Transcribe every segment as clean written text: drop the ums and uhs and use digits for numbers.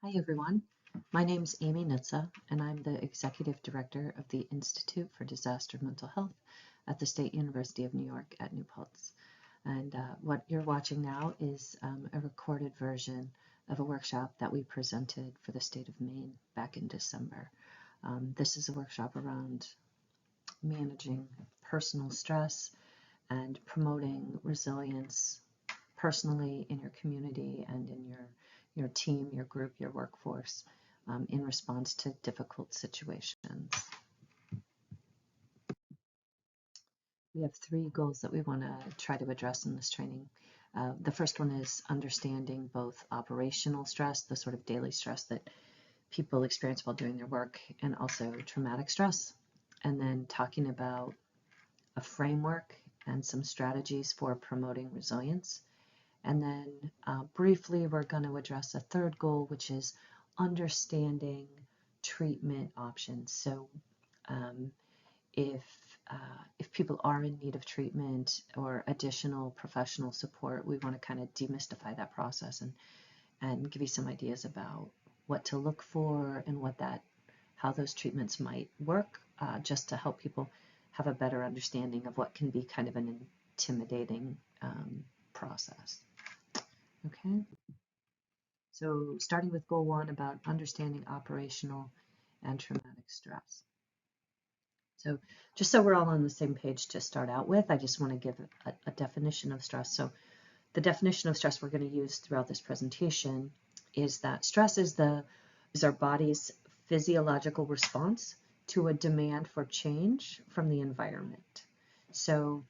Hi everyone, my name is Amy Nitza and I'm the Executive Director of the Institute for Disaster Mental Health at the State University of New York at New Paltz. And what you're watching now is a recorded version of a workshop that we presented for the State of Maine back in December. This is a workshop around managing personal stress and promoting resilience personally in your community and in your team, your group, your workforce in response to difficult situations. We have three goals that we want to try to address in this training. The first one is understanding both operational stress, the sort of daily stress that people experience while doing their work, and also traumatic stress. And then talking about a framework and some strategies for promoting resilience. And then briefly, we're going to address a third goal, which is understanding treatment options. So if people are in need of treatment or additional professional support, we want to kind of demystify that process and give you some ideas about what to look for and how those treatments might work, just to help people have a better understanding of what can be kind of an intimidating process. Okay, so starting with goal one about understanding operational and traumatic stress. So just so we're all on the same page to start out with, I just want to give a definition of stress. So the definition of stress we're going to use throughout this presentation is that stress is our body's physiological response to a demand for change from the environment. So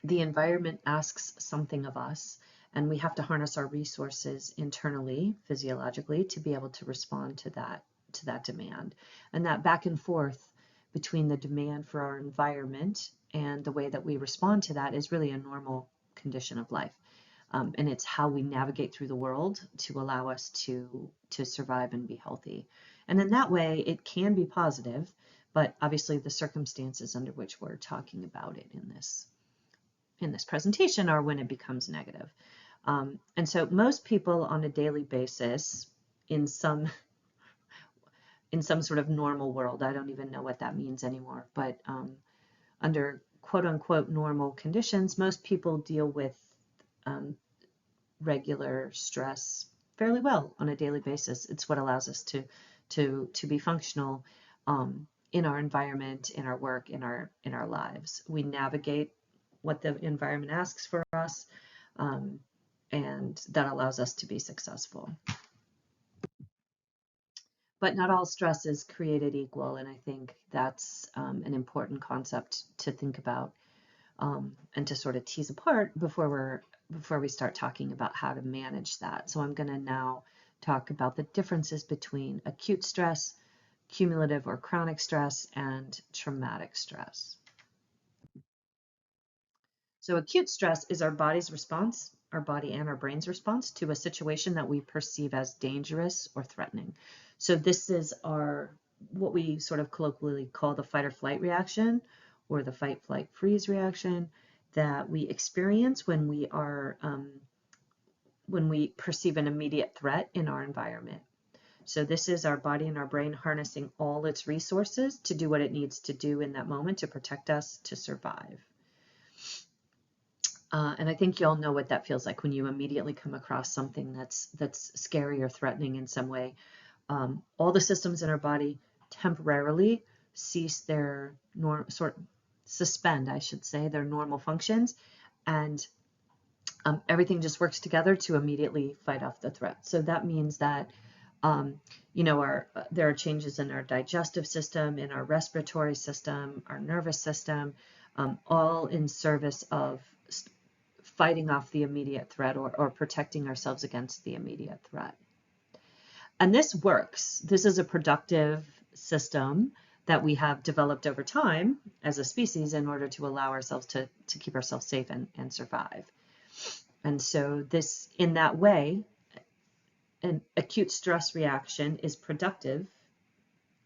the environment asks something of us, and we have to harness our resources internally, physiologically, to be able to respond to that demand. And that back and forth between the demand for our environment and the way that we respond to that is really a normal condition of life. And it's how we navigate through the world to allow us to survive and be healthy. And in that way, it can be positive, but obviously the circumstances under which we're talking about it in this presentation are when it becomes negative. And so most people on a daily basis in some sort of normal world, I don't even know what that means anymore, but under quote unquote normal conditions, most people deal with regular stress fairly well on a daily basis. It's what allows us to be functional in our environment, in our work, in our lives. We navigate what the environment asks for us, and that allows us to be successful. But not all stress is created equal, and I think that's an important concept to think about and to sort of tease apart before we start talking about how to manage that. So I'm going to now talk about the differences between acute stress, cumulative or chronic stress, and traumatic stress. So acute stress is our body's response, our body and our brain's response to a situation that we perceive as dangerous or threatening. So this is what we sort of colloquially call the fight or flight reaction, or the fight, flight, freeze reaction that we experience when we perceive an immediate threat in our environment. So this is our body and our brain harnessing all its resources to do what it needs to do in that moment to protect us, to survive. And I think you all know what that feels like when you immediately come across something that's scary or threatening in some way. All the systems in our body temporarily suspend, I should say, their normal functions, and everything just works together to immediately fight off the threat. So that means that there are changes in our digestive system, in our respiratory system, our nervous system, all in service of fighting off the immediate threat or protecting ourselves against the immediate threat. And this works. This is a productive system that we have developed over time as a species in order to allow ourselves to keep ourselves safe and survive. And so in that way, an acute stress reaction is productive.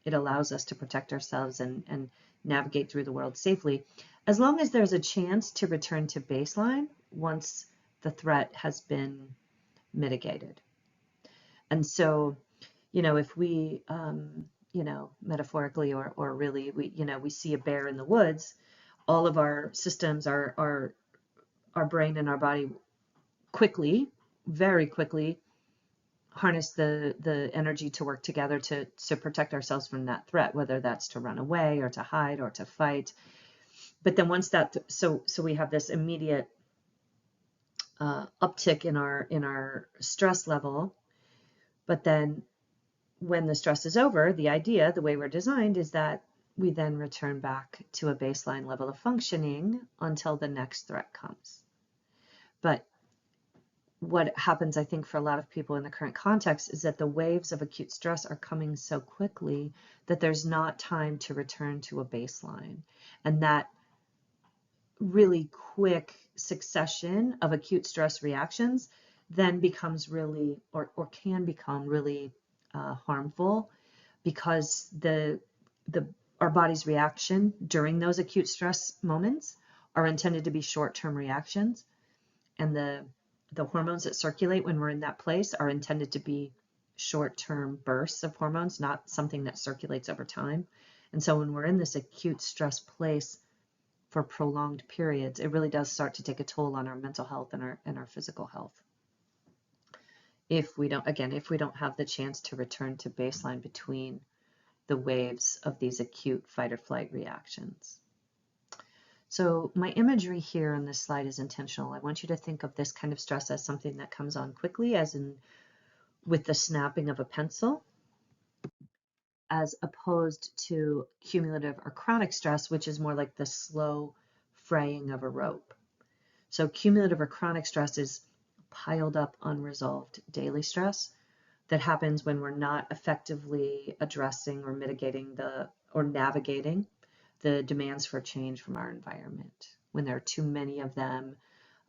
It allows us to protect ourselves and navigate through the world safely, as long as there's a chance to return to baseline once the threat has been mitigated. And so if we, metaphorically or really, we see a bear in the woods, all of our systems, our brain and our body quickly, very quickly, harness the energy to work together to protect ourselves from that threat, whether that's to run away or to hide or to fight. But then once so we have this immediate uptick in our stress level. But then when the stress is over, the way we're designed is that we then return back to a baseline level of functioning until the next threat comes. But what happens, I think, for a lot of people in the current context is that the waves of acute stress are coming so quickly that there's not time to return to a baseline. And that really quick succession of acute stress reactions then becomes really, or can become really harmful, because our body's reaction during those acute stress moments are intended to be short-term reactions, and the hormones that circulate when we're in that place are intended to be short-term bursts of hormones, not something that circulates over time. And so when we're in this acute stress place for prolonged periods, it really does start to take a toll on our mental health and our physical health. If we don't have the chance to return to baseline between the waves of these acute fight or flight reactions. So my imagery here on this slide is intentional. I want you to think of this kind of stress as something that comes on quickly, as in with the snapping of a pencil, as opposed to cumulative or chronic stress, which is more like the slow fraying of a rope. So cumulative or chronic stress is piled up, unresolved daily stress that happens when we're not effectively addressing or mitigating or navigating the demands for change from our environment, when there are too many of them,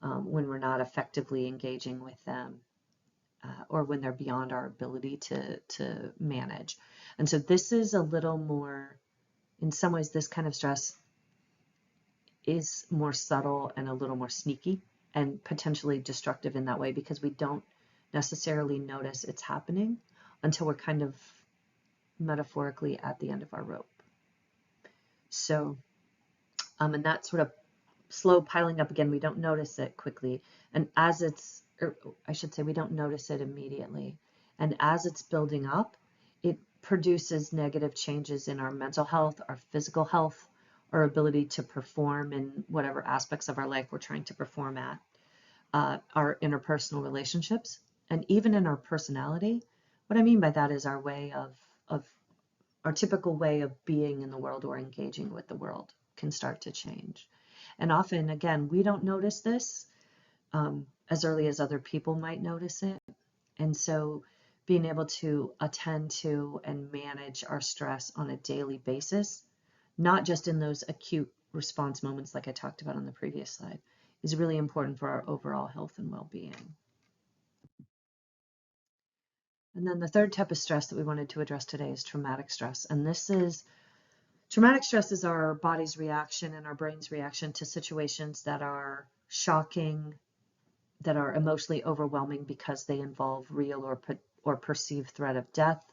when we're not effectively engaging with them, or when they're beyond our ability to manage. And so this is a little more, in some ways, this kind of stress is more subtle and a little more sneaky and potentially destructive in that way, because we don't necessarily notice it's happening until we're kind of metaphorically at the end of our rope. So, and that sort of slow piling up, again, we don't notice it quickly. And as we don't notice it immediately. And as it's building up, it produces negative changes in our mental health, our physical health, our ability to perform in whatever aspects of our life we're trying to perform at, our interpersonal relationships, and even in our personality. What I mean by that is our way of our typical way of being in the world or engaging with the world can start to change. And often, again, we don't notice this as early as other people might notice it. And so being able to attend to and manage our stress on a daily basis, not just in those acute response moments like I talked about on the previous slide, is really important for our overall health and well-being. And then the third type of stress that we wanted to address today is traumatic stress. And traumatic stress is our body's reaction and our brain's reaction to situations that are shocking, that are emotionally overwhelming because they involve real or perceived threat of death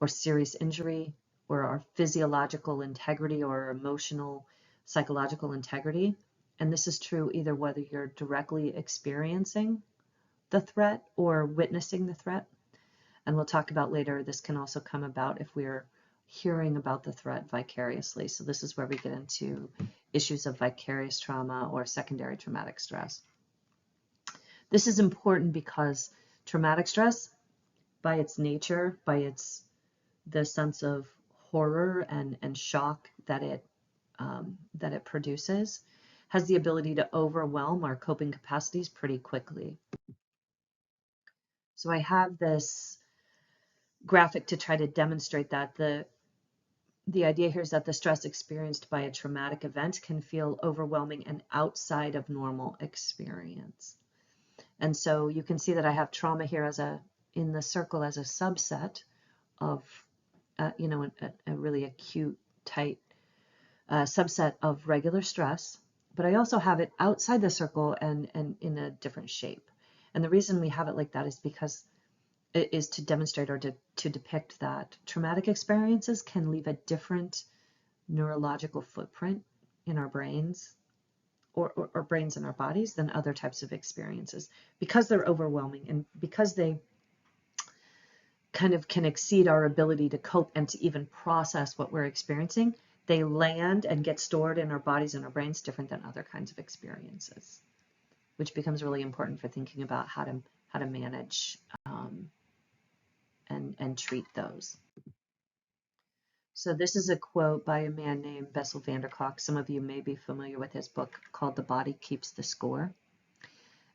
or serious injury, or our physiological integrity or emotional, psychological integrity. And this is true either whether you're directly experiencing the threat or witnessing the threat. And we'll talk about later, this can also come about if we're hearing about the threat vicariously. So this is where we get into issues of vicarious trauma or secondary traumatic stress. This is important because traumatic stress, by its nature, the sense of horror and shock that it produces, has the ability to overwhelm our coping capacities pretty quickly. So I have this graphic to try to demonstrate that the idea here is that the stress experienced by a traumatic event can feel overwhelming and outside of normal experience. And so you can see that I have trauma here in the circle as a subset of, a really acute, tight subset of regular stress. But I also have it outside the circle and in a different shape. And the reason we have it like that is because is to demonstrate or to depict that traumatic experiences can leave a different neurological footprint in our brains or brains in our bodies than other types of experiences, because they're overwhelming and because they kind of can exceed our ability to cope and to even process what we're experiencing. They land and get stored in our bodies and our brains different than other kinds of experiences, which becomes really important for thinking about how to manage and treat those. So this is a quote by a man named Bessel van der Kolk. Some of you may be familiar with his book called The Body Keeps the Score.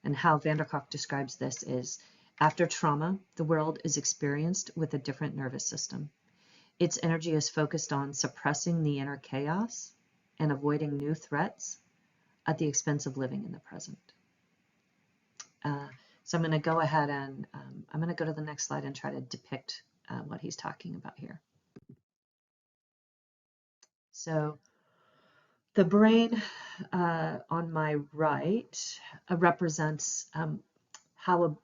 And how van der Kolk describes this is, after trauma, the world is experienced with a different nervous system. Its energy is focused on suppressing the inner chaos and avoiding new threats at the expense of living in the present. So I'm going to go ahead and I'm going to go to the next slide and try to depict what he's talking about here. So the brain on my right represents how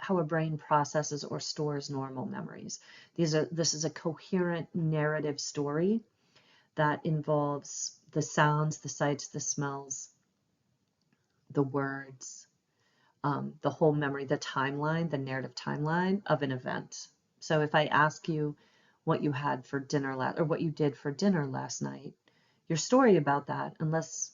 a brain processes or stores normal memories. This is a coherent narrative story that involves the sounds, the sights, the smells, the words, the whole memory, the timeline, the narrative timeline of an event. So if I ask you what you had for dinner or what you did for dinner last night, your story about that, unless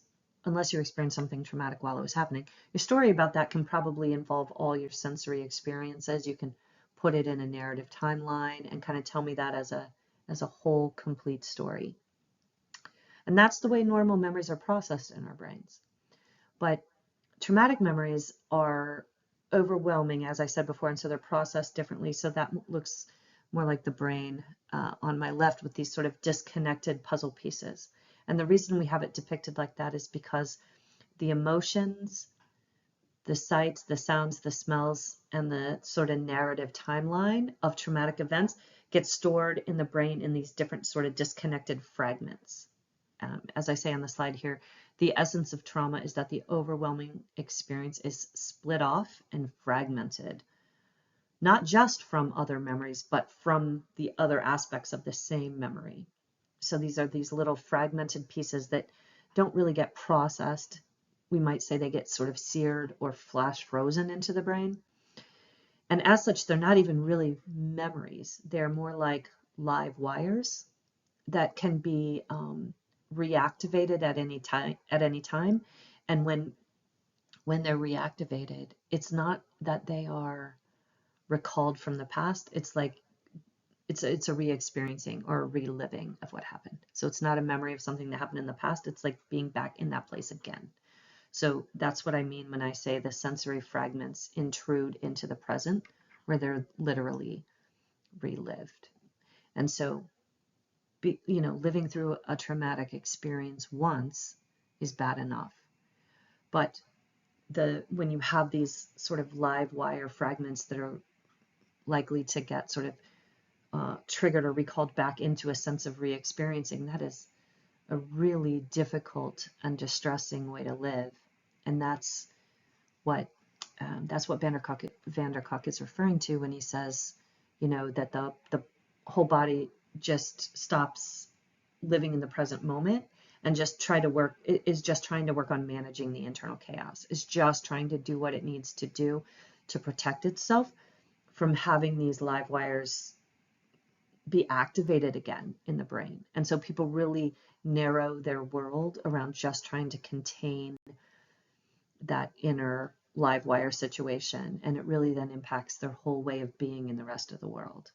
you experienced something traumatic while it was happening, your story about that can probably involve all your sensory experiences. You can put it in a narrative timeline and kind of tell me that as a whole complete story. And that's the way normal memories are processed in our brains. But traumatic memories are overwhelming, as I said before, and so they're processed differently. So that looks more like the brain on my left with these sort of disconnected puzzle pieces. And the reason we have it depicted like that is because the emotions, the sights, the sounds, the smells, and the sort of narrative timeline of traumatic events get stored in the brain in these different sort of disconnected fragments. As I say on the slide here, the essence of trauma is that the overwhelming experience is split off and fragmented, not just from other memories, but from the other aspects of the same memory. So these are these little fragmented pieces that don't really get processed. We might say they get sort of seared or flash frozen into the brain. And as such, they're not even really memories. They're more like live wires that can be reactivated at any time. And when they're reactivated, it's not that they are recalled from the past. It's like it's a re-experiencing or a reliving of what happened. So it's not a memory of something that happened in the past. It's like being back in that place again. So that's what I mean when I say the sensory fragments intrude into the present, where they're literally relived. And so, living through a traumatic experience once is bad enough. But when you have these sort of live wire fragments that are likely to get sort of triggered or recalled back into a sense of re-experiencing, that is a really difficult and distressing way to live. And that's what van der Kolk is referring to when he says, that the whole body just stops living in the present moment and just trying to work on managing the internal chaos, is just trying to do what it needs to do to protect itself from having these live wires be activated again in the brain. And so people really narrow their world around just trying to contain that inner live wire situation, and it really then impacts their whole way of being in the rest of the world.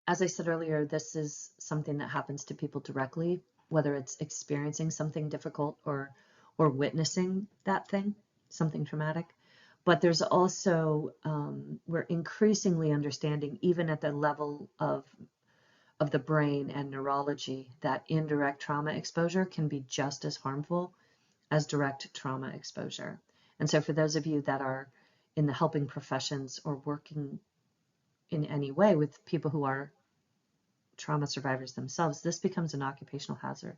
As I said earlier, this is something that happens to people directly, whether it's experiencing something difficult or witnessing that thing, something traumatic. But there's also, we're increasingly understanding, even at the level of the brain and neurology, that indirect trauma exposure can be just as harmful as direct trauma exposure. And so for those of you that are in the helping professions or working in any way with people who are trauma survivors themselves, this becomes an occupational hazard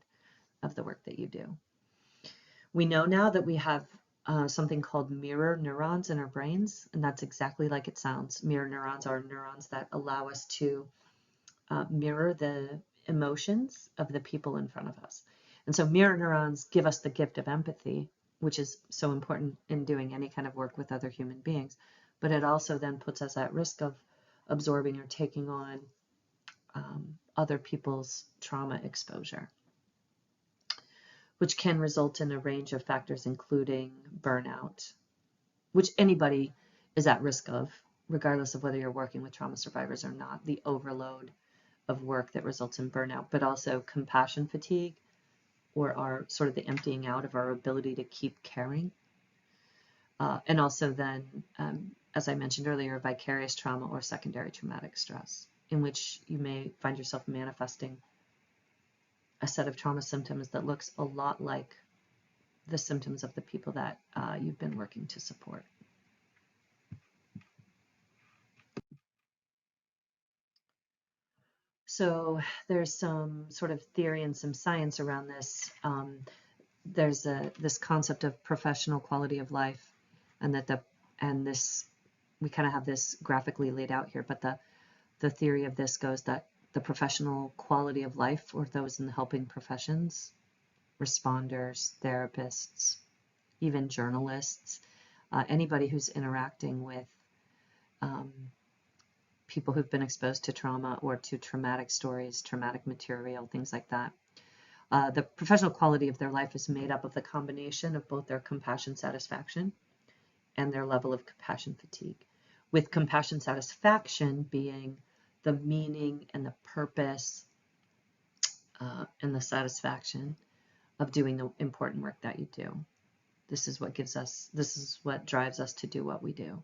of the work that you do. We know now that we have something called mirror neurons in our brains, and that's exactly like it sounds. Mirror neurons are neurons that allow us to mirror the emotions of the people in front of us. And so mirror neurons give us the gift of empathy, which is so important in doing any kind of work with other human beings. But it also then puts us at risk of absorbing or taking on other people's trauma exposure, which can result in a range of factors, including burnout, which anybody is at risk of, regardless of whether you're working with trauma survivors or not, the overload of work that results in burnout, but also compassion fatigue, or our sort of the emptying out of our ability to keep caring. And also then, as I mentioned earlier, vicarious trauma or secondary traumatic stress, in which you may find yourself manifesting a set of trauma symptoms that looks a lot like the symptoms of the people that you've been working to support. So there's some sort of theory and some science around this. There's this concept of professional quality of life, and this we kind of have this graphically laid out here, but the theory of this goes that the professional quality of life, or those in the helping professions, responders, therapists, even journalists, anybody who's interacting with people who've been exposed to trauma or to traumatic stories, traumatic material, things like that. The professional quality of their life is made up of the combination of both their compassion satisfaction and their level of compassion fatigue, with compassion satisfaction being the meaning and the purpose and the satisfaction of doing the important work that you do. This is what drives us to do what we do.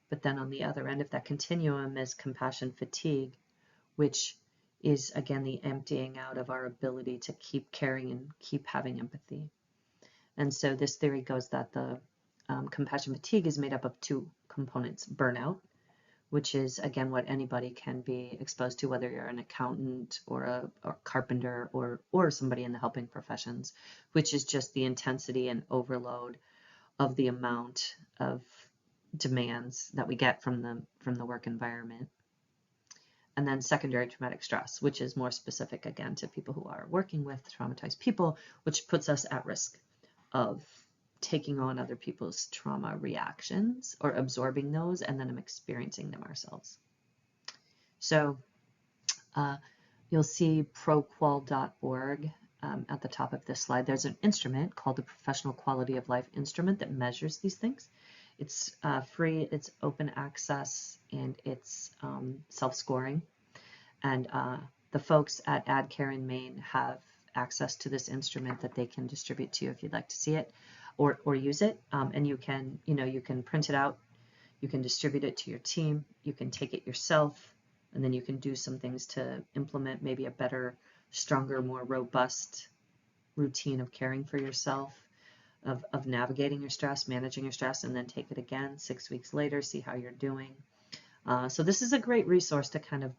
But then on the other end of that continuum is compassion fatigue, which is again the emptying out of our ability to keep caring and keep having empathy. And so this theory goes that the compassion fatigue is made up of two components: burnout, which is again what anybody can be exposed to, whether you're an accountant or a carpenter or somebody in the helping professions, which is just the intensity and overload of the amount of demands that we get from the work environment. And then secondary traumatic stress, which is more specific again to people who are working with traumatized people, which puts us at risk of taking on other people's trauma reactions or absorbing those and then experiencing them ourselves. So you'll see proqual.org at the top of this slide. There's an instrument called the Professional Quality of Life Instrument that measures these things. It's free, it's open access, and it's self-scoring. And the folks at AdCare in Maine have access to this instrument that they can distribute to you if you'd like to see it or use it. And you can print it out, you can distribute it to your team, you can take it yourself, and then you can do some things to implement maybe a better, stronger, more robust routine of caring for yourself, of navigating your stress, managing your stress, and then take it again 6 weeks later, see how you're doing. So this is a great resource to kind of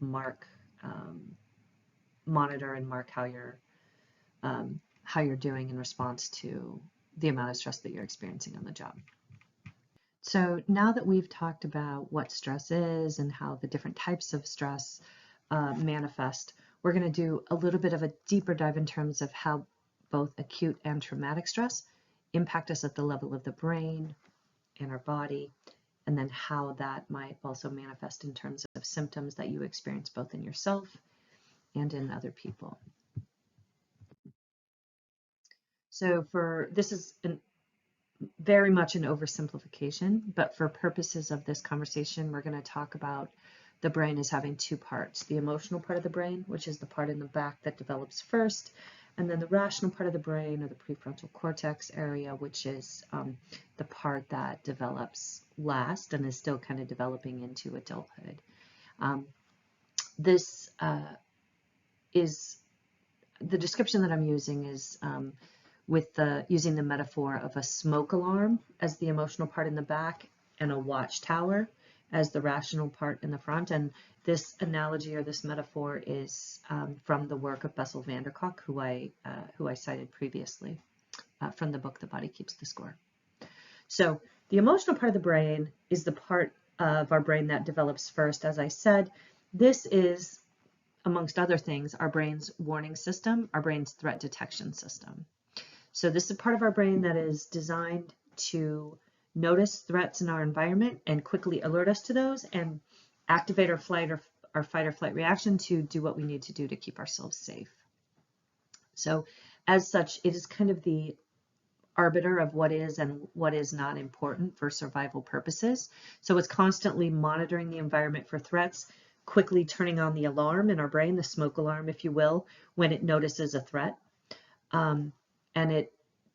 monitor and mark how you're doing in response to the amount of stress that you're experiencing on the job. So now that we've talked about what stress is and how the different types of stress manifest, we're going to do a little bit of a deeper dive in terms of how both acute and traumatic stress impact us at the level of the brain and our body, and then how that might also manifest in terms of symptoms that you experience both in yourself and in other people. So this is very much an oversimplification, but for purposes of this conversation, we're going to talk about the brain as having two parts: the emotional part of the brain, which is the part in the back that develops first, and then the rational part of the brain, or the prefrontal cortex area, which is the part that develops last and is still kind of developing into adulthood. This is the description that I'm using is using the metaphor of a smoke alarm as the emotional part in the back and a watchtower as the rational part in the front. And this analogy or this metaphor is from the work of Bessel van der Kolk, who I cited previously from the book The Body Keeps the Score. So the emotional part of the brain is the part of our brain that develops first. As I said, this is, amongst other things, our brain's warning system, our brain's threat detection system. So this is a part of our brain that is designed to notice threats in our environment and quickly alert us to those and activate our fight or flight reaction to do what we need to do to keep ourselves safe. So as such, it is kind of the arbiter of what is and what is not important for survival purposes. So it's constantly monitoring the environment for threats, quickly turning on the alarm in our brain, the smoke alarm, if you will, when it notices a threat. And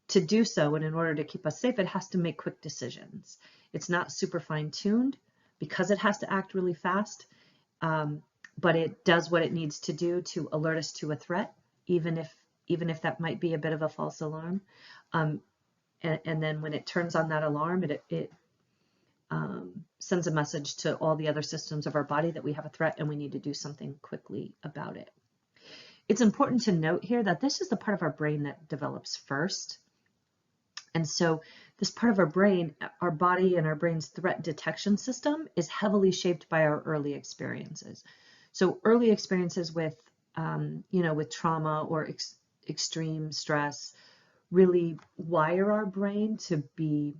to do so, and in order to keep us safe, it has to make quick decisions. It's not super fine-tuned because it has to act really fast, but it does what it needs to do to alert us to a threat, even if that might be a bit of a false alarm. And then when it turns on that alarm, it sends a message to all the other systems of our body that we have a threat and we need to do something quickly about it. It's important to note here that this is the part of our brain that develops first. And so this part of our brain, our body and our brain's threat detection system is heavily shaped by our early experiences. So early experiences with, with trauma or extreme stress really wire our brain to be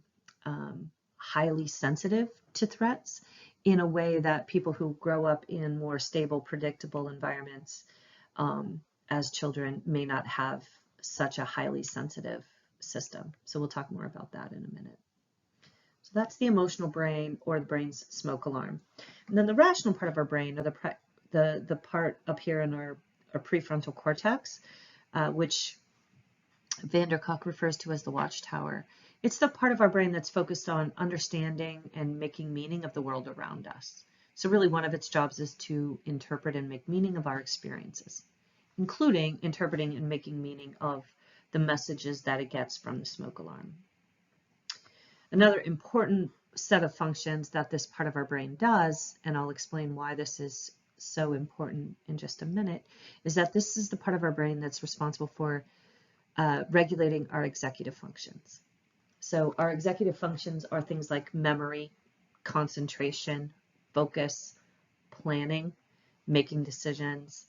highly sensitive to threats in a way that people who grow up in more stable, predictable environments as children may not have such a highly sensitive system. So we'll talk more about that in a minute. So that's the emotional brain, or the brain's smoke alarm. And then the rational part of our brain, or the part up here in our prefrontal cortex, which van der Kolk refers to as the watchtower. It's the part of our brain that's focused on understanding and making meaning of the world around us. So really one of its jobs is to interpret and make meaning of our experiences, including interpreting and making meaning of the messages that it gets from the smoke alarm. Another important set of functions that this part of our brain does, and I'll explain why this is so important in just a minute, is that this is the part of our brain that's responsible for regulating our executive functions. So our executive functions are things like memory, concentration, focus, planning, making decisions,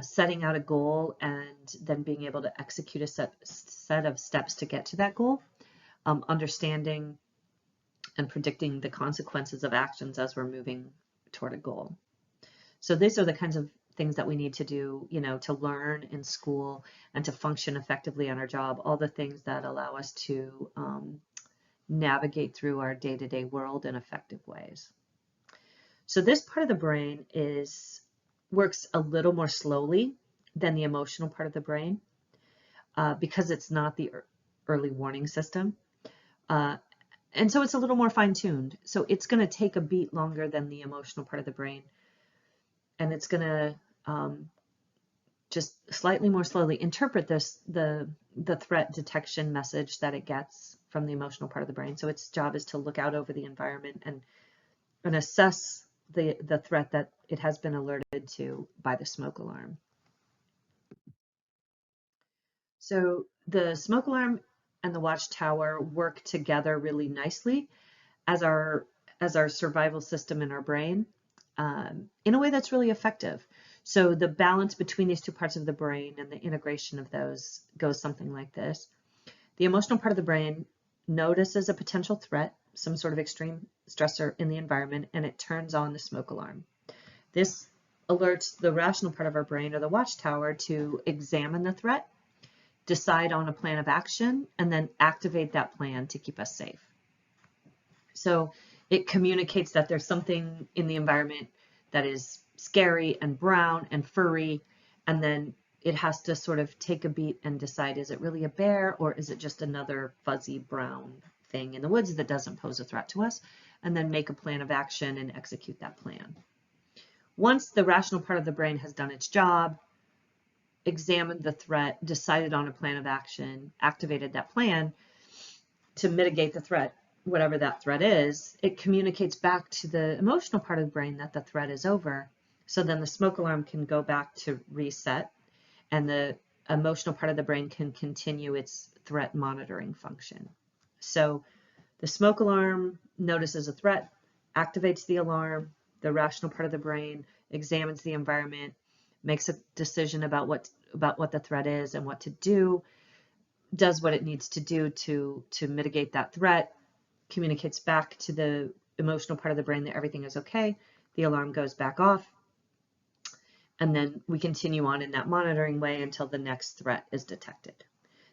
setting out a goal, and then being able to execute a set of steps to get to that goal, understanding and predicting the consequences of actions as we're moving toward a goal. So these are the kinds of things that we need to do, to learn in school and to function effectively on our job, all the things that allow us to navigate through our day-to-day world in effective ways. So this part of the brain works a little more slowly than the emotional part of the brain because it's not the early warning system. And so it's a little more fine-tuned. So it's going to take a beat longer than the emotional part of the brain. And it's going to just slightly more slowly interpret the threat detection message that it gets from the emotional part of the brain. So its job is to look out over the environment and assess the threat that it has been alerted to by the smoke alarm. So the smoke alarm and the watchtower work together really nicely as our survival system in our brain in a way that's really effective. So the balance between these two parts of the brain and the integration of those goes something like this. The emotional part of the brain notices a potential threat, some sort of extreme stressor in the environment, and it turns on the smoke alarm. This alerts the rational part of our brain, or the watchtower, to examine the threat, decide on a plan of action, and then activate that plan to keep us safe. So it communicates that there's something in the environment that is scary and brown and furry, and then it has to sort of take a beat and decide, is it really a bear or is it just another fuzzy brown thing in the woods that doesn't pose a threat to us, and then make a plan of action and execute that plan. Once the rational part of the brain has done its job, examined the threat, decided on a plan of action, activated that plan to mitigate the threat, whatever that threat is, it communicates back to the emotional part of the brain that the threat is over. So then the smoke alarm can go back to reset, and the emotional part of the brain can continue its threat monitoring function. So The smoke alarm notices a threat, activates the alarm, the rational part of the brain examines the environment, makes a decision about what the threat is and what to do, does what it needs to do to mitigate that threat, communicates back to the emotional part of the brain that everything is okay, the alarm goes back off, and then we continue on in that monitoring way until the next threat is detected.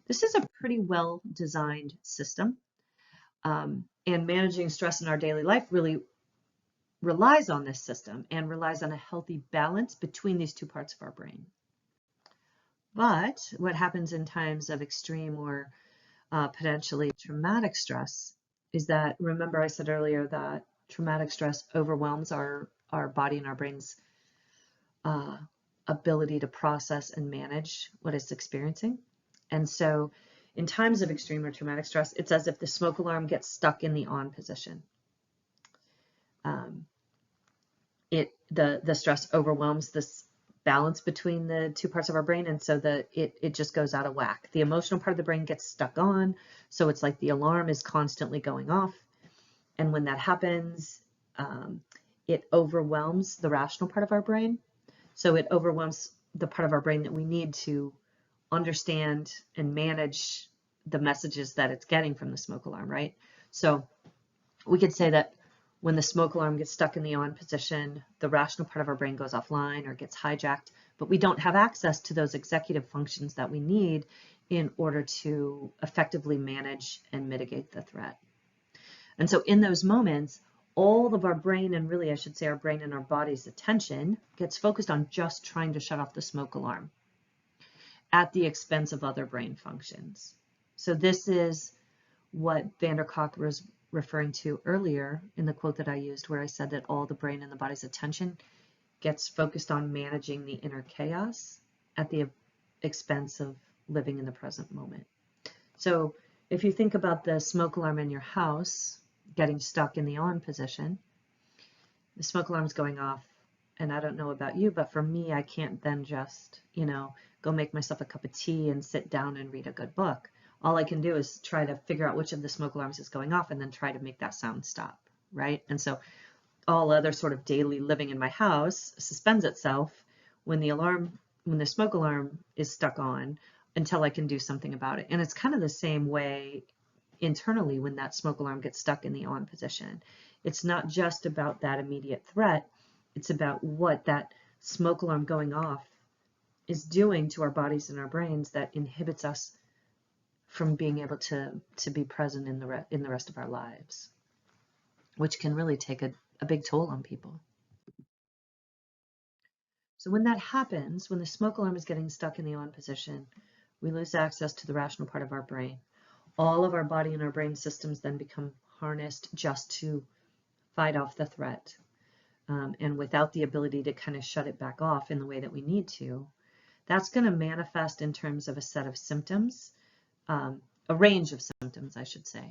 This is a pretty well designed system, and managing stress in our daily life really relies on this system and relies on a healthy balance between these two parts of our brain. But what happens in times of extreme or potentially traumatic stress is that, remember I said earlier that traumatic stress overwhelms our body and our brain's ability to process and manage what it's experiencing. And so in times of extreme or traumatic stress, it's as if the smoke alarm gets stuck in the on position. The stress overwhelms this balance between the two parts of our brain, and so it just goes out of whack. The emotional part of the brain gets stuck on, so it's like the alarm is constantly going off, and when that happens, it overwhelms the rational part of our brain. So it overwhelms the part of our brain that we need to understand and manage the messages that it's getting from the smoke alarm, right? So we could say that when the smoke alarm gets stuck in the on position, the rational part of our brain goes offline or gets hijacked, but we don't have access to those executive functions that we need in order to effectively manage and mitigate the threat. And so in those moments, all of our brain, and really I should say our brain and our body's attention, gets focused on just trying to shut off the smoke alarm at the expense of other brain functions. So this is what van der Kolk was referring to earlier in the quote that I used, where I said that all the brain and the body's attention gets focused on managing the inner chaos at the expense of living in the present moment. So if you think about the smoke alarm in your house getting stuck in the on position, the smoke alarm is going off, and I don't know about you, but for me, I can't then just, go make myself a cup of tea and sit down and read a good book. All I can do is try to figure out which of the smoke alarms is going off and then try to make that sound stop, right? And so all other sort of daily living in my house suspends itself when the smoke alarm is stuck on until I can do something about it. And it's kind of the same way internally when that smoke alarm gets stuck in the on position. It's not just about that immediate threat. It's about what that smoke alarm going off is doing to our bodies and our brains that inhibits us from being able to be present in the rest of our lives, which can really take a big toll on people. So when that happens, when the smoke alarm is getting stuck in the on position, we lose access to the rational part of our brain. All of our body and our brain systems then become harnessed just to fight off the threat. And without the ability to kind of shut it back off in the way that we need to, that's going to manifest in terms of a set of symptoms, a range of symptoms, I should say,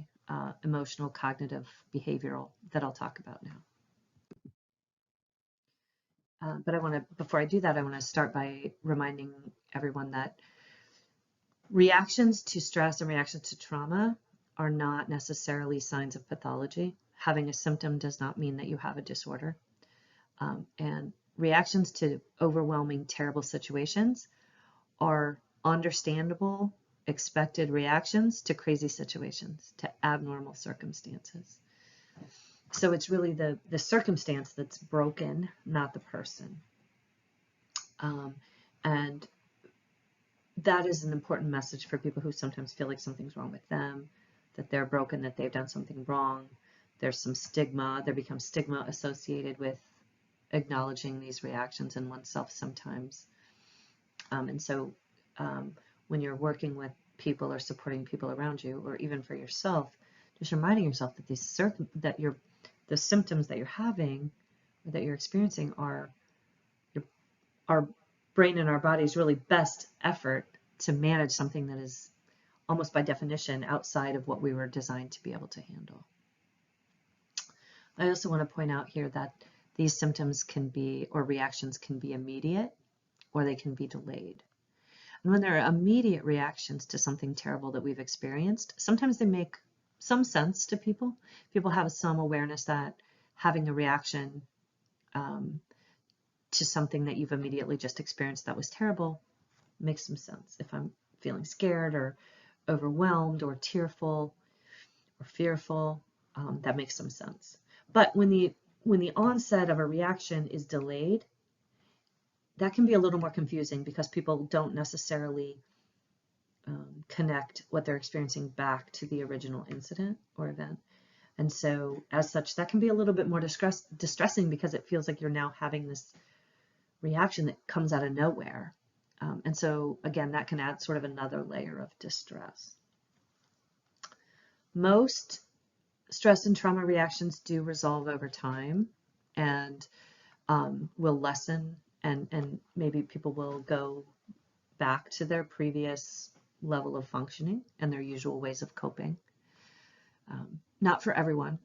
emotional, cognitive, behavioral, that I'll talk about now. But before I do that, I want to start by reminding everyone that reactions to stress and reactions to trauma are not necessarily signs of pathology. Having a symptom does not mean that you have a disorder. And reactions to overwhelming, terrible situations are understandable, expected reactions to crazy situations, to abnormal circumstances. So it's really the circumstance that's broken, not the person. And that is an important message for people who sometimes feel like something's wrong with them, that they're broken, that they've done something wrong. There's some stigma. There becomes stigma associated with acknowledging these reactions in oneself sometimes. And so when you're working with people or supporting people around you, or even for yourself, just reminding yourself that the symptoms that you're having or that you're experiencing are our brain and our body's really best effort to manage something that is almost by definition outside of what we were designed to be able to handle. I also want to point out here that these symptoms can be, or reactions can be, immediate or they can be delayed. And when there are immediate reactions to something terrible that we've experienced, sometimes they make some sense to people. People have some awareness that having a reaction to something that you've immediately just experienced that was terrible makes some sense. If I'm feeling scared or overwhelmed or tearful or fearful, that makes some sense. But when the onset of a reaction is delayed, that can be a little more confusing because people don't necessarily connect what they're experiencing back to the original incident or event. And so as such, that can be a little bit more distressing because it feels like you're now having this reaction that comes out of nowhere. And so again, that can add sort of another layer of distress. Most stress and trauma reactions do resolve over time and will lessen, and maybe people will go back to their previous level of functioning and their usual ways of coping. Not for everyone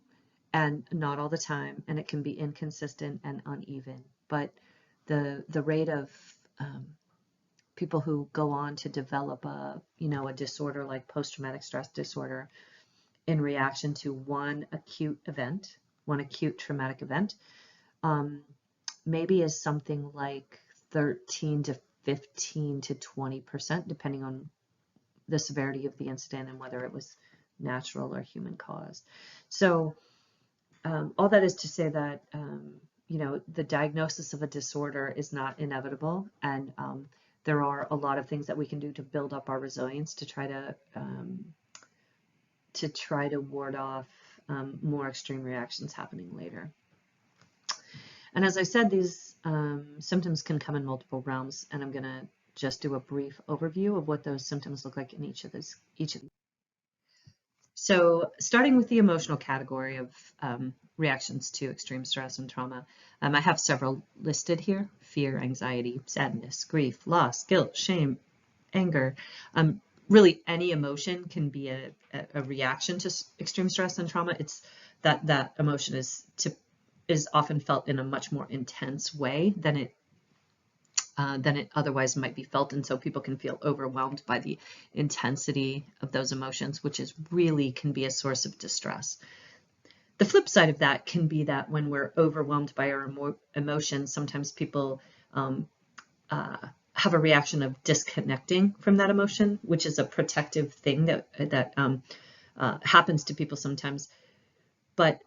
and not all the time, and it can be inconsistent and uneven, but the rate of people who go on to develop a disorder like post-traumatic stress disorder in reaction to one acute traumatic event, maybe is something like 13 to 15 to 20%, depending on the severity of the incident and whether it was natural or human caused. So all that is to say that the diagnosis of a disorder is not inevitable, and there are a lot of things that we can do to build up our resilience to try to ward off more extreme reactions happening later. And as I said, these symptoms can come in multiple realms, and I'm going to just do a brief overview of what those symptoms look like in each of these. So starting with the emotional category of reactions to extreme stress and trauma, I have several listed here: fear, anxiety, sadness, grief, loss, guilt, shame, anger. Really, any emotion can be a reaction to extreme stress and trauma. It's that emotion is often felt in a much more intense way than it otherwise might be felt, and so people can feel overwhelmed by the intensity of those emotions, which can be a source of distress. The flip side of that can be that when we're overwhelmed by our emotions, sometimes people have a reaction of disconnecting from that emotion, which is a protective thing that happens to people sometimes. But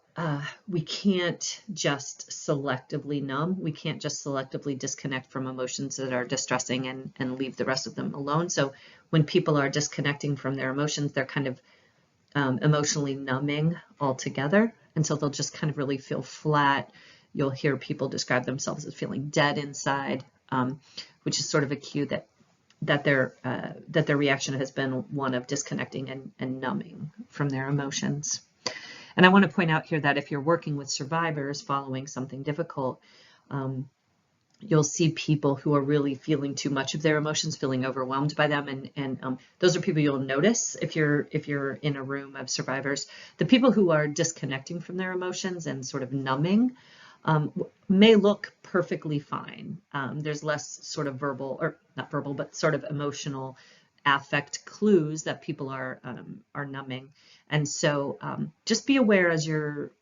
we can't just selectively numb. We can't just selectively disconnect from emotions that are distressing and leave the rest of them alone. So when people are disconnecting from their emotions, they're kind of emotionally numbing altogether. And so they'll just kind of really feel flat. You'll hear people describe themselves as feeling dead inside, which is sort of a cue that their reaction has been one of disconnecting and numbing from their emotions. And I want to point out here that if you're working with survivors following something difficult, you'll see people who are really feeling too much of their emotions, feeling overwhelmed by them, and those are people you'll notice if you're in a room of survivors. The people who are disconnecting from their emotions and sort of numbing may look perfectly fine. There's less sort of verbal, or not verbal, but sort of emotional affect clues that people are numbing. And so just be aware as you're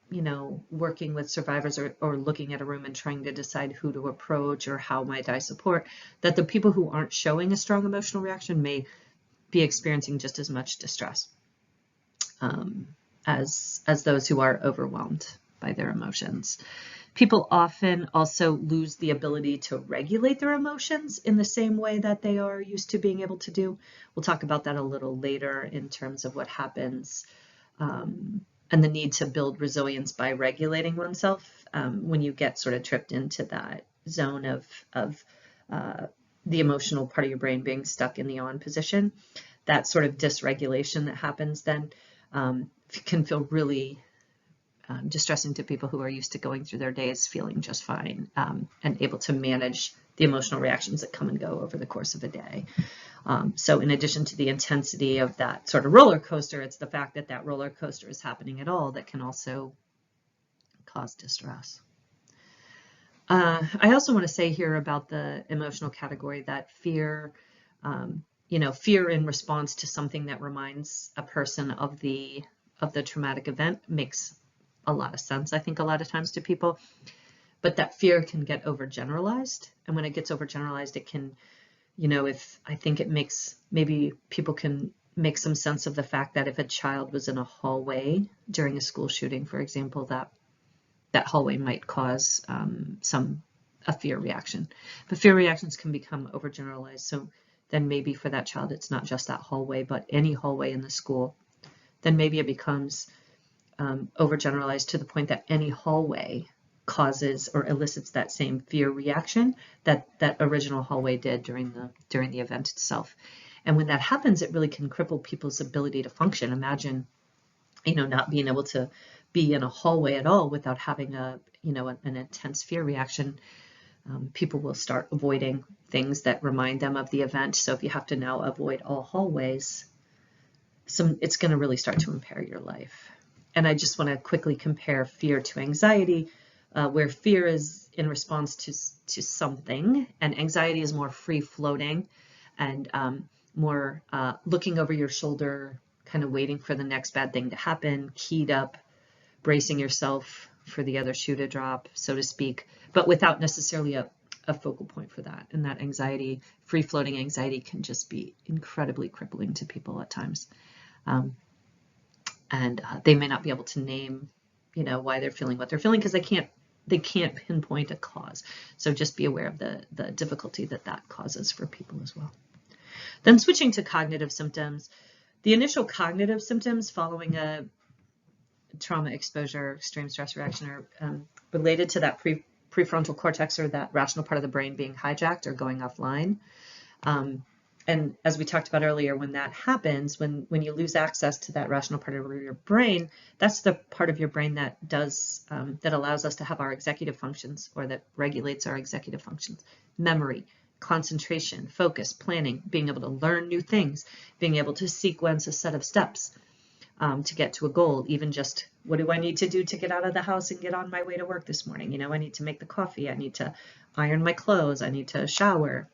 working with survivors or looking at a room and trying to decide who to approach or how might I support, that the people who aren't showing a strong emotional reaction may be experiencing just as much distress as those who are overwhelmed by their emotions. People often also lose the ability to regulate their emotions in the same way that they are used to being able to do. We'll talk about that a little later in terms of what happens and the need to build resilience by regulating oneself when you get sort of tripped into that zone of the emotional part of your brain being stuck in the on position. That sort of dysregulation that happens then can feel really distressing to people who are used to going through their days feeling just fine and able to manage the emotional reactions that come and go over the course of a day. So in addition to the intensity of that sort of roller coaster, it's the fact that that roller coaster is happening at all that can also cause distress. I also want to say here about the emotional category that fear, fear in response to something that reminds a person of the of the traumatic event makes a lot of sense, I think, a lot of times to people. But that fear can get overgeneralized. And when it gets overgeneralized, it can, I think it makes, maybe people can make some sense of the fact that if a child was in a hallway during a school shooting, for example, that hallway might cause a fear reaction. But fear reactions can become overgeneralized. So then maybe for that child, it's not just that hallway, but any hallway in the school. Then maybe it becomes overgeneralized to the point that any hallway causes or elicits that same fear reaction that original hallway did during the event itself. And when that happens, it really can cripple people's ability to function. Imagine, not being able to be in a hallway at all without having an intense fear reaction. People will start avoiding things that remind them of the event. So if you have to now avoid all hallways, it's going to really start to impair your life. And I just want to quickly compare fear to anxiety, where fear is in response to something, and anxiety is more free-floating and more looking over your shoulder, kind of waiting for the next bad thing to happen, keyed up, bracing yourself for the other shoe to drop, so to speak, but without necessarily a focal point for that. And that anxiety, free-floating anxiety, can just be incredibly crippling to people at times. And they may not be able to name, why they're feeling what they're feeling, because they can't pinpoint a cause. So just be aware of the difficulty that causes for people as well. Then switching to cognitive symptoms, the initial cognitive symptoms following a trauma exposure, extreme stress reaction, are related to that prefrontal cortex, or that rational part of the brain, being hijacked or going offline. And as we talked about earlier, when that happens, when you lose access to that rational part of your brain, that's the part of your brain that allows us to have our executive functions, or that regulates our executive functions: memory, concentration, focus, planning, being able to learn new things, being able to sequence a set of steps to get to a goal. Even just, what do I need to do to get out of the house and get on my way to work this morning? I need to make the coffee. I need to iron my clothes. I need to shower.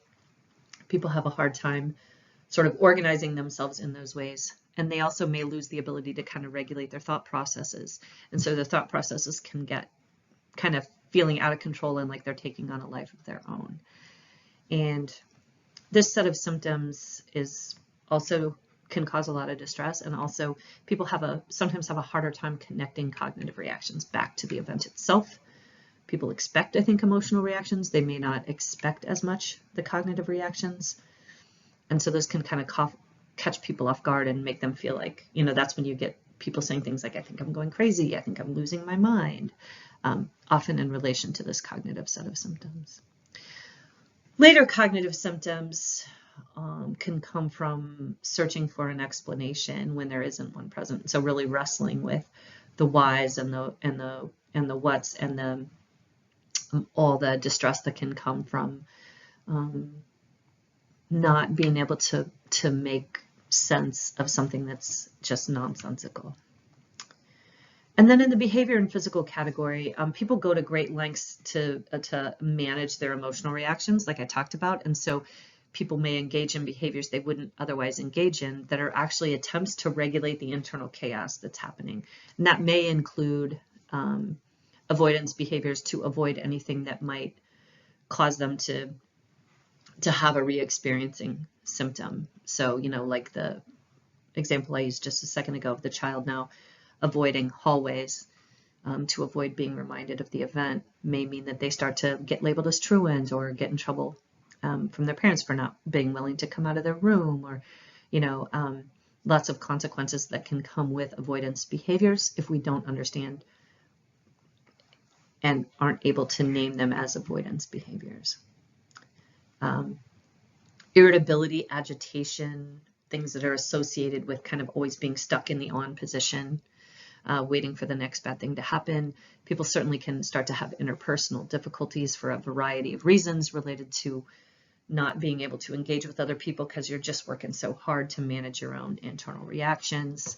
People have a hard time sort of organizing themselves in those ways. And they also may lose the ability to kind of regulate their thought processes. And so the thought processes can get kind of feeling out of control and like they're taking on a life of their own. And this set of symptoms can cause a lot of distress. And also people sometimes have a harder time connecting cognitive reactions back to the event itself. People expect, I think, emotional reactions. They may not expect as much the cognitive reactions. And so those can kind of catch people off guard and make them feel like, that's when you get people saying things like, I think I'm going crazy. I think I'm losing my mind, often in relation to this cognitive set of symptoms. Later cognitive symptoms can come from searching for an explanation when there isn't one present. So really wrestling with the whys and the whats and all the distress that can come from not being able to make sense of something that's just nonsensical. And then in the behavior and physical category, people go to great lengths to manage their emotional reactions, like I talked about. And so people may engage in behaviors they wouldn't otherwise engage in, that are actually attempts to regulate the internal chaos that's happening. And that may include avoidance behaviors to avoid anything that might cause them to have a re-experiencing symptom. So, like the example I used just a second ago of the child now avoiding hallways to avoid being reminded of the event, may mean that they start to get labeled as truants or get in trouble from their parents for not being willing to come out of their room, or, lots of consequences that can come with avoidance behaviors if we don't understand and aren't able to name them as avoidance behaviors. Irritability, agitation, things that are associated with kind of always being stuck in the on position, waiting for the next bad thing to happen. People certainly can start to have interpersonal difficulties for a variety of reasons related to not being able to engage with other people because you're just working so hard to manage your own internal reactions,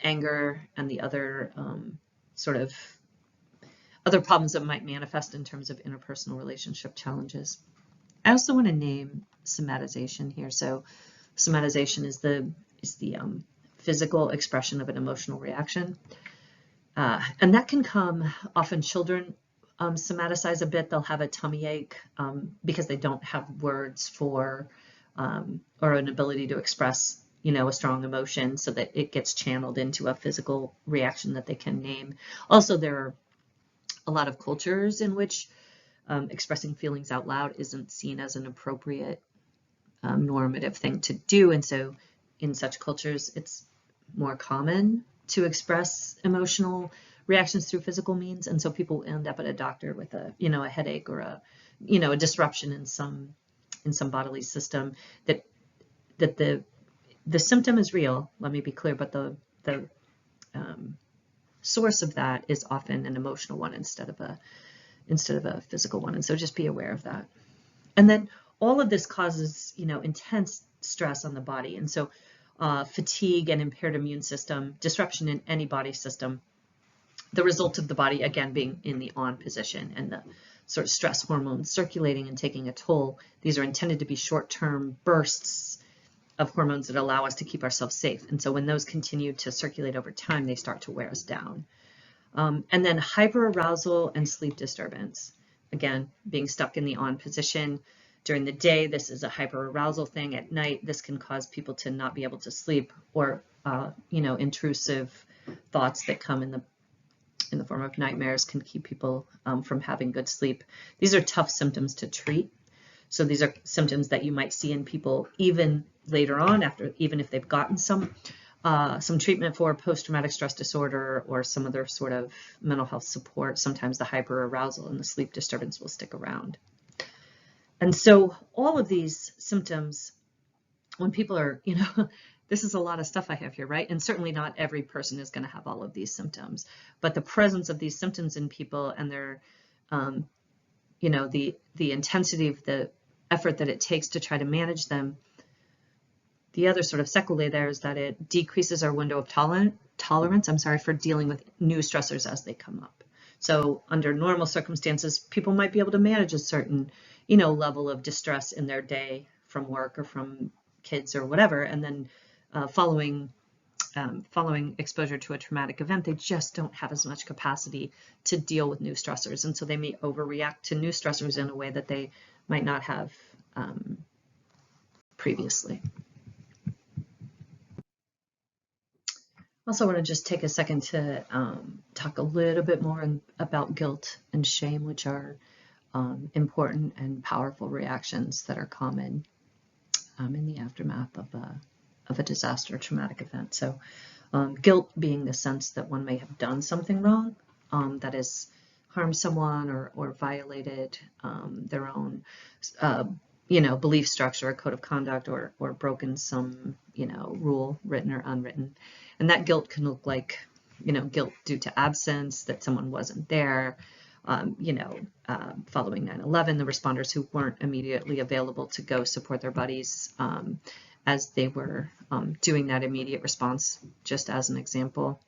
anger, and the other other problems that might manifest in terms of interpersonal relationship challenges. I also want to name somatization here. So somatization is the physical expression of an emotional reaction. And that can come, often children somaticize a bit. They'll have a tummy ache because they don't have words for or an ability to express, a strong emotion, so that it gets channeled into a physical reaction that they can name. Also, there are a lot of cultures in which expressing feelings out loud isn't seen as an appropriate normative thing to do. And so in such cultures, it's more common to express emotional reactions through physical means. And so people end up at a doctor with a headache or a disruption in some bodily system that the symptom is real, let me be clear, but the source of that is often an emotional one instead of a physical one. And so just be aware of that. And then all of this causes, intense stress on the body. And so fatigue and impaired immune system, disruption in any body system, the result of the body, again, being in the on position, and the sort of stress hormones circulating and taking a toll. These are intended to be short-term bursts of hormones that allow us to keep ourselves safe. And so when those continue to circulate over time, they start to wear us down. And then hyperarousal and sleep disturbance. Again, being stuck in the on position. During the day, this is a hyperarousal thing. At night, this can cause people to not be able to sleep, or intrusive thoughts that come in the form of nightmares can keep people from having good sleep. These are tough symptoms to treat. So these are symptoms that you might see in people even later on, even if they've gotten some treatment for post-traumatic stress disorder or some other sort of mental health support. Sometimes the hyperarousal and the sleep disturbance will stick around. And so all of these symptoms, when people are, this is a lot of stuff I have here, right? And certainly not every person is going to have all of these symptoms, but the presence of these symptoms in people and their, the intensity of the effort that it takes to try to manage them. The other sort of sequelae there is that it decreases our window of tolerance, for dealing with new stressors as they come up. So under normal circumstances, people might be able to manage a certain, level of distress in their day from work or from kids or whatever. And then following exposure to a traumatic event, they just don't have as much capacity to deal with new stressors. And so they may overreact to new stressors in a way that they might not have previously. Also want to just take a second to talk a little bit more about guilt and shame, which are important and powerful reactions that are common in the aftermath of a disaster or traumatic event. So guilt being the sense that one may have done something wrong, that has harmed someone or violated their own belief structure, a code of conduct, or broken some rule, written or unwritten. And that guilt can look like guilt due to absence, that someone wasn't there, following 9/11, the responders who weren't immediately available to go support their buddies as they were doing that immediate response, just as an example.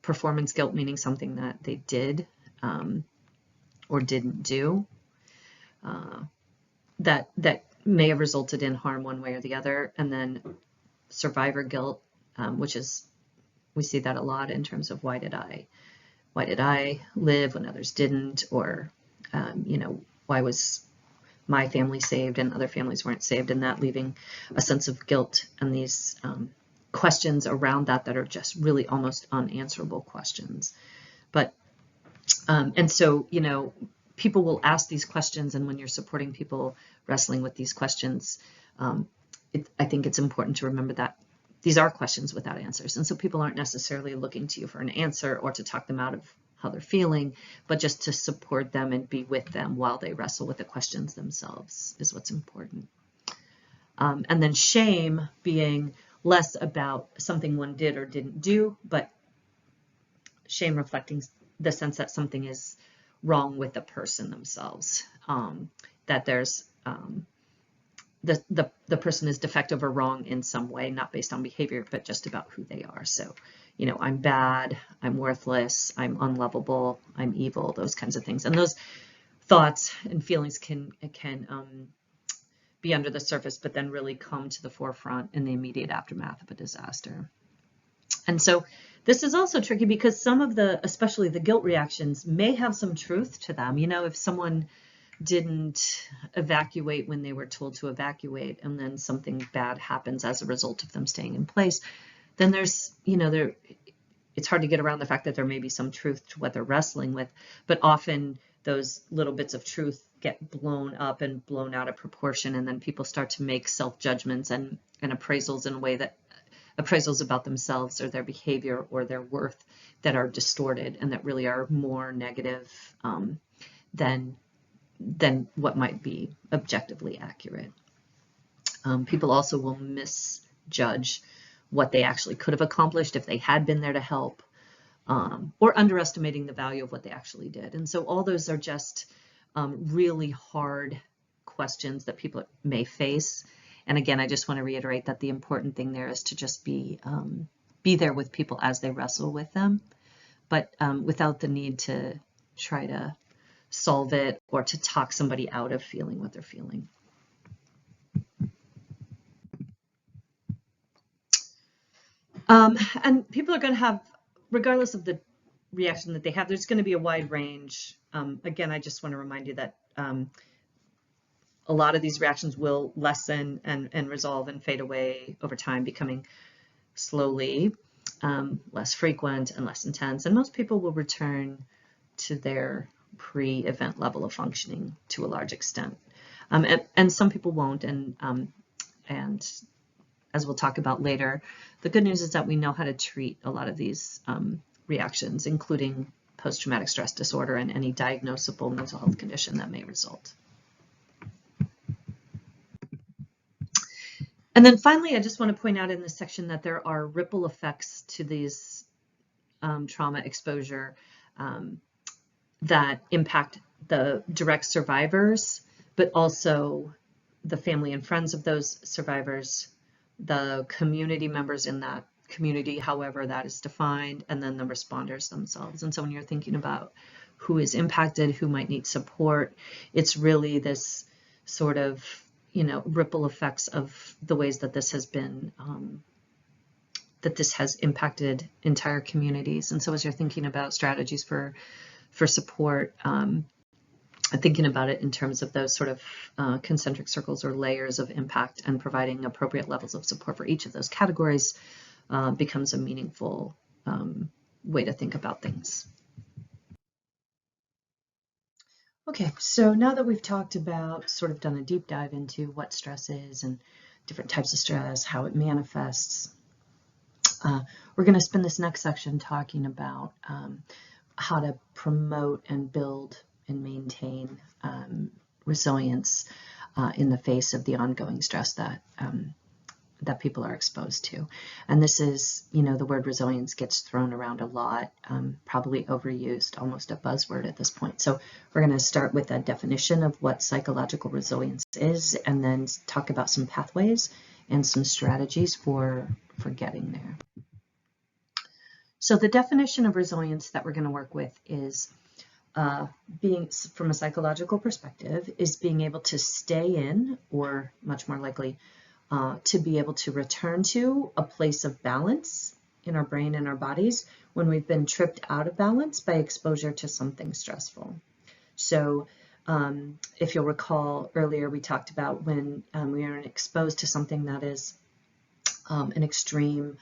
Performance guilt, meaning something that they did or didn't do that may have resulted in harm one way or the other. And then survivor guilt, which is, we see that a lot in terms of why did I live when others didn't, or why was my family saved and other families weren't saved, and that leaving a sense of guilt and these questions around that are just really almost unanswerable questions. But and so people will ask these questions, and when you're supporting people wrestling with these questions, I think it's important to remember that these are questions without answers. And so people aren't necessarily looking to you for an answer or to talk them out of how they're feeling, but just to support them and be with them while they wrestle with the questions themselves is what's important. And then shame being less about something one did or didn't do, but shame reflecting the sense that something is wrong with the person themselves, that there's the person is defective or wrong in some way, not based on behavior, but just about who they are. So, I'm bad, I'm worthless, I'm unlovable, I'm evil, those kinds of things. And those thoughts and feelings can be under the surface, but then really come to the forefront in the immediate aftermath of a disaster. And so this is also tricky because some of the, especially the guilt reactions, may have some truth to them. You know, if someone didn't evacuate when they were told to evacuate, and then something bad happens as a result of them staying in place, then there's, you know, it's hard to get around the fact that there may be some truth to what they're wrestling with, but often those little bits of truth get blown up and blown out of proportion, and then people start to make self-judgments and appraisals in a way that appraisals about themselves or their behavior or their worth that are distorted and that really are more negative than what might be objectively accurate. People also will misjudge what they actually could have accomplished if they had been there to help, or underestimating the value of what they actually did. And so all those are just really hard questions that people may face. And again, I just want to reiterate that the important thing there is to just be there with people as they wrestle with them, but without the need to try to solve it or to talk somebody out of feeling what they're feeling. And people are going to have, regardless of the reaction that they have, there's going to be a wide range. Again, I just want to remind you that a lot of these reactions will lessen and resolve and fade away over time, becoming slowly less frequent and less intense. And most people will return to their pre-event level of functioning to a large extent. And some people won't. And as we'll talk about later, the good news is that we know how to treat a lot of these reactions, including post-traumatic stress disorder and any diagnosable mental health condition that may result. And then finally, I just want to point out in this section that there are ripple effects to these trauma exposure that impact the direct survivors, but also the family and friends of those survivors, the community members in that community, however that is defined, and then the responders themselves. And so when you're thinking about who is impacted, who might need support, it's really this sort of, you know, ripple effects of the ways that this has been, that this has impacted entire communities. And so as you're thinking about strategies for support, thinking about it in terms of those sort of concentric circles or layers of impact, and providing appropriate levels of support for each of those categories becomes a meaningful way to think about things. Okay, so now that we've talked about, sort of done a deep dive into what stress is and different types of stress, how it manifests, we're going to spend this next section talking about how to promote and build and maintain resilience in the face of the ongoing stress that that people are exposed to. And this is, you know, the word resilience gets thrown around a lot, probably overused, almost a buzzword at this point. So we're going to start with a definition of what psychological resilience is, and then talk about some pathways and some strategies for getting there. So the definition of resilience that we're going to work with is being, from a psychological perspective, is being able to stay in, or much more likely, to be able to return to a place of balance in our brain and our bodies when we've been tripped out of balance by exposure to something stressful. So if you'll recall earlier, we talked about when we are exposed to something that is an extreme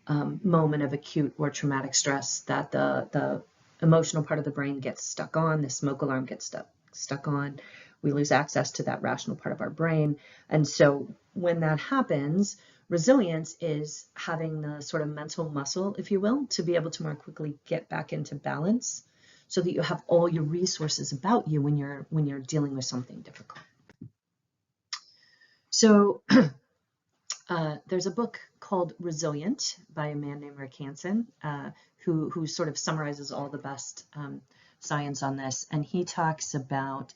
moment of acute or traumatic stress, that the emotional part of the brain gets stuck on, the smoke alarm gets stuck on, we lose access to that rational part of our brain. And so when that happens, resilience is having the sort of mental muscle, if you will, to be able to more quickly get back into balance so that you have all your resources about you when you're dealing with something difficult. So there's a book called Resilient by a man named Rick Hansen, who sort of summarizes all the best science on this. And he talks about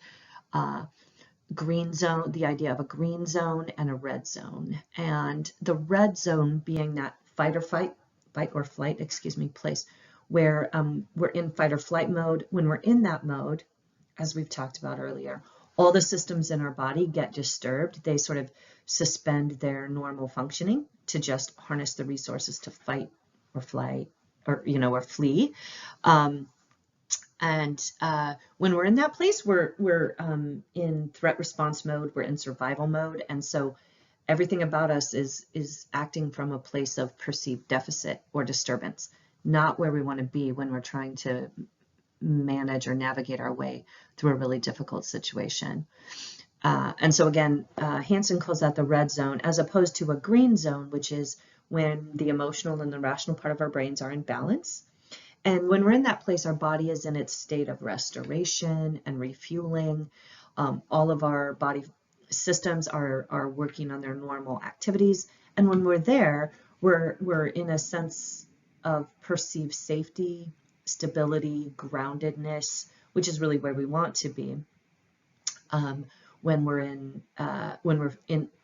green zone, the idea of a green zone and a red zone. And the red zone being that fight or flight place where we're in fight or flight mode. When we're in that mode, as we've talked about earlier, all the systems in our body get disturbed. They sort of suspend their normal functioning to just harness the resources to fight or flight, or, or flee. Um, and when we're in that place, we're in threat response mode, we're in survival mode. And so everything about us is acting from a place of perceived deficit or disturbance, not where we want to be when we're trying to manage or navigate our way through a really difficult situation. And so again, Hansen calls that the red zone, as opposed to a green zone, which is when the emotional and the rational part of our brains are in balance. And when we're in that place, our body is in its state of restoration and refueling. All of our body systems are working on their normal activities. And when we're there, we're in a sense of perceived safety, stability, groundedness, which is really where we want to be when we're in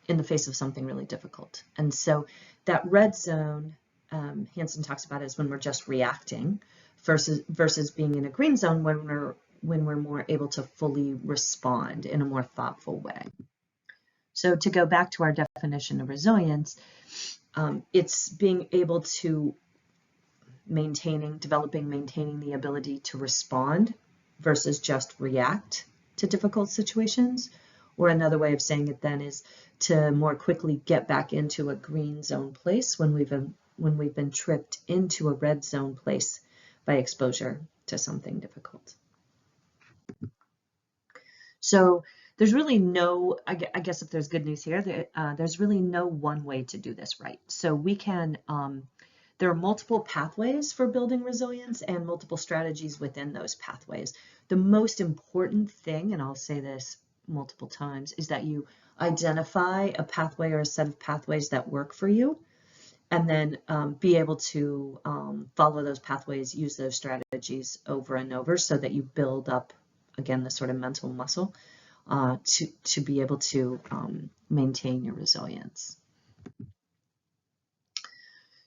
the face of something really difficult. And so that red zone, Hansen talks about, is when we're just reacting, versus being in a green zone when we're more able to fully respond in a more thoughtful way. So to go back to our definition of resilience, it's being able to maintaining the ability to respond versus just react to difficult situations. Or another way of saying it then is to more quickly get back into a green zone place when we've been tripped into a red zone place by exposure to something difficult. So there's really no, I guess if there's good news here, there's really no one way to do this right. So we can, there are multiple pathways for building resilience and multiple strategies within those pathways. The most important thing, and I'll say this multiple times, is that you identify a pathway or a set of pathways that work for you, and then be able to follow those pathways, use those strategies over and over so that you build up, again, the sort of mental muscle to be able to maintain your resilience.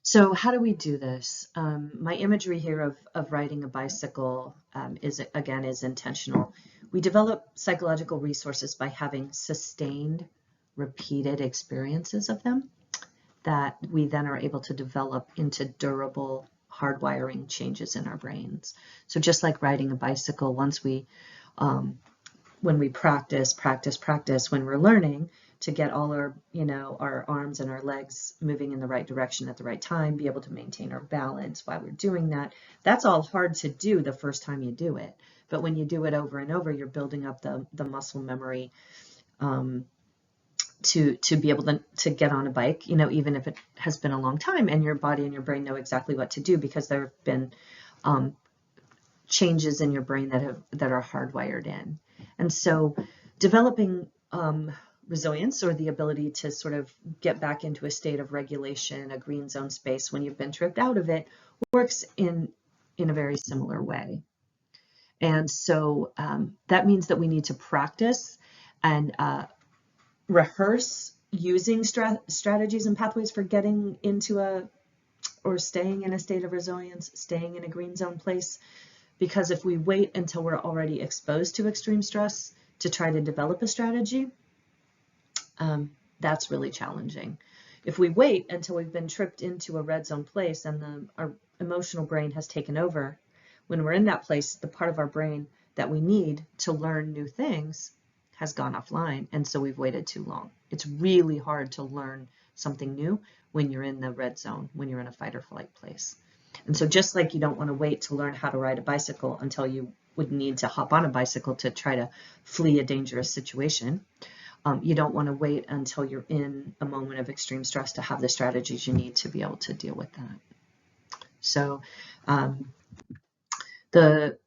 So how do we do this? My imagery here of riding a bicycle is intentional. We develop psychological resources by having sustained, repeated experiences of them that we then are able to develop into durable hardwiring changes in our brains. So just like riding a bicycle, once we, when we practice, when we're learning to get all our arms and our legs moving in the right direction at the right time, be able to maintain our balance while we're doing that. That's all hard to do the first time you do it. But when you do it over and over, you're building up the muscle memory to be able to get on a bike, even if it has been a long time, and your body and your brain know exactly what to do because there have been changes in your brain that are hardwired in. And so developing resilience, or the ability to sort of get back into a state of regulation, a green zone space when you've been tripped out of it, works in a very similar way. And so that means that we need to practice and rehearse using strategies and pathways for getting into or staying in a state of resilience, staying in a green zone place. Because if we wait until we're already exposed to extreme stress to try to develop a strategy, that's really challenging. If we wait until we've been tripped into a red zone place and our emotional brain has taken over, when we're in that place, the part of our brain that we need to learn new things has gone offline, and so we've waited too long. It's really hard to learn something new when you're in the red zone, when you're in a fight or flight place. And so just like you don't want to wait to learn how to ride a bicycle until you would need to hop on a bicycle to try to flee a dangerous situation, you don't want to wait until you're in a moment of extreme stress to have the strategies you need to be able to deal with that. So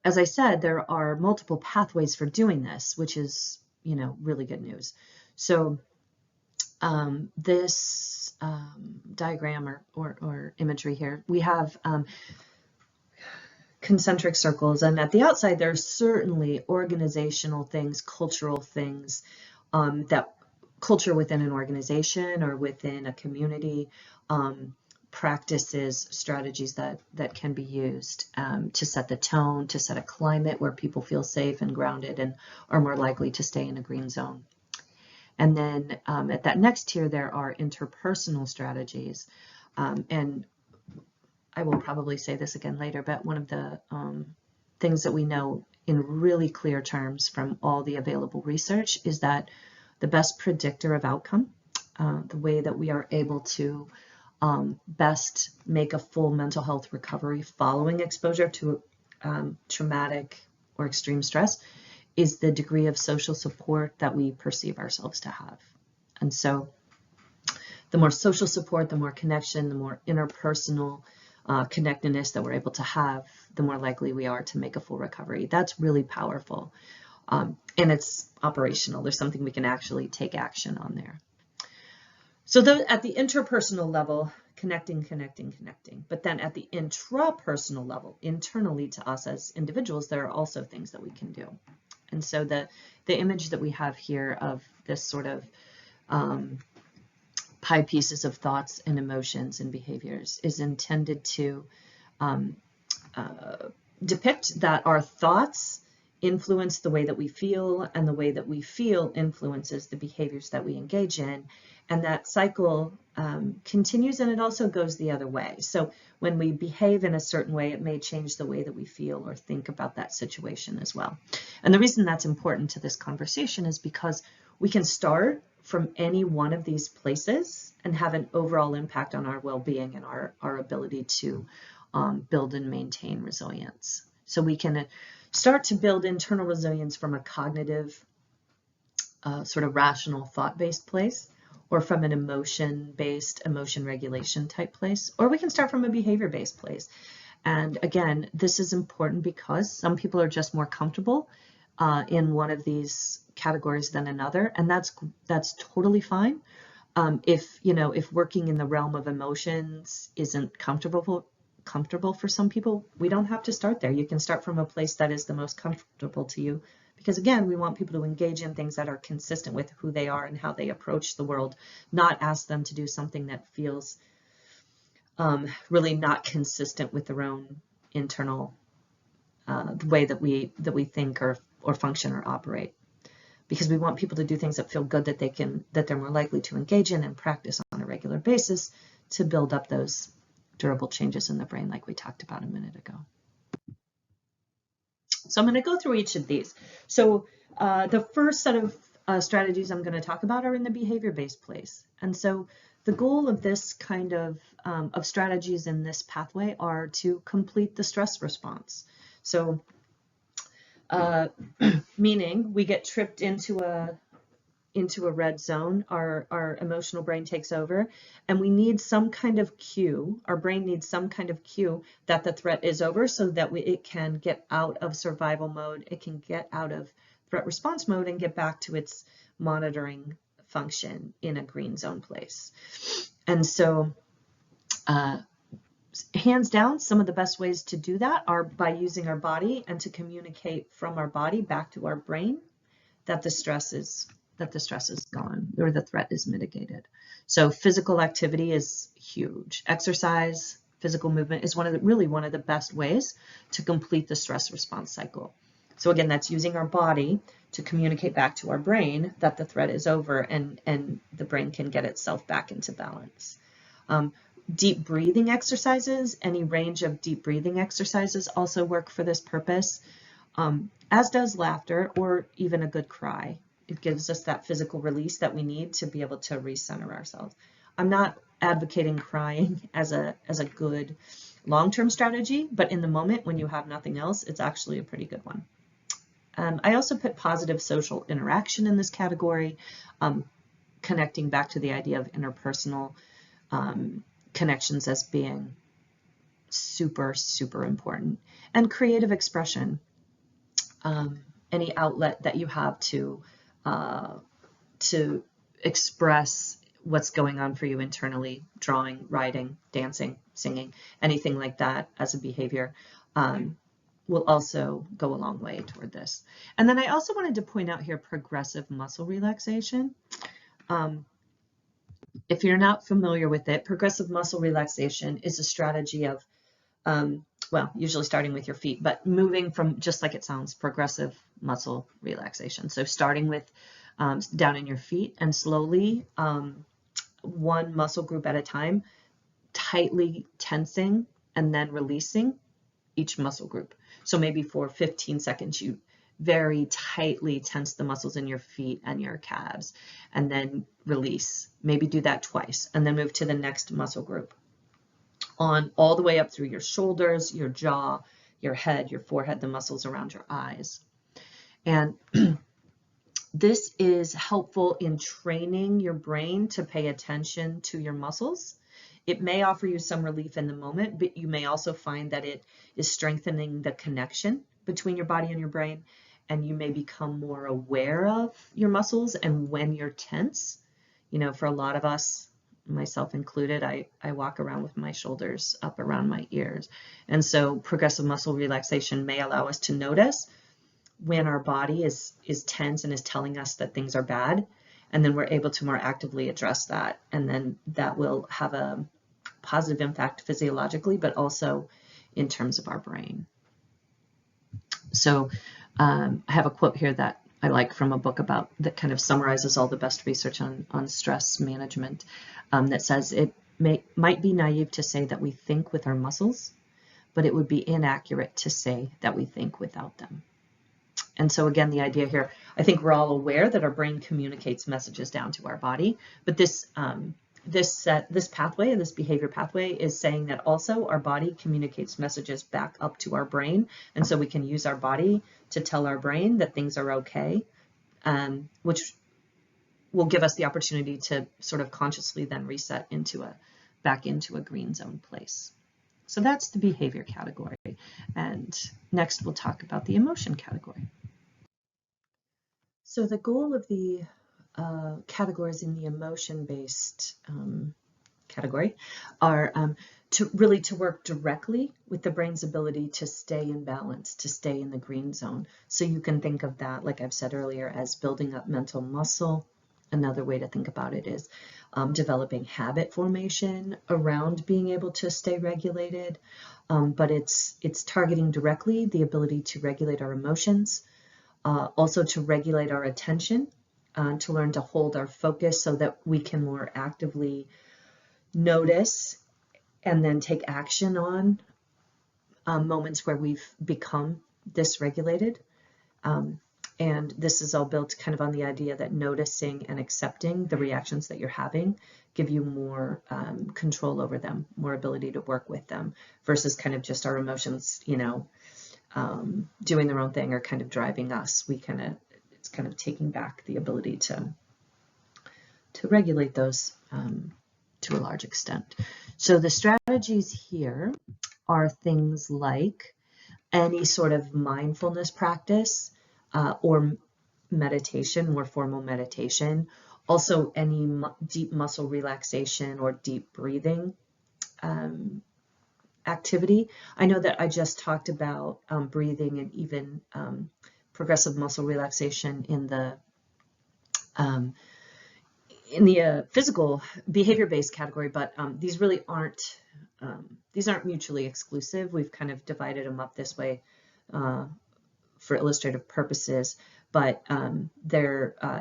as I said, there are multiple pathways for doing this, which is, really good news. So this diagram or imagery here, we have concentric circles, and at the outside there are certainly organizational things, cultural things, that culture within an organization or within a community, practices, strategies that can be used to set the tone, to set a climate where people feel safe and grounded and are more likely to stay in a green zone. And then at that next tier, there are interpersonal strategies. And I will probably say this again later, but one of the things that we know in really clear terms from all the available research is that the best predictor of outcome, the way that we are able to best make a full mental health recovery following exposure to traumatic or extreme stress, is the degree of social support that we perceive ourselves to have. And so the more social support, the more connection, the more interpersonal connectedness that we're able to have, the more likely we are to make a full recovery. That's really powerful. And it's operational. There's something we can actually take action on there. So at the interpersonal level, connecting. But then at the intrapersonal level, internally to us as individuals, there are also things that we can do. And so the image that we have here of this sort of pie pieces of thoughts and emotions and behaviors is intended to depict that our thoughts influence the way that we feel, and the way that we feel influences the behaviors that we engage in. And that cycle continues, and it also goes the other way. So when we behave in a certain way, it may change the way that we feel or think about that situation as well. And the reason that's important to this conversation is because we can start from any one of these places and have an overall impact on our well-being and our ability to build and maintain resilience. So we can start to build internal resilience from a cognitive, sort of rational, thought-based place, or from an emotion-based, emotion regulation type place, or we can start from a behavior-based place. And again, this is important because some people are just more comfortable in one of these categories than another, and that's totally fine. If working in the realm of emotions isn't comfortable for some people, we don't have to start there. You can start from a place that is the most comfortable to you, because again, we want people to engage in things that are consistent with who they are and how they approach the world, not ask them to do something that feels really not consistent with their own internal the way that we think or function or operate. Because we want people to do things that feel good, that they're more likely to engage in and practice on a regular basis to build up those durable changes in the brain like we talked about a minute ago. So I'm going to go through each of these. So the first set of strategies I'm going to talk about are in the behavior-based place. And so the goal of this kind of strategies in this pathway are to complete the stress response. So meaning we get tripped into a red zone, our emotional brain takes over, and we need some kind of cue. Our brain needs some kind of cue that the threat is over, so that it can get out of survival mode, it can get out of threat response mode and get back to its monitoring function in a green zone place. And so hands down, some of the best ways to do that are by using our body and to communicate from our body back to our brain that the stress is gone or the threat is mitigated. So physical activity is huge. Exercise, physical movement is one of the best ways to complete the stress response cycle. So again, that's using our body to communicate back to our brain that the threat is over, and the brain can get itself back into balance. Deep breathing exercises, any range of deep breathing exercises also work for this purpose, as does laughter or even a good cry. It gives us that physical release that we need to be able to recenter ourselves. I'm not advocating crying as a good long-term strategy, but in the moment when you have nothing else, it's actually a pretty good one. I also put positive social interaction in this category, connecting back to the idea of interpersonal connections as being super, super important. And creative expression, any outlet that you have to express what's going on for you internally, drawing, writing, dancing, singing, anything like that as a behavior will also go a long way toward this. And then I also wanted to point out here progressive muscle relaxation. If you're not familiar with it, progressive muscle relaxation is a strategy of, usually starting with your feet, but moving from, just like it sounds, progressive muscle relaxation. So starting with down in your feet and slowly, one muscle group at a time, tightly tensing and then releasing each muscle group. So maybe for 15 seconds, you very tightly tense the muscles in your feet and your calves, and then release. Maybe do that twice, and then move to the next muscle group. On all the way up through your shoulders, your jaw, your head, your forehead, the muscles around your eyes. And this is helpful in training your brain to pay attention to your muscles. It may offer you some relief in the moment, but you may also find that it is strengthening the connection between your body and your brain, and you may become more aware of your muscles and when you're tense. You know, for a lot of us, myself included, I walk around with my shoulders up around my ears. And so progressive muscle relaxation may allow us to notice when our body is tense and is telling us that things are bad, and then we're able to more actively address that, and then that will have a positive impact physiologically, but also in terms of our brain. So I have a quote here that I like from a book that kind of summarizes all the best research on stress management, that says it might be naive to say that we think with our muscles, but it would be inaccurate to say that we think without them. And so again, the idea here, I think we're all aware that our brain communicates messages down to our body, but this pathway, this behavior pathway, is saying that also our body communicates messages back up to our brain, and so we can use our body to tell our brain that things are okay, which will give us the opportunity to sort of consciously then reset back into a green zone place. So that's the behavior category, and next we'll talk about the emotion category. So the goal of the categories in the emotion-based category are to work directly with the brain's ability to stay in balance, to stay in the green zone. So you can think of that, like I've said earlier, as building up mental muscle. Another way to think about it is developing habit formation around being able to stay regulated, but it's targeting directly the ability to regulate our emotions, also to regulate our attention, to learn to hold our focus so that we can more actively notice and then take action on moments where we've become dysregulated. And this is all built kind of on the idea that noticing and accepting the reactions that you're having give you more control over them, more ability to work with them, versus kind of just our emotions, doing their own thing or kind of driving us. It's kind of taking back the ability to regulate those to a large extent. So the strategies here are things like any sort of mindfulness practice or meditation, more formal meditation. Also any deep muscle relaxation or deep breathing activity. I know that I just talked about breathing and even progressive muscle relaxation in the physical behavior-based category, but these really aren't mutually exclusive. We've kind of divided them up this way for illustrative purposes, but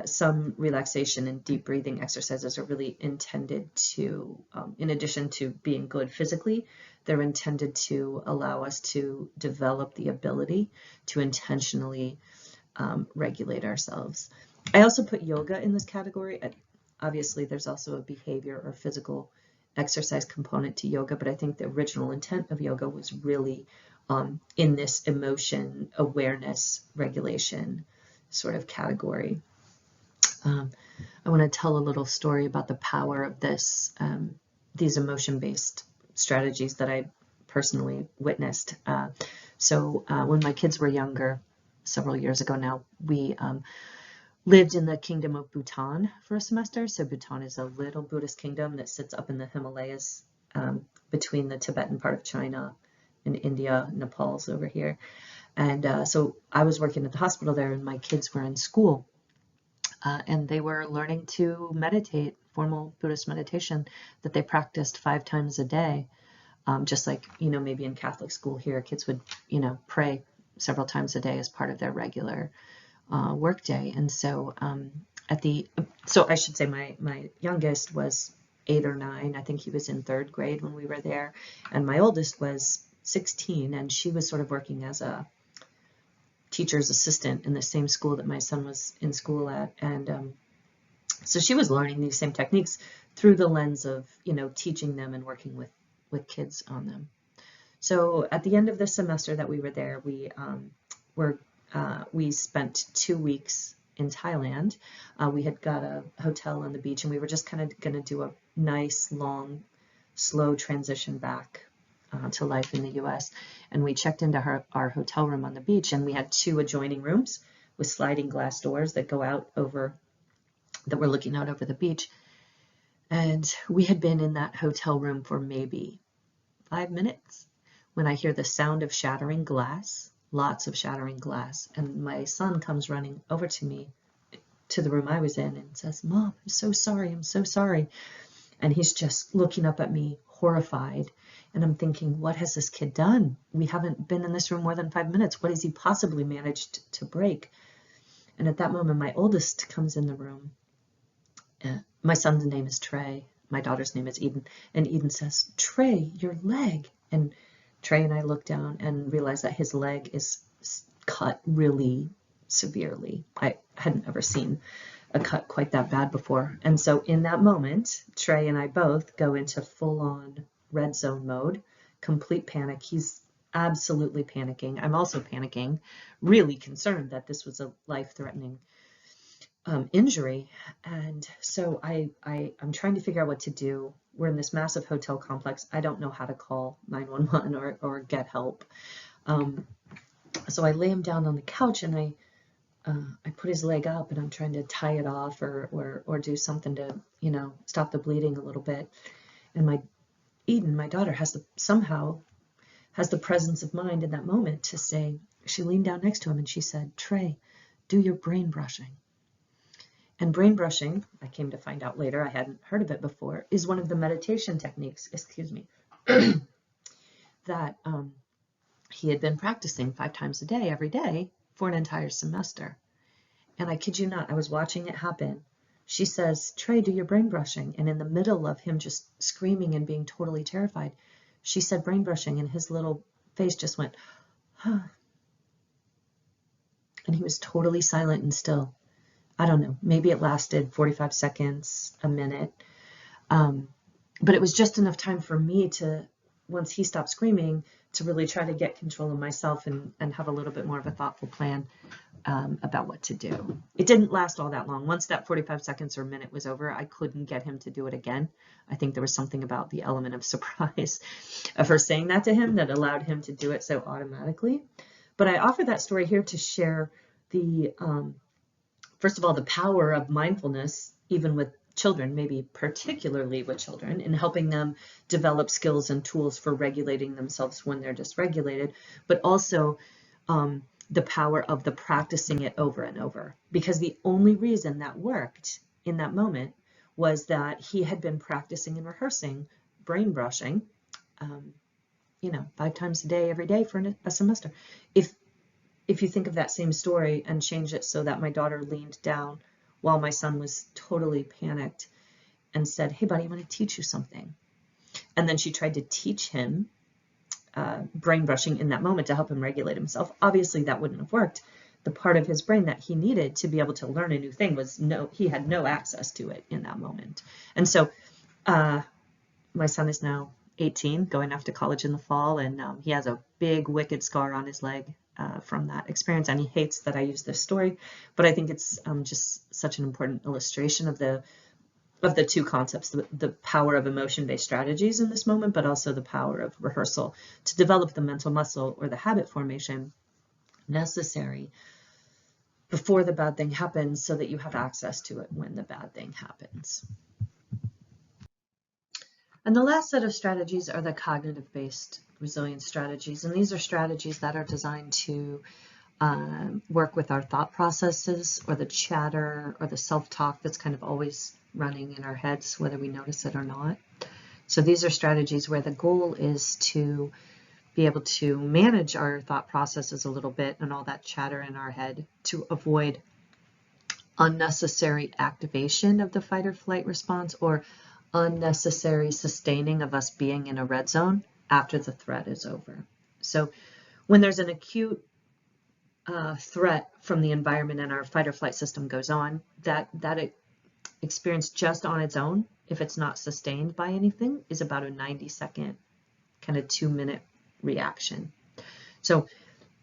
some relaxation and deep breathing exercises are really intended to, in addition to being good physically, they're intended to allow us to develop the ability to intentionally regulate ourselves. I also put yoga in this category. Obviously, there's also a behavior or physical exercise component to yoga, but I think the original intent of yoga was really in this emotion awareness regulation sort of category. I want to tell a little story about the power of these emotion-based strategies that I personally witnessed. So when my kids were younger, several years ago now, we lived in the kingdom of Bhutan for a semester. So Bhutan is a little Buddhist kingdom that sits up in the Himalayas between the Tibetan part of China and India. Nepal's over here. And so I was working at the hospital there, and my kids were in school. And they were learning to meditate, formal Buddhist meditation that they practiced 5 times a day. Just like, maybe in Catholic school here, kids would, pray several times a day as part of their regular work day. And so so I should say my youngest was 8 or 9. I think he was in 3rd grade when we were there. And my oldest was 16, and she was sort of working as a teacher's assistant in the same school that my son was in school at. And so she was learning these same techniques through the lens of, teaching them and working with kids on them. So at the end of the semester that we were there, we spent 2 weeks in Thailand. We had got a hotel on the beach, and we were just kind of going to do a nice, long, slow transition back to life in the US. And we checked into our hotel room on the beach, and we had 2 adjoining rooms with sliding glass doors that were looking out over the beach. And we had been in that hotel room for maybe 5 minutes when I hear the sound of shattering glass, lots of shattering glass. And my son comes running over to me, to the room I was in, and says, "Mom, I'm so sorry. I'm so sorry." And he's just looking up at me, horrified. And I'm thinking, what has this kid done? We haven't been in this room more than 5 minutes. What has he possibly managed to break? And at that moment, my oldest comes in the room. My son's name is Trey. My daughter's name is Eden. And Eden says, "Trey, your leg." And Trey and I look down and realize that his leg is cut really severely. I hadn't ever seen a cut quite that bad before. And so in that moment, Trey and I both go into full-on red zone mode, complete panic. He's absolutely panicking. I'm also panicking, really concerned that this was a life-threatening injury. And so I'm trying to figure out what to do. We're in this massive hotel complex. I don't know how to call 911 or get help. So I lay him down on the couch, and I put his leg up, and I'm trying to tie it off or do something to, stop the bleeding a little bit. And Eden, my daughter, somehow has the presence of mind in that moment to say, she leaned down next to him and she said, "Trey, do your brain brushing." And brain brushing, I came to find out later, I hadn't heard of it before, is one of the meditation techniques, that he had been practicing 5 times a day, every day, for an entire semester. And I kid you not, I was watching it happen. She says, "Trey, do your brain brushing." And in the middle of him just screaming and being totally terrified, she said brain brushing, and his little face just went, "Huh." And he was totally silent and still. I don't know, maybe it lasted 45 seconds, a minute. But it was just enough time for me to, once he stopped screaming, to really try to get control of myself and have a little bit more of a thoughtful plan about what to do. It didn't last all that long. Once that 45 seconds or a minute was over, I couldn't get him to do it again. I think there was something about the element of surprise of her saying that to him that allowed him to do it so automatically. But I offer that story here to share first of all, the power of mindfulness, even with children, maybe particularly with children, in helping them develop skills and tools for regulating themselves when they're dysregulated, but also the power of the practicing it over and over. Because the only reason that worked in that moment was that he had been practicing and rehearsing brain brushing, 5 times a day, every day for a semester. If you think of that same story and change it so that my daughter leaned down while my son was totally panicked and said, "Hey, buddy, I want to teach you something." And then she tried to teach him brain brushing in that moment to help him regulate himself. Obviously, that wouldn't have worked. The part of his brain that he needed to be able to learn a new thing he had no access to it in that moment. And so my son is now 18, going off to college in the fall, and he has a big wicked scar on his leg from that experience, and he hates that I use this story, but I think it's just such an important illustration of the 2 concepts, the power of emotion-based strategies in this moment, but also the power of rehearsal to develop the mental muscle or the habit formation necessary before the bad thing happens so that you have access to it when the bad thing happens. And the last set of strategies are the cognitive-based resilience strategies. And these are strategies that are designed to work with our thought processes or the chatter or the self-talk that's kind of always running in our heads, whether we notice it or not. So these are strategies where the goal is to be able to manage our thought processes a little bit and all that chatter in our head to avoid unnecessary activation of the fight or flight response or unnecessary sustaining of us being in a red zone after the threat is over. So when there's an acute threat from the environment and our fight or flight system goes on, that experience just on its own, if it's not sustained by anything, is about a 90-second, kind of 2-minute reaction. So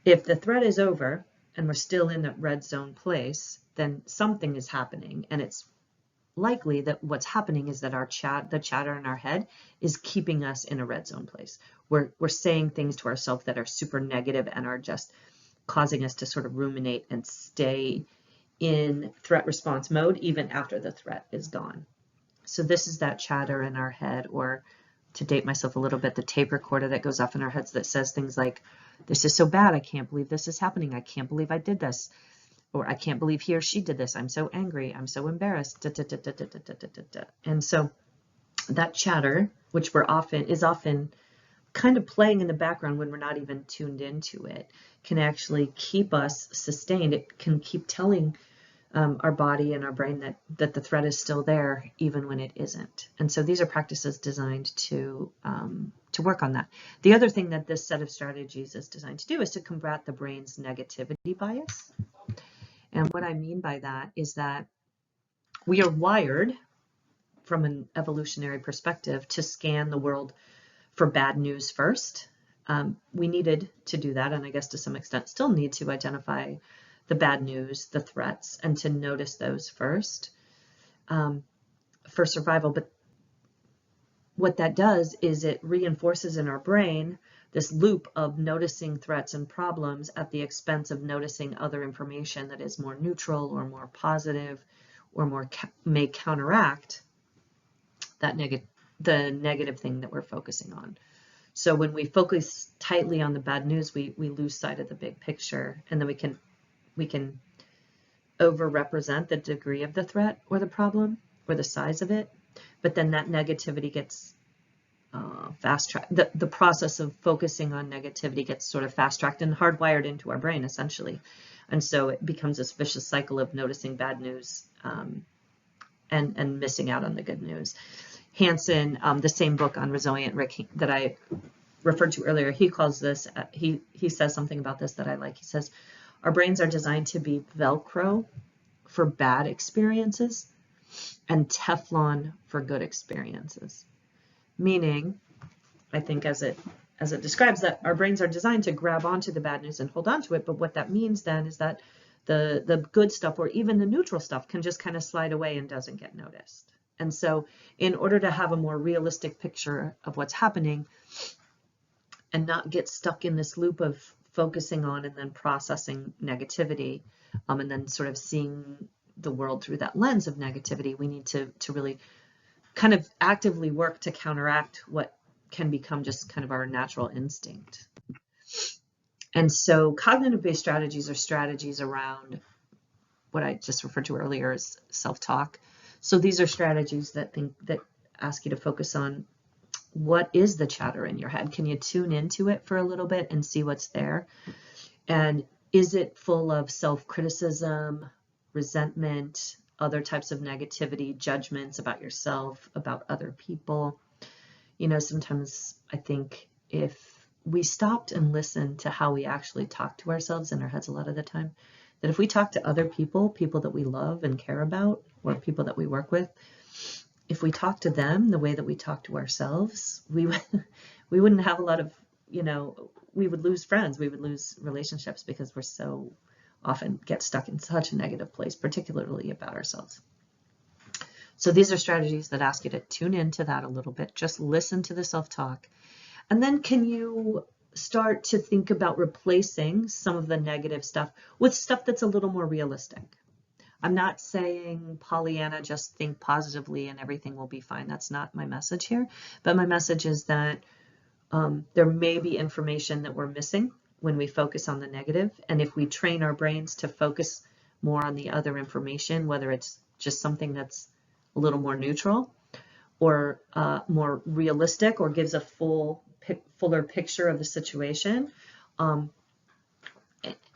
if the threat is over and we're still in that red zone place, then something is happening, and it's likely that what's happening is that the chatter in our head is keeping us in a red zone place. We're saying things to ourselves that are super negative and are just causing us to sort of ruminate and stay in threat response mode even after the threat is gone. So this is that chatter in our head, or to date myself a little bit, the tape recorder that goes off in our heads that says things like, this is so bad, I can't believe this is happening, I can't believe I did this, or I can't believe he or she did this, I'm so angry, I'm so embarrassed, da, da, da, da, da, da, da, da, da. And so that chatter, which is often kind of playing in the background when we're not even tuned into it, can actually keep us sustained. It can keep telling our body and our brain that the threat is still there even when it isn't. And so these are practices designed to work on that. The other thing that this set of strategies is designed to do is to combat the brain's negativity bias. And what I mean by that is that we are wired from an evolutionary perspective to scan the world for bad news first. We needed to do that, and I guess to some extent still need to identify the bad news, the threats, and to notice those first for survival. But what that does is it reinforces in our brain this loop of noticing threats and problems at the expense of noticing other information that is more neutral or more positive or may counteract that the negative thing that we're focusing on. So when we focus tightly on the bad news, we lose sight of the big picture, and then we can over-represent the degree of the threat or the problem or the size of it, but then that negativity gets fast-tracked. The process of focusing on negativity gets sort of fast-tracked and hardwired into our brain, essentially. And so it becomes this vicious cycle of noticing bad news and missing out on the good news. Hansen, the same book on Resilient Rick that I referred to earlier, he calls this, he says something about this that I like. He says, our brains are designed to be Velcro for bad experiences and Teflon for good experiences. Meaning, I think as it describes, that our brains are designed to grab onto the bad news and hold on to it, but what that means then is that the good stuff or even the neutral stuff can just kind of slide away and doesn't get noticed. And so in order to have a more realistic picture of what's happening and not get stuck in this loop of focusing on and then processing negativity and then sort of seeing the world through that lens of negativity, we need to really kind of actively work to counteract what can become just kind of our natural instinct. And so cognitive-based strategies are strategies around what I just referred to earlier as self-talk. So these are strategies that ask you to focus on what is the chatter in your head. Can you tune into it for a little bit and see what's there? And is it full of self-criticism, resentment, other types of negativity, judgments about yourself, about other people? You know, sometimes I think if we stopped and listened to how we actually talk to ourselves in our heads a lot of the time, that if we talk to other people that we love and care about, or people that we work with, if we talk to them the way that we talk to ourselves, we wouldn't have a lot of, we would lose friends, we would lose relationships because we're so often get stuck in such a negative place, particularly about ourselves. So these are strategies that ask you to tune into that a little bit, just listen to the self-talk. And then can you start to think about replacing some of the negative stuff with stuff that's a little more realistic? I'm not saying, Pollyanna, just think positively and everything will be fine. That's not my message here. But my message is that there may be information that we're missing when we focus on the negative. And if we train our brains to focus more on the other information, whether it's just something that's a little more neutral or more realistic or gives a fuller picture of the situation,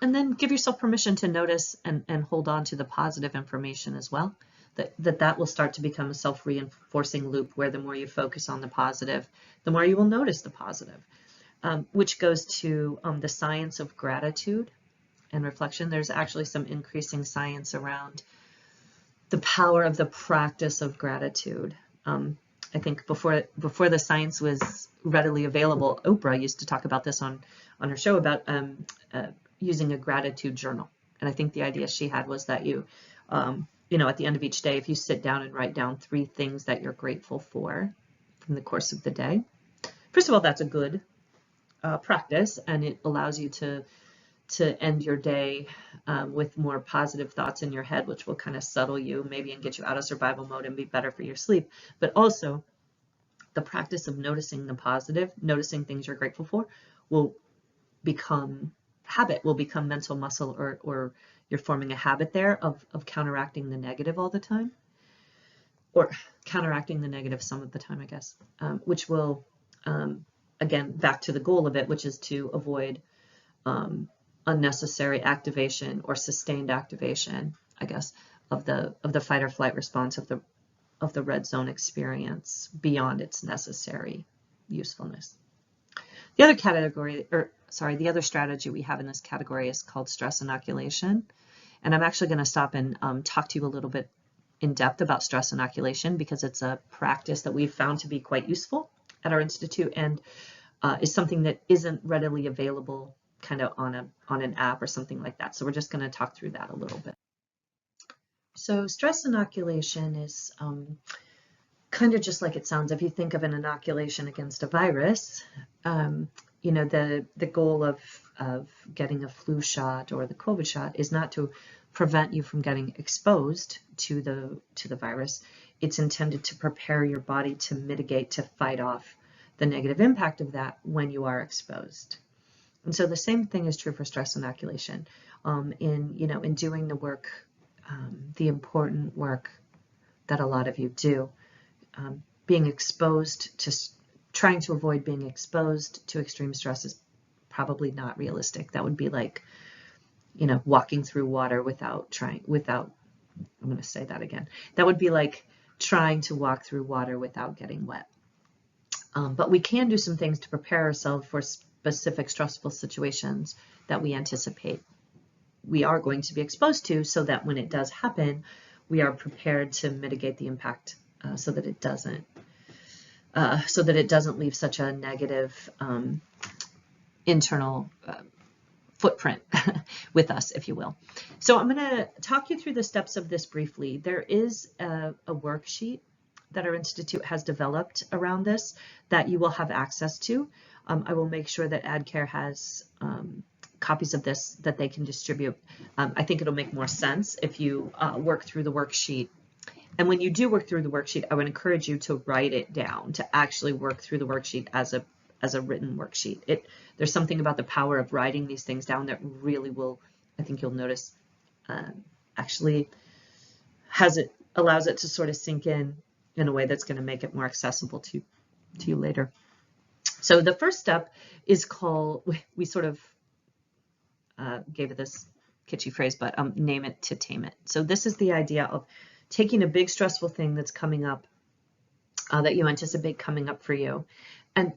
and then give yourself permission to notice and hold on to the positive information as well. that will start to become a self-reinforcing loop where the more you focus on the positive, the more you will notice the positive, which goes to the science of gratitude and reflection. There's actually some increasing science around the power of the practice of gratitude. I think before the science was readily available, Oprah used to talk about this on her show about using a gratitude journal. And I think the idea she had was that you know, at the end of each day, if you sit down and write down 3 things that you're grateful for from the course of the day, first of all, that's a good practice, and it allows you to end your day with more positive thoughts in your head, which will kind of settle you maybe and get you out of survival mode and be better for your sleep. But also, the practice of noticing the positive, noticing things you're grateful for, will become habit, will become mental muscle, or you're forming a habit there of counteracting the negative all the time, or counteracting the negative some of the time, I guess, which will, again, back to the goal of it, which is to avoid unnecessary activation or sustained activation, I guess, of the fight or flight response of the red zone experience beyond its necessary usefulness. The other category, the other strategy we have in this category is called stress inoculation. And I'm actually going to stop and talk to you a little bit in depth about stress inoculation, because it's a practice that we've found to be quite useful at our institute, and is something that isn't readily available kind of on an app or something like that. So we're just going to talk through that a little bit. So stress inoculation is kind of just like it sounds. If you think of an inoculation against a virus, you know, the goal of getting a flu shot or the COVID shot is not to prevent you from getting exposed to the virus. It's intended to prepare your body to mitigate, to fight off the negative impact of that when you are exposed. And so the same thing is true for stress inoculation. In doing the work, the important work that a lot of you do, being exposed to, trying to avoid being exposed to extreme stress is probably not realistic. That would be like, you know, walking through water I'm going to say that again. That would be like trying to walk through water without getting wet. But we can do some things to prepare ourselves for specific stressful situations that we anticipate we are going to be exposed to, so that when it does happen, we are prepared to mitigate the impact, so that it doesn't leave such a negative internal footprint with us, if you will. So I'm going to talk you through the steps of this briefly. There is a worksheet that our institute has developed around this that you will have access to. I will make sure that AdCare has copies of this that they can distribute. I think it'll make more sense if you work through the worksheet. And when you do work through the worksheet, I would encourage you to write it down, to actually work through the worksheet as a written worksheet. There's something about the power of writing these things down that really will, I think you'll notice, actually allows it to sort of sink in a way that's going to make it more accessible to you later. So the first step is called, we sort of gave it this kitschy phrase, but name it to tame it. So this is the idea of taking a big stressful thing that's coming up, that you anticipate coming up for you, and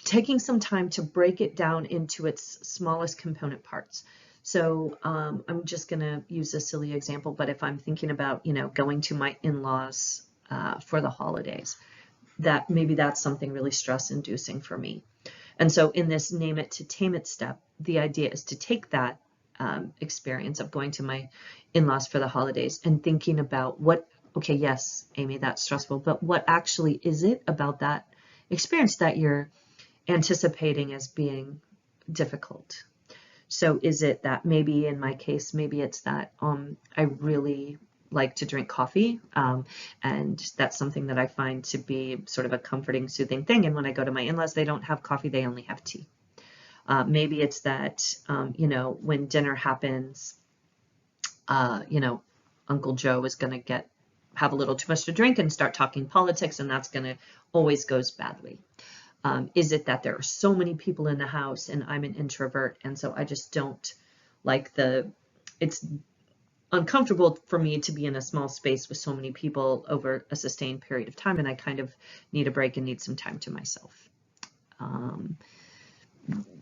taking some time to break it down into its smallest component parts. So I'm just going to use a silly example, but if I'm thinking about, you know, going to my in-laws for the holidays, that maybe that's something really stress-inducing for me. And so in this name it to tame it step, the idea is to take that experience of going to my in-laws for the holidays and thinking about okay, yes, Amy, that's stressful, but what actually is it about that experience that you're anticipating as being difficult? So is it that maybe in my case, maybe it's that I really like to drink coffee, and that's something that I find to be sort of a comforting, soothing thing. And when I go to my in-laws, they don't have coffee, they only have tea. Maybe it's that, you know, when dinner happens, you know, Uncle Joe is going to have a little too much to drink and start talking politics, and that's going to always goes badly. Is it that there are so many people in the house and I'm an introvert, and so I just don't like it's uncomfortable for me to be in a small space with so many people over a sustained period of time, and I kind of need a break and need some time to myself.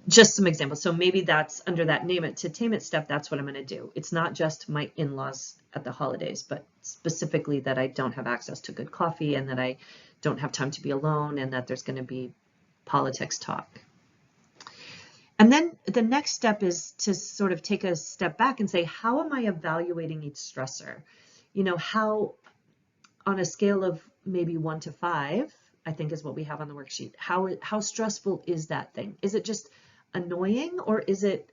Just some examples. So maybe that's under that name it to tame it step. That's what I'm going to do. It's not just my in-laws at the holidays, but specifically that I don't have access to good coffee and that I don't have time to be alone and that there's going to be politics talk. And then the next step is to sort of take a step back and say, how am I evaluating each stressor? You know, how on a scale of maybe 1 to 5, I think is what we have on the worksheet. How stressful is that thing? Is it just annoying, or is it,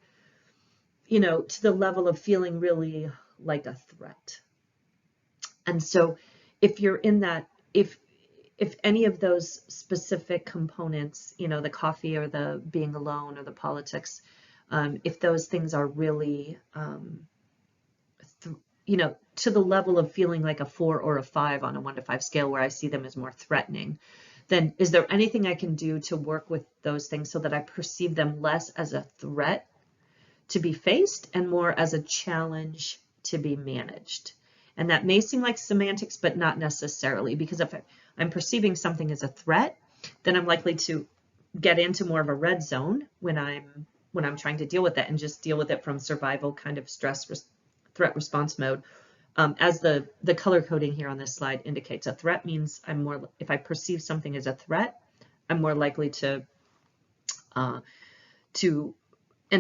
you know, to the level of feeling really like a threat? And so if you're in that, if any of those specific components, you know, the coffee or the being alone or the politics, if those things are really, you know, to the level of feeling like a 4 or a 5 on a 1 to 5 scale where I see them as more threatening, then is there anything I can do to work with those things so that I perceive them less as a threat to be faced and more as a challenge to be managed? And that may seem like semantics, but not necessarily, because if I'm perceiving something as a threat, then I'm likely to get into more of a red zone when I'm trying to deal with it and just deal with it from survival kind of threat response mode. As the color coding here on this slide indicates, a threat means if I perceive something as a threat, I'm more likely to end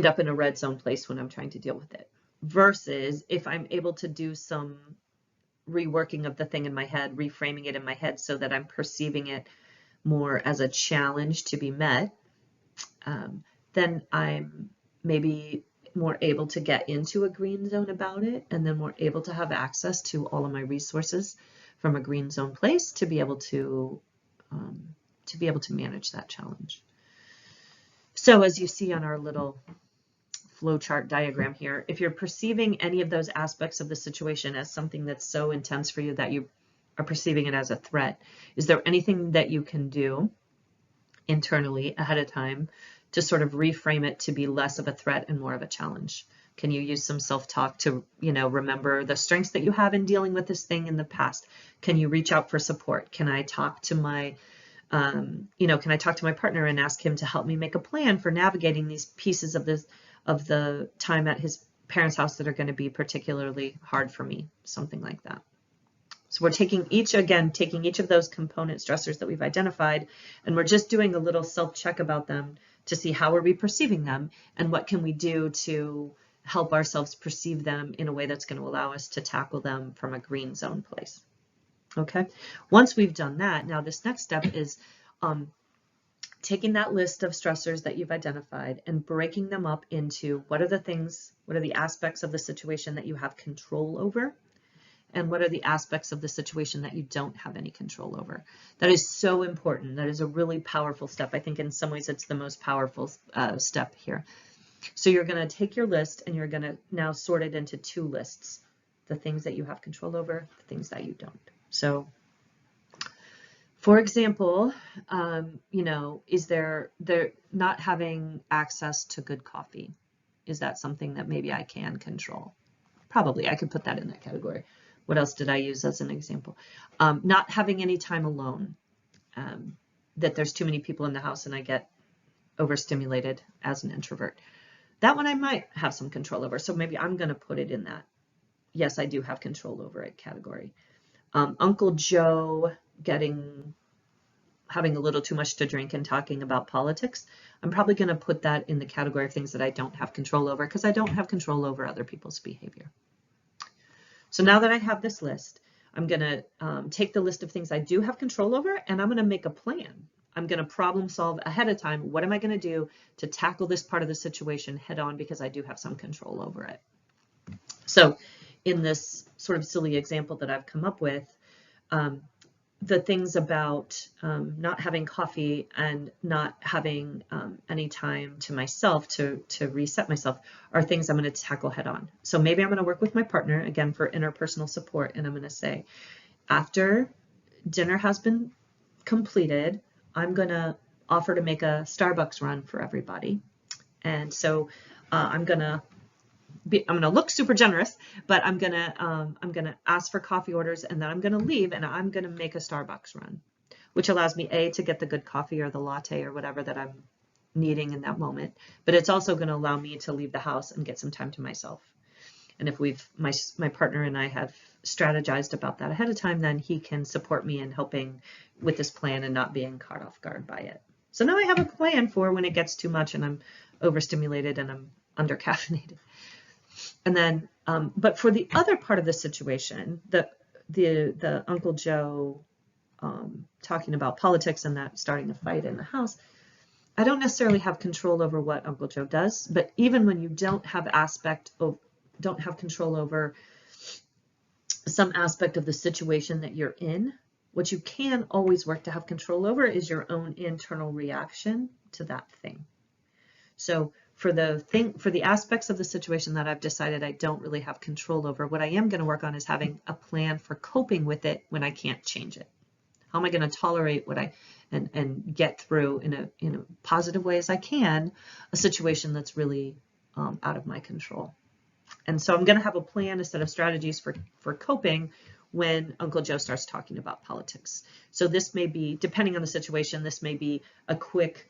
up in a red zone place when I'm trying to deal with it. Versus if I'm able to do some reworking of the thing in my head, reframing it in my head so that I'm perceiving it more as a challenge to be met, then I'm maybe more able to get into a green zone about it, and then more able to have access to all of my resources from a green zone place to be able to manage that challenge. So as you see on our little flowchart diagram here, if you're perceiving any of those aspects of the situation as something that's so intense for you that you are perceiving it as a threat, is there anything that you can do internally ahead of time to sort of reframe it to be less of a threat and more of a challenge? Can you use some self-talk to, you know, remember the strengths that you have in dealing with this thing in the past? Can you reach out for support? Can I talk to my can I talk to my partner and ask him to help me make a plan for navigating these pieces of the time at his parents' house that are going to be particularly hard for me, something like that. So we're taking each of those component stressors that we've identified, and we're just doing a little self-check about them to see how are we perceiving them and what can we do to help ourselves perceive them in a way that's going to allow us to tackle them from a green zone place. Okay, once we've done that, now this next step is taking that list of stressors that you've identified and breaking them up into what are the aspects of the situation that you have control over, and what are the aspects of the situation that you don't have any control over. That is so important. That is a really powerful step. I think in some ways it's the most powerful step here. So you're going to take your list and you're going to now sort it into 2 lists: the things that you have control over, the things that you don't. So for example, is there not having access to good coffee? Is that something that maybe I can control? Probably, I could put that in that category. What else did I use as an example? Not having any time alone, that there's too many people in the house and I get overstimulated as an introvert. That one I might have some control over. So maybe I'm going to put it in that, yes, I do have control over it category. Uncle Joe having a little too much to drink and talking about politics, I'm probably going to put that in the category of things that I don't have control over, because I don't have control over other people's behavior. So now that I have this list, I'm going to take the list of things I do have control over, and I'm going to make a plan. I'm going to problem solve ahead of time. What am I going to do to tackle this part of the situation head on, because I do have some control over it? So in this sort of silly example that I've come up with, the things about not having coffee and not having any time to myself to reset myself are things I'm going to tackle head on. So maybe I'm going to work with my partner, again, for interpersonal support, and I'm going to say, after dinner has been completed, I'm going to offer to make a Starbucks run for everybody. And so I'm going to I'm gonna look super generous, but I'm gonna ask for coffee orders, and then I'm gonna leave, and I'm gonna make a Starbucks run, which allows me to get the good coffee or the latte or whatever that I'm needing in that moment. But it's also going to allow me to leave the house and get some time to myself. And if my partner and I have strategized about that ahead of time, then he can support me in helping with this plan and not being caught off guard by it. So now I have a plan for when it gets too much and I'm overstimulated and I'm under caffeinated. And then, but for the other part of the situation, the Uncle Joe talking about politics and that starting a fight in the house, I don't necessarily have control over what Uncle Joe does, but even when you don't have control over some aspect of the situation that you're in, what you can always work to have control over is your own internal reaction to that thing. So for the aspects of the situation that I've decided I don't really have control over, what I am going to work on is having a plan for coping with it when I can't change it. How am I going to tolerate and get through in a positive way as I can a situation that's really out of my control? And so I'm going to have a plan, a set of strategies for coping when Uncle Joe starts talking about politics. So this may be, depending on the situation, this may be a quick,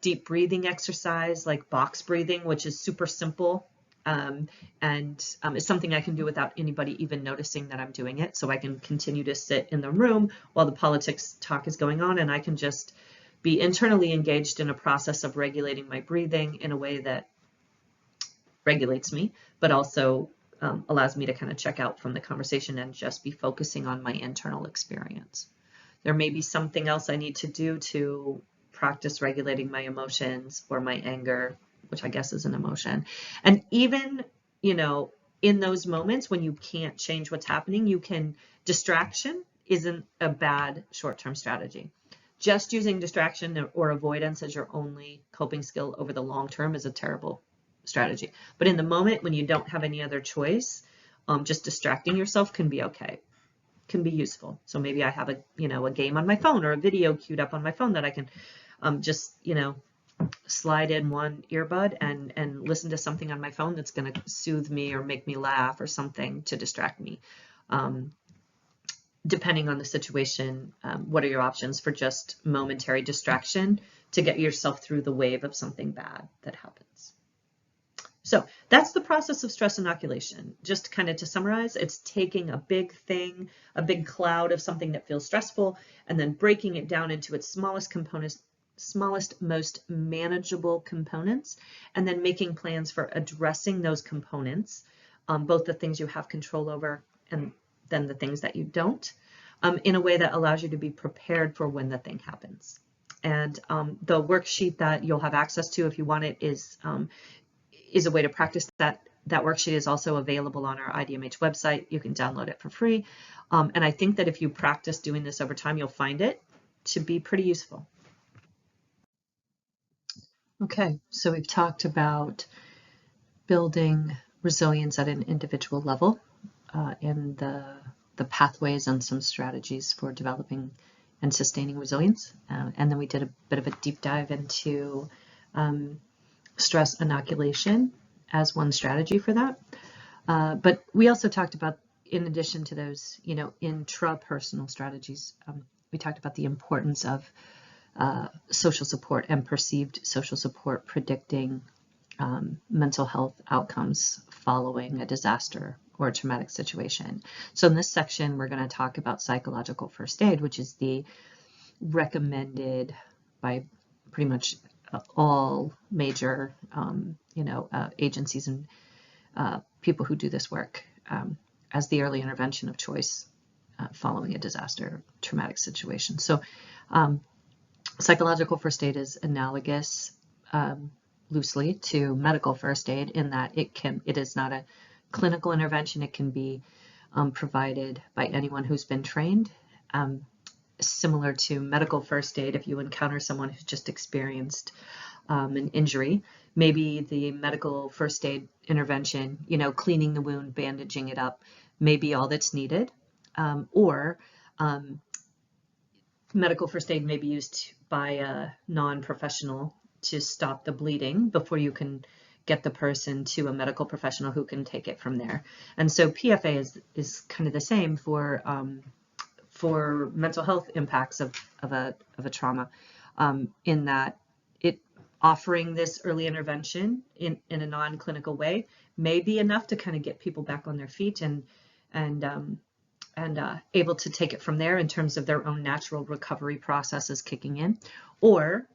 deep breathing exercise like box breathing, which is super simple. And it's something I can do without anybody even noticing that I'm doing it. So I can continue to sit in the room while the politics talk is going on, and I can just be internally engaged in a process of regulating my breathing in a way that regulates me, but also allows me to kind of check out from the conversation and just be focusing on my internal experience. There may be something else I need to do to practice regulating my emotions or my anger, which I guess is an emotion. And even, in those moments when you can't change what's happening, distraction isn't a bad short-term strategy. Just using distraction or avoidance as your only coping skill over the long term is a terrible strategy. But in the moment when you don't have any other choice, just distracting yourself can be okay, can be useful. So maybe I have a game on my phone or a video queued up on my phone that I can just slide in one earbud and listen to something on my phone that's going to soothe me or make me laugh or something to distract me. Depending on the situation, what are your options for just momentary distraction to get yourself through the wave of something bad that happens? So that's the process of stress inoculation. Just kind of to summarize, it's taking a big thing, a big cloud of something that feels stressful, and then breaking it down into its smallest components, most manageable components, and then making plans for addressing those components, both the things you have control over and then the things that you don't, in a way that allows you to be prepared for when the thing happens. And the worksheet that you'll have access to if you want it is a way to practice that. That worksheet is also available on our IDMH website. You can download it for free. And I think that if you practice doing this over time, you'll find it to be pretty useful. Okay, so we've talked about building resilience at an individual level and the pathways and some strategies for developing and sustaining resilience. And then we did a bit of a deep dive into stress inoculation as one strategy for that. But we also talked about, in addition to those, intrapersonal strategies, we talked about the importance of social support and perceived social support predicting mental health outcomes following a disaster or a traumatic situation. So in this section, we're going to talk about psychological first aid, which is the recommended by pretty much all major, agencies and people who do this work as the early intervention of choice following a disaster, traumatic situation. So psychological first aid is analogous loosely to medical first aid in that it is not a clinical intervention. It can be provided by anyone who's been trained. Similar to medical first aid, if you encounter someone who's just experienced an injury, maybe the medical first aid intervention, cleaning the wound, bandaging it up, may be all that's needed. Or medical first aid may be used by a non-professional to stop the bleeding before you can get the person to a medical professional who can take it from there. And so PFA is kind of the same for mental health impacts of a trauma, in that it offering this early intervention in a non-clinical way may be enough to kind of get people back on their feet and able to take it from there in terms of their own natural recovery processes kicking in, or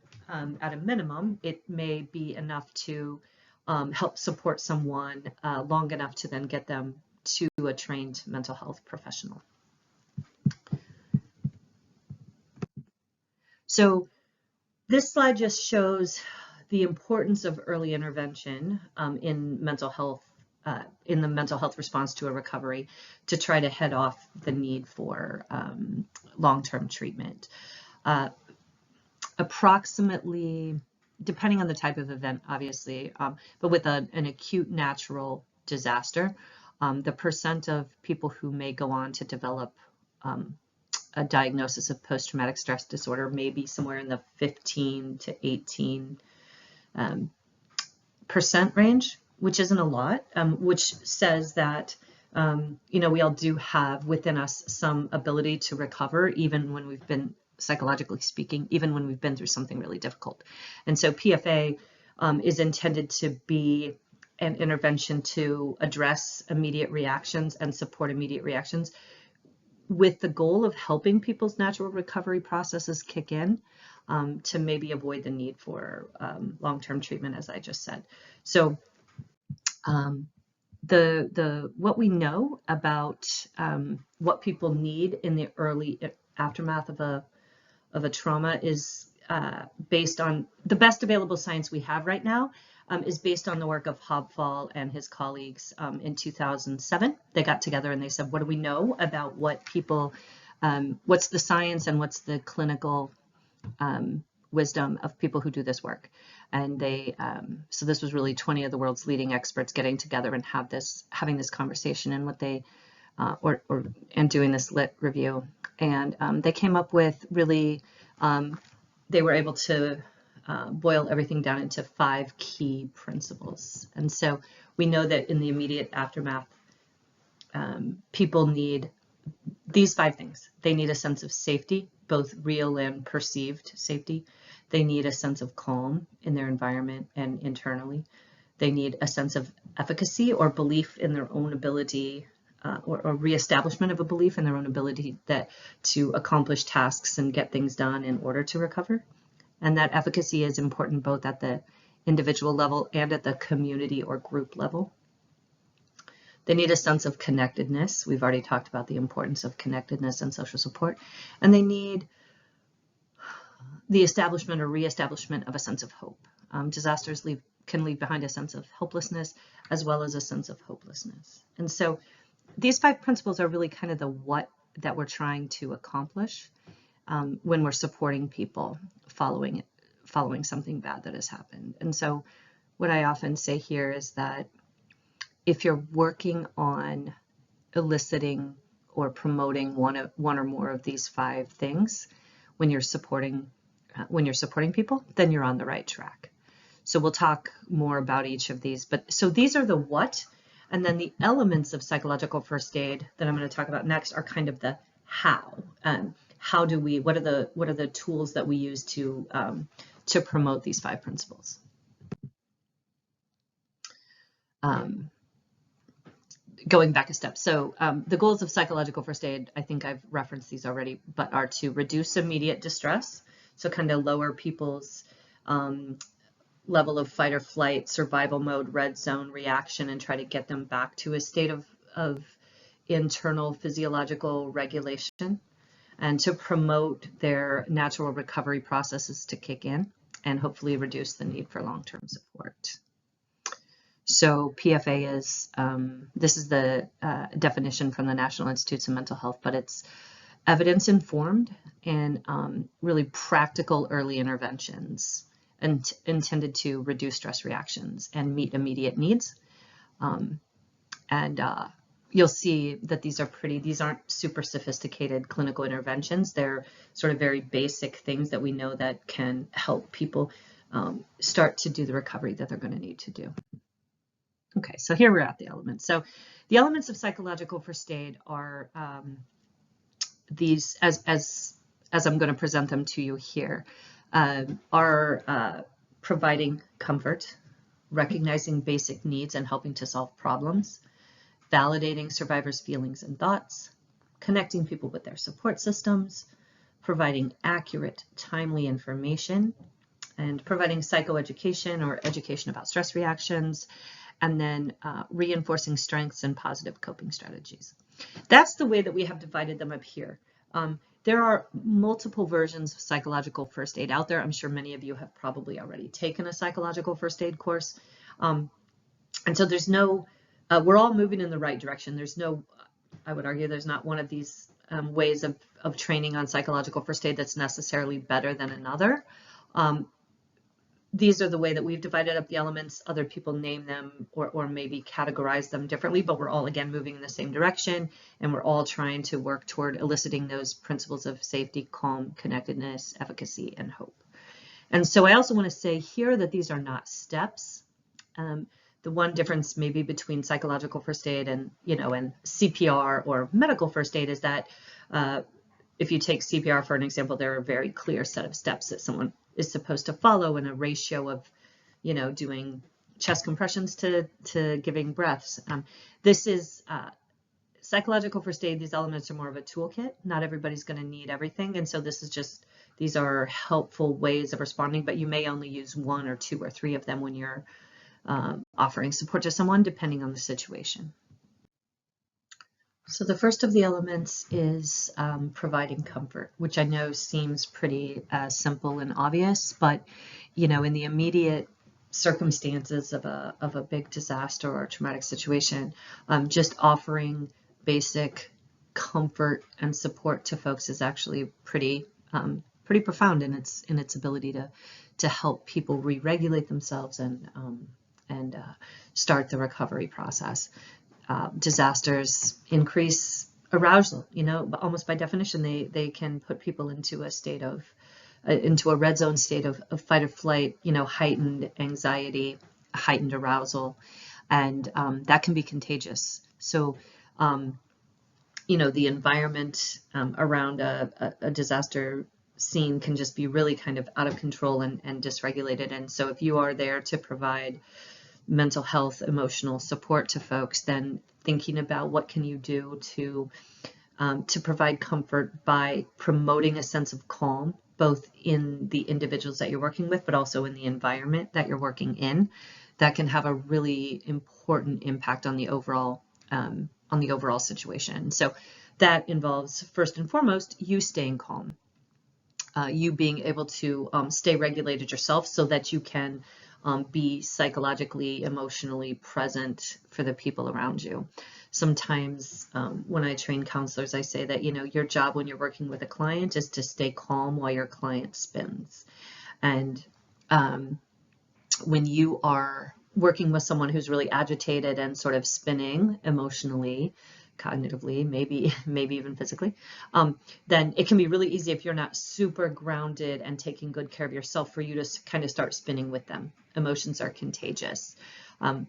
at a minimum, it may be enough to help support someone long enough to then get them to a trained mental health professional. So this slide just shows the importance of early intervention in mental health, in the mental health response to a recovery, to try to head off the need for long-term treatment. Approximately, depending on the type of event, obviously, but with an acute natural disaster, the percent of people who may go on to develop a diagnosis of post-traumatic stress disorder may be somewhere in the 15 to 18% range, which isn't a lot, which says that we all do have within us some ability to recover, even when we've been, psychologically speaking, even when we've been through something really difficult. And so PFA is intended to be an intervention to address immediate reactions and support immediate reactions, with the goal of helping people's natural recovery processes kick in, to maybe avoid the need for long-term treatment, as I just said. So what we know about what people need in the early aftermath of a trauma is based on the best available science we have right now, is based on the work of Hobfall and his colleagues in 2007. They got together and they said, what do we know about what people, what's the science and what's the clinical wisdom of people who do this work? And they, so this was really 20 of the world's leading experts getting together and having this conversation, and what they, and doing this lit review. And they came up with really, they were able to boil everything down into 5 key principles. And so we know that in the immediate aftermath, people need these 5 things. They need a sense of safety, both real and perceived safety. They need a sense of calm in their environment and internally. They need a sense of efficacy or belief in their own ability, or reestablishment of a belief in their own ability to accomplish tasks and get things done in order to recover. And that efficacy is important both at the individual level and at the community or group level. They need a sense of connectedness. We've already talked about the importance of connectedness and social support. And they need the establishment or reestablishment of a sense of hope. Disasters can leave behind a sense of helplessness as well as a sense of hopelessness. And so these 5 principles are really kind of the what that we're trying to accomplish when we're supporting people following something bad that has happened. And so what I often say here is that if you're working on eliciting or promoting one or more of these 5 things when you're supporting people, then you're on the right track. So we'll talk more about each of these, but so these are the what, and then the elements of psychological first aid that I'm going to talk about next are kind of the how. How do we? What are the tools that we use to promote these 5 principles? Going back a step. So the goals of psychological first aid, I think I've referenced these already, but are to reduce immediate distress. So kind of lower people's level of fight or flight, survival mode, red zone reaction, and try to get them back to a state of internal physiological regulation, and to promote their natural recovery processes to kick in and hopefully reduce the need for long-term support. So PFA is, this is the definition from the National Institutes of Mental Health, but it's evidence-informed and really practical early interventions and intended to reduce stress reactions and meet immediate needs. You'll see that these aren't super sophisticated clinical interventions. They're sort of very basic things that we know that can help people start to do the recovery that they're going to need to do. Okay, so here we're at the elements. So the elements of psychological first aid are these, as I'm going to present them to you here, are providing comfort, recognizing basic needs and helping to solve problems, validating survivors' feelings and thoughts, connecting people with their support systems, providing accurate, timely information, and providing psychoeducation or education about stress reactions, and then reinforcing strengths and positive coping strategies. That's the way that we have divided them up here. There are multiple versions of psychological first aid out there. I'm sure many of you have probably already taken a psychological first aid course. And so there's no, we're all moving in the right direction. There's no, I would argue there's not one of these ways of training on psychological first aid that's necessarily better than another. These are the way that we've divided up the elements. Other people name them or maybe categorize them differently, but we're all, again, moving in the same direction, and we're all trying to work toward eliciting those principles of safety, calm, connectedness, efficacy, and hope. And so I also want to say here that these are not steps. The one difference maybe between psychological first aid and, and CPR or medical first aid is that if you take CPR, for an example, there are a very clear set of steps that someone is supposed to follow in a ratio of, doing chest compressions to giving breaths. This is psychological first aid. These elements are more of a toolkit. Not everybody's going to need everything. And so this is just, these are helpful ways of responding, but you may only use 1 or 2 or 3 of them when you're offering support to someone, depending on the situation. So the first of the elements is providing comfort, which I know seems pretty simple and obvious, but in the immediate circumstances of a big disaster or a traumatic situation, just offering basic comfort and support to folks is actually pretty profound in its ability to help people re-regulate themselves and start the recovery process. Disasters increase arousal, almost by definition. They can put people into a state of, into a red zone state of fight or flight, heightened anxiety, heightened arousal, and that can be contagious. So, the environment around a disaster scene can just be really kind of out of control and dysregulated. And so if you are there to provide mental health, emotional support to folks, then thinking about what can you do to provide comfort by promoting a sense of calm, both in the individuals that you're working with, but also in the environment that you're working in, that can have a really important impact on the overall situation. So that involves, first and foremost, you staying calm, you being able to stay regulated yourself so that you can be psychologically, emotionally present for the people around you. Sometimes when I train counselors, I say that, your job when you're working with a client is to stay calm while your client spins. And when you are working with someone who's really agitated and sort of spinning emotionally, cognitively, maybe even physically, then it can be really easy if you're not super grounded and taking good care of yourself for you to kind of start spinning with them. Emotions are contagious.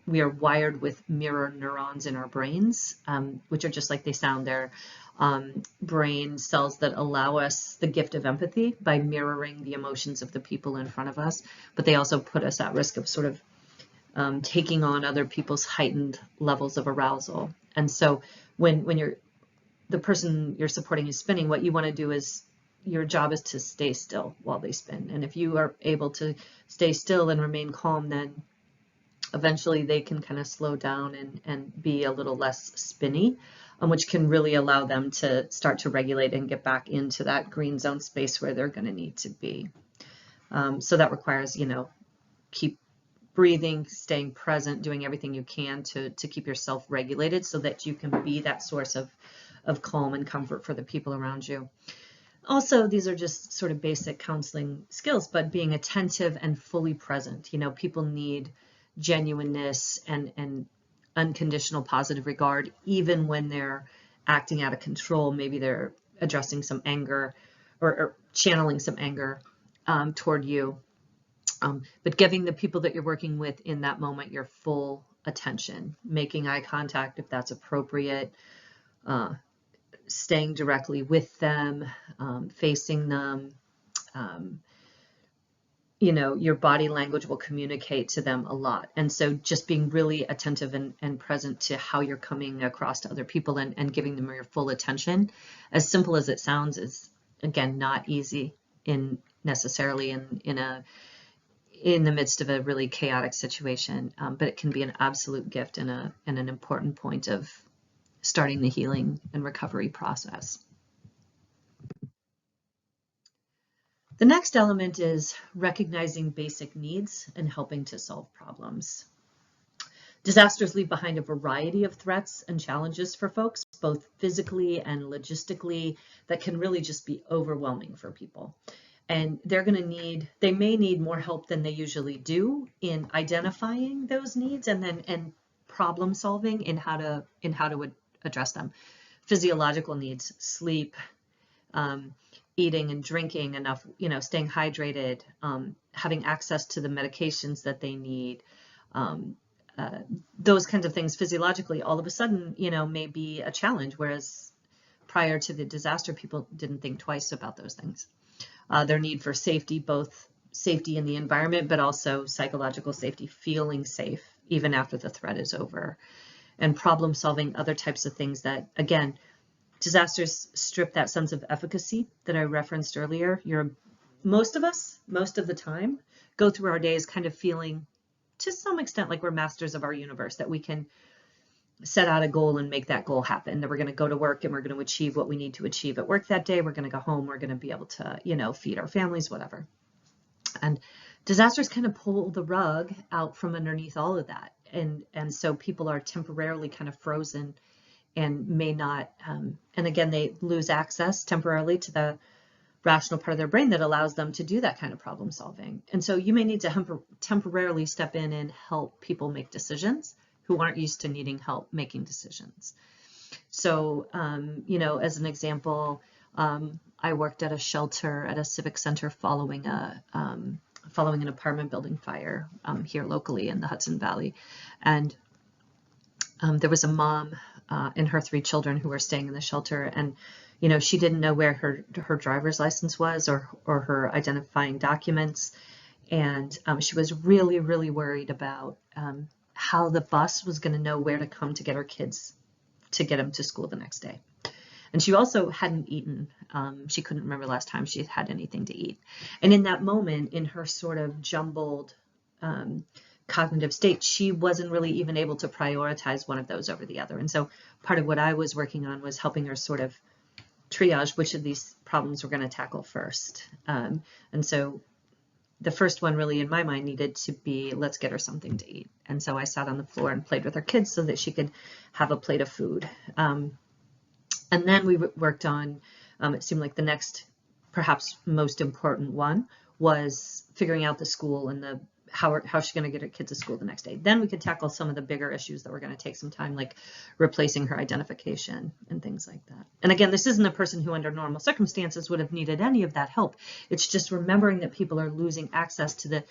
We are wired with mirror neurons in our brains, which are just like they sound. They're brain cells that allow us the gift of empathy by mirroring the emotions of the people in front of us, but they also put us at risk of sort of taking on other people's heightened levels of arousal. And so when the person you're supporting is spinning, what you want to do is, your job is to stay still while they spin. And if you are able to stay still and remain calm, then eventually they can kind of slow down and be a little less spinny, which can really allow them to start to regulate and get back into that green zone space where they're going to need to be. So that requires, keep breathing, staying present, doing everything you can to keep yourself regulated so that you can be that source of calm and comfort for the people around you. Also, these are just sort of basic counseling skills, but being attentive and fully present. People need genuineness and unconditional positive regard, even when they're acting out of control. Maybe they're addressing some anger or channeling some anger toward you. But giving the people that you're working with in that moment your full attention, making eye contact if that's appropriate, staying directly with them, facing them. Your body language will communicate to them a lot. And so just being really attentive and present to how you're coming across to other people and giving them your full attention, as simple as it sounds, is, again, not easy necessarily in the midst of a really chaotic situation, but it can be an absolute gift and an important point of starting the healing and recovery process. The next element is recognizing basic needs and helping to solve problems. Disasters leave behind a variety of threats and challenges for folks, both physically and logistically, that can really just be overwhelming for people. And they may need more help than they usually do in identifying those needs and problem solving in how to address them. Physiological needs, sleep, eating and drinking enough, staying hydrated, having access to the medications that they need, those kinds of things physiologically all of a sudden, may be a challenge, whereas prior to the disaster, people didn't think twice about those things. Their need for safety, both safety in the environment, but also psychological safety, feeling safe even after the threat is over, and problem solving other types of things that, again, disasters strip that sense of efficacy that I referenced earlier. Most of us, most of the time, go through our days kind of feeling, to some extent, like we're masters of our universe, that we can set out a goal and make that goal happen, that we're going to go to work and we're going to achieve what we need to achieve at work that day. We're going to go home. We're going to be able to, feed our families, whatever. And disasters kind of pull the rug out from underneath all of that. And so people are temporarily kind of frozen and may not, and again, they lose access temporarily to the rational part of their brain that allows them to do that kind of problem solving. And so you may need to temporarily step in and help people make decisions who aren't used to needing help making decisions. So, as an example, I worked at a shelter at a civic center following an apartment building fire here locally in the Hudson Valley. And there was a mom and her 3 children who were staying in the shelter, and she didn't know where her driver's license was or her identifying documents, and she was really, really worried about how the bus was going to know where to come to get her kids to get them to school the next day. And she also hadn't eaten. She couldn't remember the last time she had anything to eat. And in that moment, in her sort of jumbled cognitive state, she wasn't really even able to prioritize one of those over the other. And so part of what I was working on was helping her sort of triage which of these problems we're going to tackle first. And so the first one really in my mind needed to be, let's get her something to eat. And so I sat on the floor and played with her kids so that she could have a plate of food. And then we worked on, it seemed like the next, perhaps most important one was figuring out the school and how's she going to get her kids to school the next day. Then we could tackle some of the bigger issues that were going to take some time, like replacing her identification and things like that. And again, this isn't a person who under normal circumstances would have needed any of that help. It's just remembering that people are losing access to the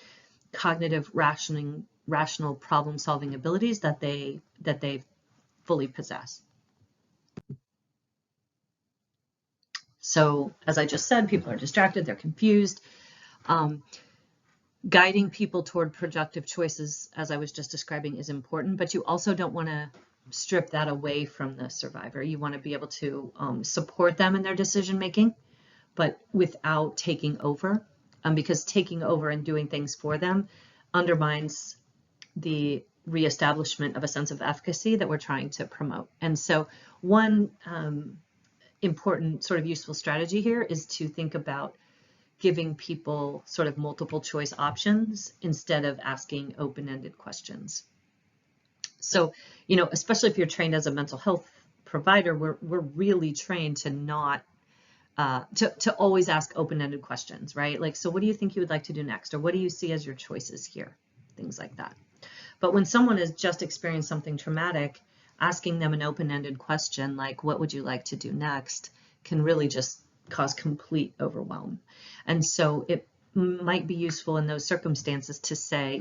cognitive rational problem solving abilities that they fully possess. So as I just said, people are distracted, they're confused. Guiding people toward productive choices, as I was just describing, is important, but you also don't want to strip that away from the survivor. You want to be able to support them in their decision making, but without taking over, because taking over and doing things for them undermines the reestablishment of a sense of efficacy that we're trying to promote. And so one important sort of useful strategy here is to think about giving people sort of multiple choice options instead of asking open-ended questions. So, especially if you're trained as a mental health provider, we're really trained to not, to always ask open-ended questions, right? Like, so what do you think you would like to do next? Or what do you see as your choices here? Things like that. But when someone has just experienced something traumatic, asking them an open-ended question like, what would you like to do next, can really just cause complete overwhelm. And so it might be useful in those circumstances to say,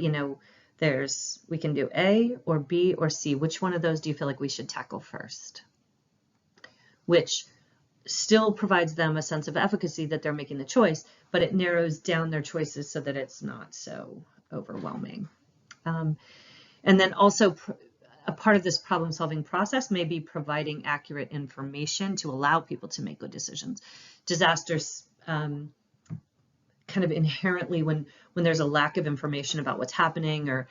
We can do A or B or C. Which one of those do you feel like we should tackle first? Which still provides them a sense of efficacy that they're making the choice, but it narrows down their choices so that it's not so overwhelming. And then also a part of this problem-solving process may be providing accurate information to allow people to make good decisions. Disasters kind of inherently, when there's a lack of information about what's happening, or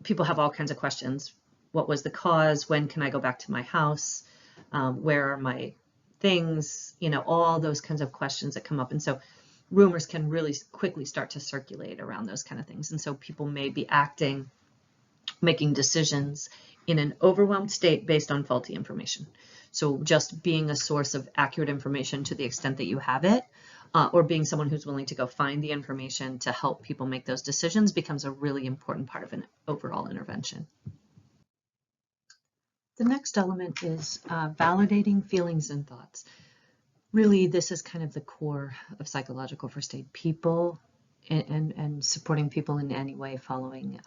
people have all kinds of questions. What was the cause? When can I go back to my house? Where are my things? All those kinds of questions that come up. And so rumors can really quickly start to circulate around those kind of things. And so people may be making decisions in an overwhelmed state based on faulty information. So just being a source of accurate information to the extent that you have it, or being someone who's willing to go find the information to help people make those decisions, becomes a really important part of an overall intervention. The next element is validating feelings and thoughts. Really, this is kind of the core of psychological first aid. People and supporting people in any way following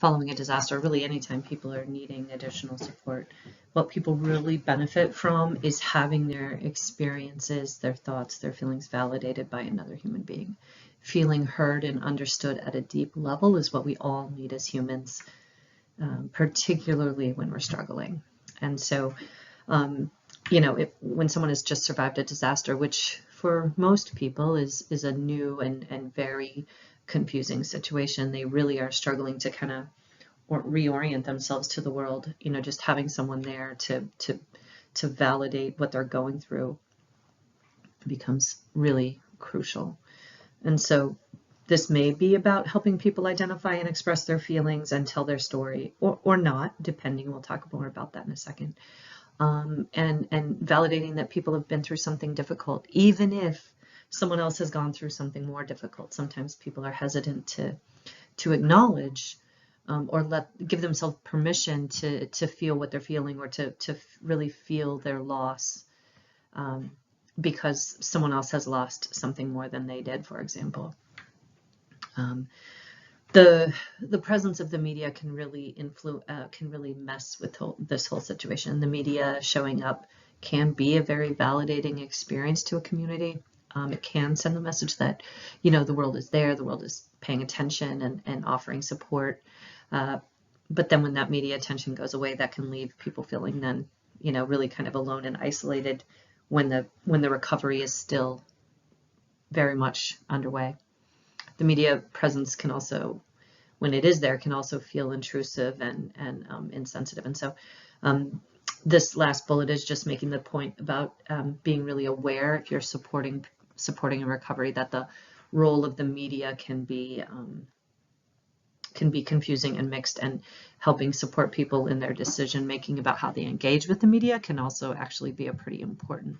a disaster, really anytime people are needing additional support. What people really benefit from is having their experiences, their thoughts, their feelings validated by another human being. Feeling heard and understood at a deep level is what we all need as humans, particularly when we're struggling. And so, when someone has just survived a disaster, which for most people is a new and very confusing situation, they really are struggling to kind of reorient themselves to the world. Just having someone there to validate what they're going through becomes really crucial. And so this may be about helping people identify and express their feelings and tell their story, or not, depending. We'll talk more about that in a second. And validating that people have been through something difficult, even if someone else has gone through something more difficult. Sometimes people are hesitant to acknowledge or give themselves permission to feel what they're feeling, or to really feel their loss, because someone else has lost something more than they did, for example. The presence of the media can really mess with this whole situation. The media showing up can be a very validating experience to a community. It can send the message that, the world is there, the world is paying attention and offering support. But then when that media attention goes away, that can leave people feeling then, really kind of alone and isolated when the recovery is still very much underway. The media presence can also, when it is there, can also feel intrusive and insensitive. And so this last bullet is just making the point about being really aware, if you're supporting a recovery, that the role of the media can be confusing and mixed, and helping support people in their decision making about how they engage with the media can also actually be a pretty important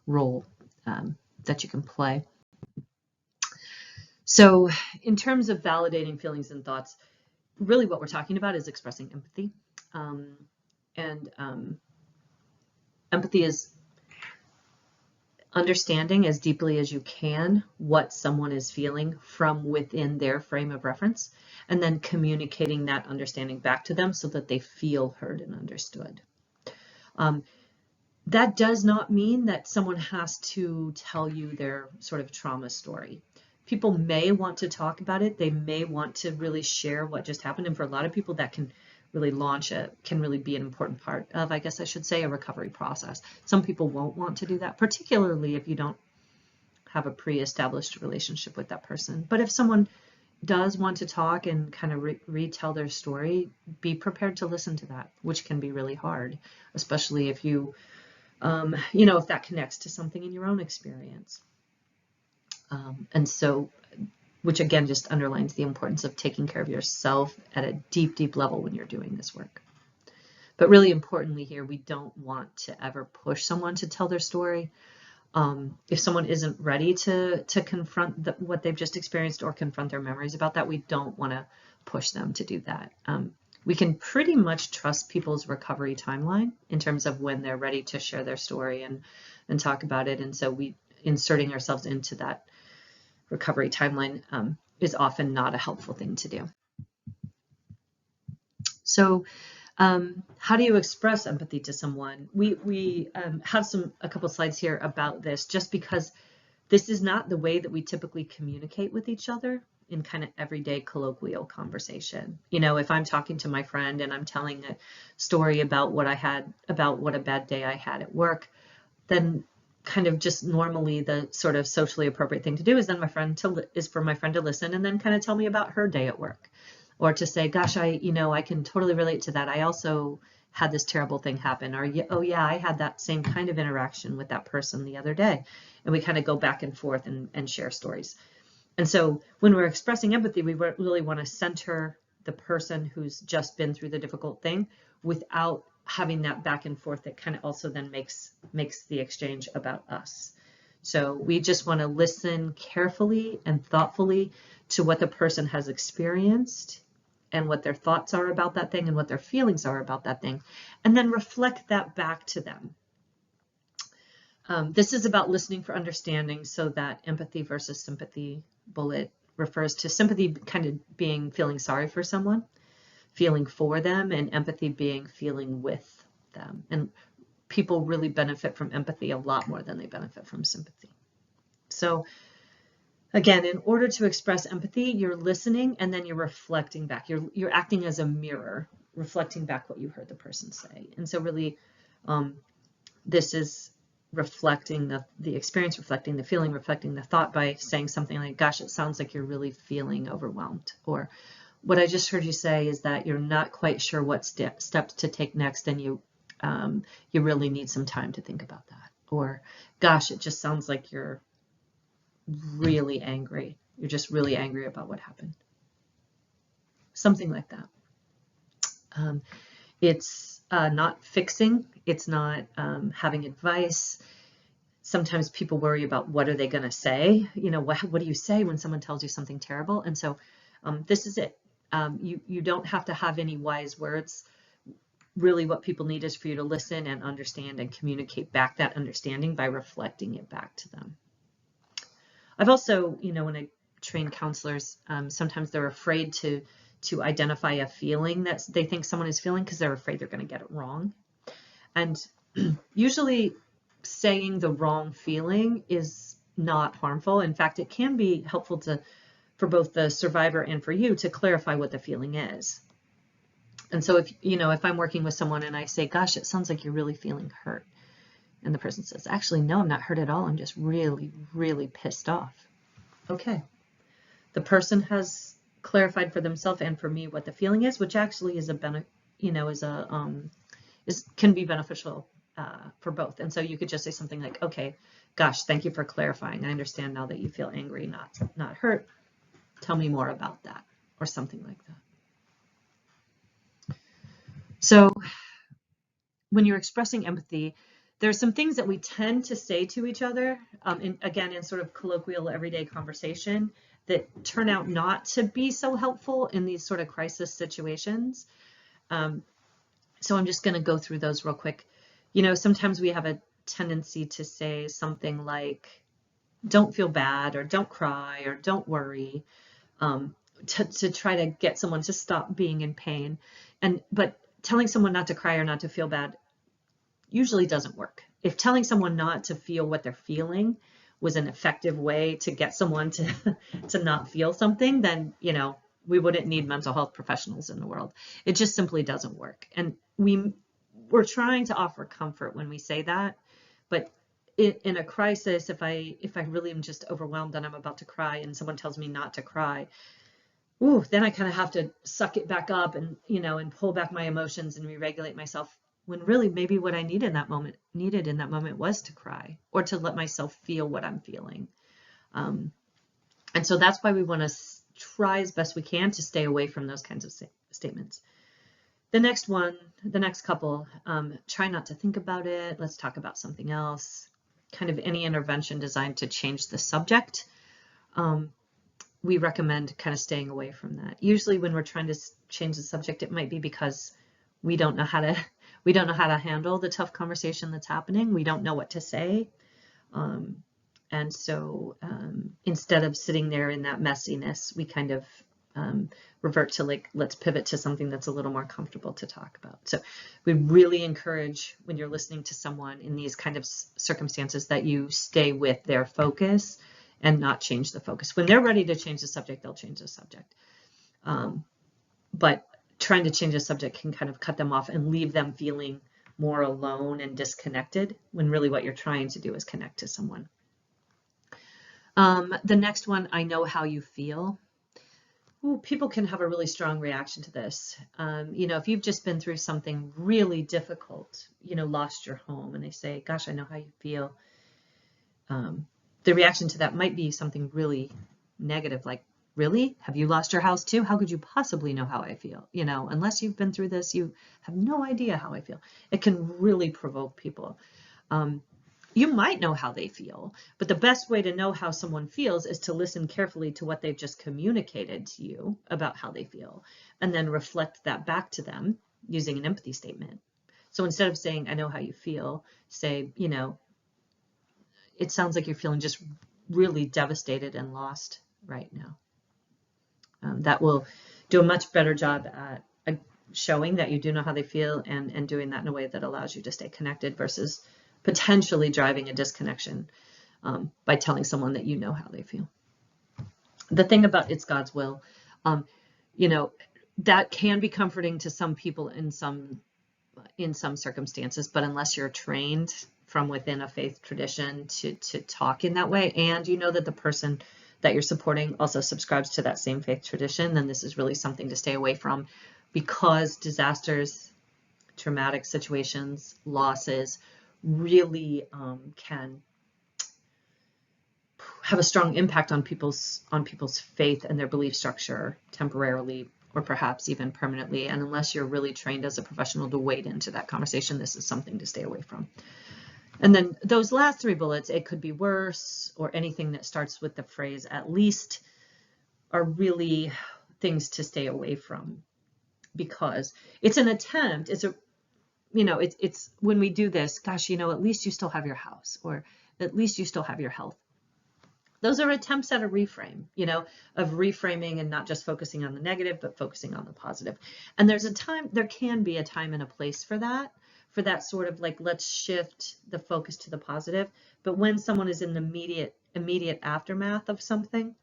role that you can play. So in terms of validating feelings and thoughts, really what we're talking about is expressing empathy. Empathy is understanding as deeply as you can what someone is feeling from within their frame of reference, and then communicating that understanding back to them so that they feel heard and understood. That does not mean that someone has to tell you their sort of trauma story. People may want to talk about it. They may want to really share what just happened. And for a lot of people, that can really can really be an important part of, I guess I should say, a recovery process. Some people won't want to do that, particularly if you don't have a pre-established relationship with that person. But if someone does want to talk and kind of retell their story, be prepared to listen to that, which can be really hard, especially if you, if that connects to something in your own experience. And so, which again just underlines the importance of taking care of yourself at a deep, deep level when you're doing this work. But really importantly here, we don't want to ever push someone to tell their story. If someone isn't ready to confront what they've just experienced or confront their memories about that, we don't want to push them to do that. We can pretty much trust people's recovery timeline in terms of when they're ready to share their story and talk about it. And so inserting ourselves into that recovery timeline is often not a helpful thing to do. So how do you express empathy to someone? We have a couple slides here about this, just because this is not the way that we typically communicate with each other in kind of everyday colloquial conversation. You know, if I'm talking to my friend and I'm telling a story about what a bad day I had at work, then kind of just normally the sort of socially appropriate thing to do is then for my friend to listen and then kind of tell me about her day at work, or to say, gosh, I can totally relate to that. I also had this terrible thing happen, or, oh yeah, I had that same kind of interaction with that person the other day. And we kind of go back and forth and share stories. And so when we're expressing empathy, we really want to center the person who's just been through the difficult thing without having that back and forth that kind of also then makes the exchange about us. So we just want to listen carefully and thoughtfully to what the person has experienced and what their thoughts are about that thing and what their feelings are about that thing, and then reflect that back to them. This is about listening for understanding, so that empathy versus sympathy bullet refers to sympathy kind of being feeling sorry for someone, feeling for them, and empathy being feeling with them. And people really benefit from empathy a lot more than they benefit from sympathy. So again, in order to express empathy, you're listening and then you're reflecting back. You're acting as a mirror, reflecting back what you heard the person say. And so really, this is reflecting the experience, reflecting the feeling, reflecting the thought by saying something like, gosh, it sounds like you're really feeling overwhelmed. Or what I just heard you say is that you're not quite sure what steps to take next, and you really need some time to think about that. Or, gosh, it just sounds like you're really angry. You're just really angry about what happened. Something like that. It's not fixing. It's not having advice. Sometimes people worry about what are they going to say. You know, what do you say when someone tells you something terrible? And so this is it. You don't have to have any wise words. Really what people need is for you to listen and understand and communicate back that understanding by reflecting it back to them. I've also, when I train counselors, sometimes they're afraid to identify a feeling that they think someone is feeling because they're afraid they're going to get it wrong. And usually saying the wrong feeling is not harmful. In fact, it can be helpful for both the survivor and for you to clarify what the feeling is. And so if I'm working with someone and I say, gosh, it sounds like you're really feeling hurt, and the person says, actually, no, I'm not hurt at all. I'm just really, really pissed off. Okay. The person has clarified for themselves and for me what the feeling is, which actually is can be beneficial for both. And so you could just say something like, okay, gosh, thank you for clarifying. I understand now that you feel angry, not hurt. Tell me more about that, or something like that. So when you're expressing empathy, there are some things that we tend to say to each other, in sort of colloquial everyday conversation, that turn out not to be so helpful in these sort of crisis situations. So I'm just going to go through those real quick. Sometimes we have a tendency to say something like, don't feel bad, or don't cry, or don't worry, to try to get someone to stop being in pain. But telling someone not to cry or not to feel bad usually doesn't work. If telling someone not to feel what they're feeling was an effective way to get someone to not feel something, then, we wouldn't need mental health professionals in the world. It just simply doesn't work. And we're trying to offer comfort when we say that, but in a crisis, if I really am just overwhelmed and I'm about to cry and someone tells me not to cry, then I kind of have to suck it back up and pull back my emotions and re-regulate myself, when really maybe what I needed in that moment was to cry, or to let myself feel what I'm feeling. And so that's why we want to try as best we can to stay away from those kinds of statements. The next couple, try not to think about it. Let's talk about something else. Kind of any intervention designed to change the subject. We recommend kind of staying away from that. Usually when we're trying to change the subject, it might be because we don't know how to handle the tough conversation that's happening. We don't know what to say. And so instead of sitting there in that messiness, we kind of revert to like, let's pivot to something that's a little more comfortable to talk about. So we really encourage when you're listening to someone in these kind of circumstances that you stay with their focus and not change the focus. When they're ready to change the subject, they'll change the subject. But trying to change the subject can kind of cut them off and leave them feeling more alone and disconnected when really what you're trying to do is connect to someone. The next one, I know how you feel. Ooh, people can have a really strong reaction to this. If you've just been through something really difficult, lost your home, and they say, gosh, I know how you feel. The reaction to that might be something really negative, like, really? Have you lost your house too? How could you possibly know how I feel? Unless you've been through this, you have no idea how I feel. It can really provoke people. You might know how they feel, but the best way to know how someone feels is to listen carefully to what they've just communicated to you about how they feel, and then reflect that back to them using an empathy statement. So instead of saying, I know how you feel, say, it sounds like you're feeling just really devastated and lost right now. That will do a much better job at showing that you do know how they feel and doing that in a way that allows you to stay connected versus potentially driving a disconnection by telling someone that you know how they feel. The thing about it's God's will, that can be comforting to some people in some circumstances, but unless you're trained from within a faith tradition to talk in that way, and that the person that you're supporting also subscribes to that same faith tradition, then this is really something to stay away from, because disasters, traumatic situations, losses really can have a strong impact on people's faith and their belief structure temporarily or perhaps even permanently. And unless you're really trained as a professional to wade into that conversation, this is something to stay away from. And then those last three bullets, it could be worse, or anything that starts with the phrase at least, are really things to stay away from, because it's an attempt. It's when we do this, gosh, at least you still have your house, or at least you still have your health. Those are attempts at a reframe, of reframing and not just focusing on the negative, but focusing on the positive. And there can be a time and a place for that sort of like, let's shift the focus to the positive. But when someone is in the immediate aftermath of something,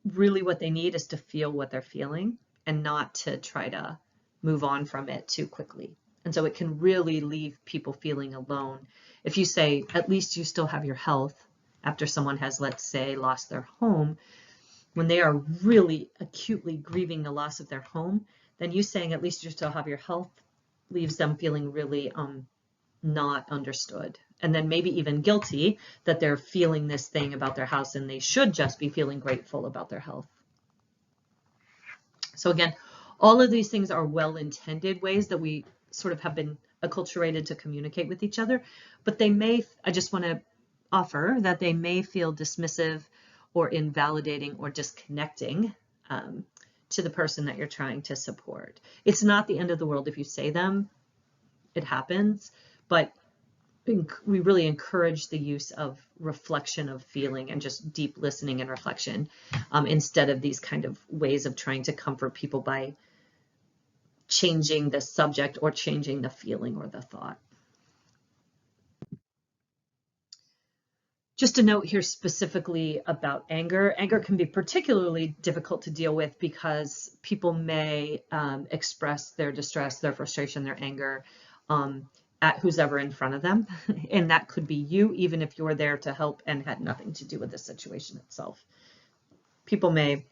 really what they need is to feel what they're feeling and not to try to move on from it too quickly. And so it can really leave people feeling alone. If you say, at least you still have your health, after someone has, let's say, lost their home, when they are really acutely grieving the loss of their home, then you saying, at least you still have your health, leaves them feeling really not understood. And then maybe even guilty that they're feeling this thing about their house and they should just be feeling grateful about their health. So again, all of these things are well-intended ways that we sort of have been acculturated to communicate with each other, but I just want to offer that they may feel dismissive or invalidating or disconnecting to the person that you're trying to support. It's not the end of the world if you say them. It happens, but we really encourage the use of reflection of feeling and just deep listening and reflection instead of these kind of ways of trying to comfort people by changing the subject or changing the feeling or the thought. Just a note here specifically about anger. Anger can be particularly difficult to deal with because people may express their distress, their frustration, their anger at who's ever in front of them. And that could be you, even if you're there to help and had nothing to do with the situation itself. People may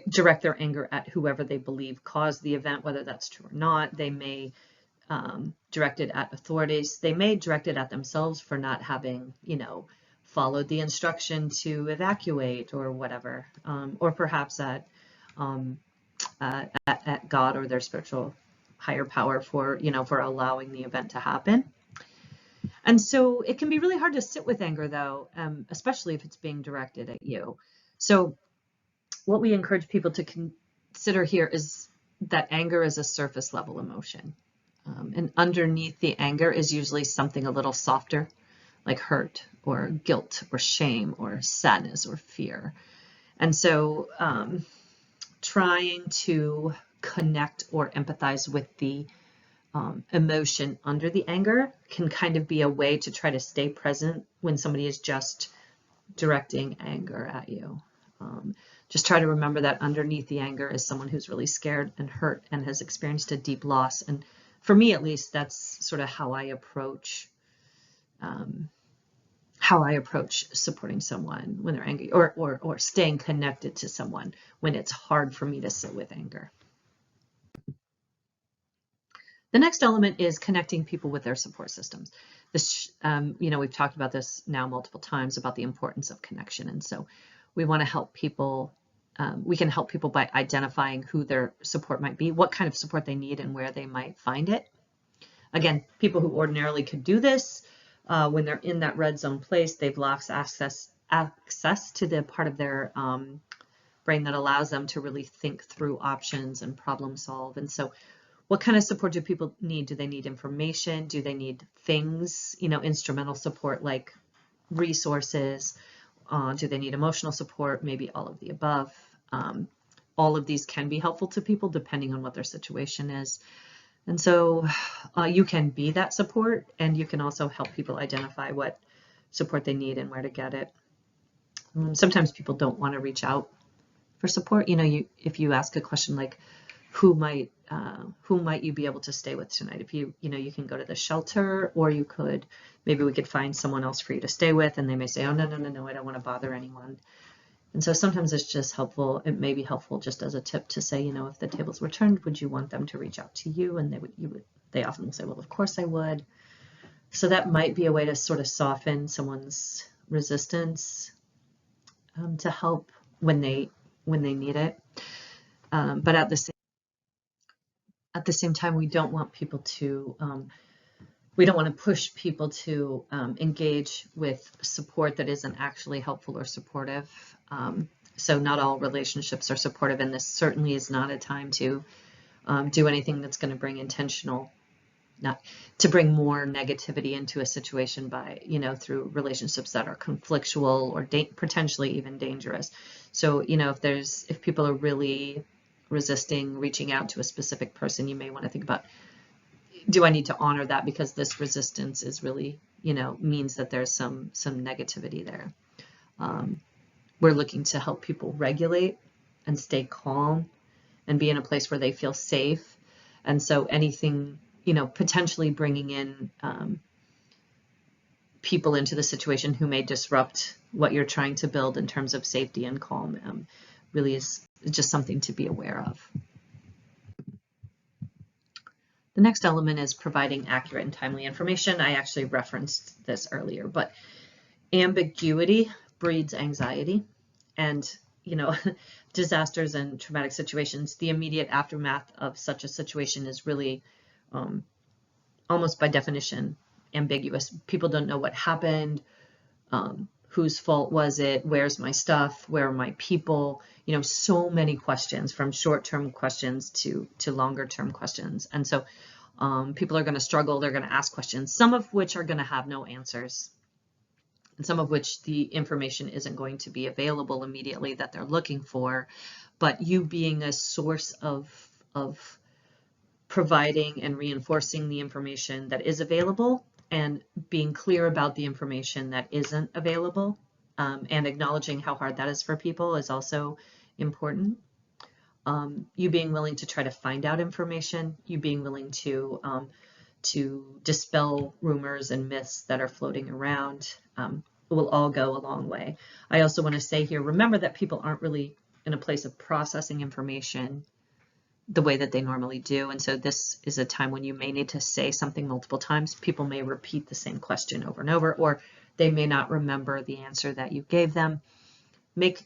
direct their anger at whoever they believe caused the event, whether that's true or not. They may direct it at authorities. They may direct it at themselves for not having, followed the instruction to evacuate or whatever, or perhaps at God or their spiritual higher power for allowing the event to happen. And so it can be really hard to sit with anger, though, especially if it's being directed at you. So what we encourage people to consider here is that anger is a surface level emotion. And underneath the anger is usually something a little softer, like hurt or guilt or shame or sadness or fear. And so trying to connect or empathize with the emotion under the anger can kind of be a way to try to stay present when somebody is just directing anger at you. Just try to remember that underneath the anger is someone who's really scared and hurt and has experienced a deep loss. And for me, at least, that's sort of how I approach supporting someone when they're angry, or staying connected to someone when it's hard for me to sit with anger. The next element is connecting people with their support systems. This, we've talked about this now multiple times about the importance of connection. And so we want to help people. We can help people by identifying who their support might be, what kind of support they need, and where they might find it. Again, people who ordinarily could do this, when they're in that red zone place, they've lost access to the part of their brain that allows them to really think through options and problem solve. And so what kind of support do people need? Do they need information? Do they need things, instrumental support like resources? Do they need emotional support? Maybe all of the above. All of these can be helpful to people depending on what their situation is. And so you can be that support, and you can also help people identify what support they need and where to get it. Sometimes people don't want to reach out for support. If you ask a question like, who might you be able to stay with tonight? If you can go to the shelter, or maybe we could find someone else for you to stay with, and they may say, oh, no, I don't want to bother anyone. And so sometimes it's just helpful. It may be helpful just as a tip to say, if the tables were turned, would you want them to reach out to you? And they often will say, well, of course I would. So that might be a way to sort of soften someone's resistance to help when they need it. But at the same time, we don't want people to push people to engage with support that isn't actually helpful or supportive. So not all relationships are supportive, and this certainly is not a time to do anything that's going to bring bring more negativity into a situation by, through relationships that are conflictual or potentially even dangerous. So, if people are really resisting reaching out to a specific person, you may want to think about, do I need to honor that because this resistance is really, means that there's some negativity there. We're looking to help people regulate and stay calm and be in a place where they feel safe. And so anything, potentially bringing in people into the situation who may disrupt what you're trying to build in terms of safety and calm really is just something to be aware of. The next element is providing accurate and timely information. I actually referenced this earlier, but ambiguity breeds anxiety, and disasters and traumatic situations, the immediate aftermath of such a situation is really almost by definition ambiguous. People don't know what happened, whose fault was it, where's my stuff, where are my people, so many questions, from short-term questions to longer-term questions. And so people are going to struggle. They're going to ask questions, some of which are going to have no answers, and some of which the information isn't going to be available immediately that they're looking for. But you being a source of providing and reinforcing the information that is available, and being clear about the information that isn't available, and acknowledging how hard that is for people is also important. You being willing to try to find out information, you being willing to dispel rumors and myths that are floating around, will all go a long way. I also want to say here, remember that people aren't really in a place of processing information the way that they normally do. And so this is a time when you may need to say something multiple times. People may repeat the same question over and over, or they may not remember the answer that you gave them. Make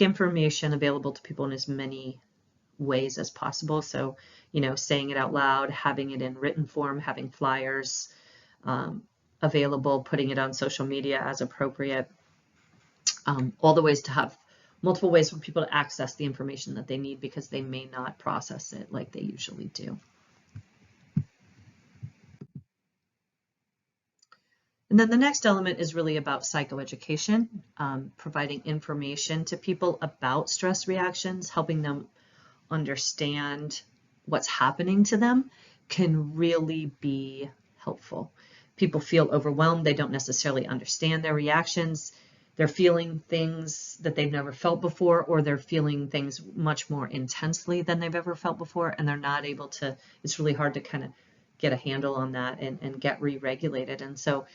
information available to people in as many ways as possible. So, saying it out loud, having it in written form, having flyers available, putting it on social media as appropriate, all the ways to have multiple ways for people to access the information that they need, because they may not process it like they usually do. And then the next element is really about psychoeducation, providing information to people about stress reactions, helping them understand what's happening to them can really be helpful. People feel overwhelmed. They don't necessarily understand their reactions. They're feeling things that they've never felt before, or they're feeling things much more intensely than they've ever felt before, and they're not able to, it's really hard to kind of get a handle on that and get re-regulated. And so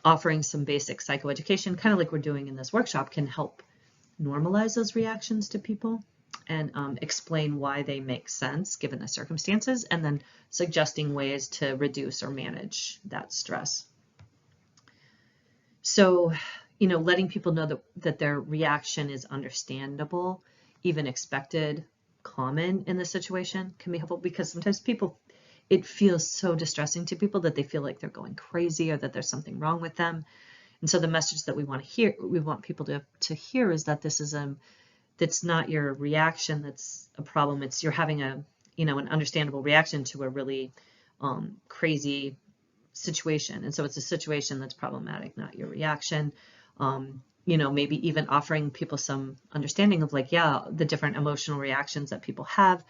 offering some basic psychoeducation, kind of like we're doing in this workshop, can help normalize those reactions to people and explain why they make sense given the circumstances, and then suggesting ways to reduce or manage that stress. So, you know, letting people know that their reaction is understandable, even expected, common in the situation can be helpful, because sometimes people, it feels so distressing to people that they feel like they're going crazy or that there's something wrong with them. And so the message that we want to hear, we want people to hear, is that this is that's not your reaction that's a problem. It's you're having an understandable reaction to a really crazy situation. And so it's a situation that's problematic, not your reaction. Maybe even offering people some understanding of the different emotional reactions that people have.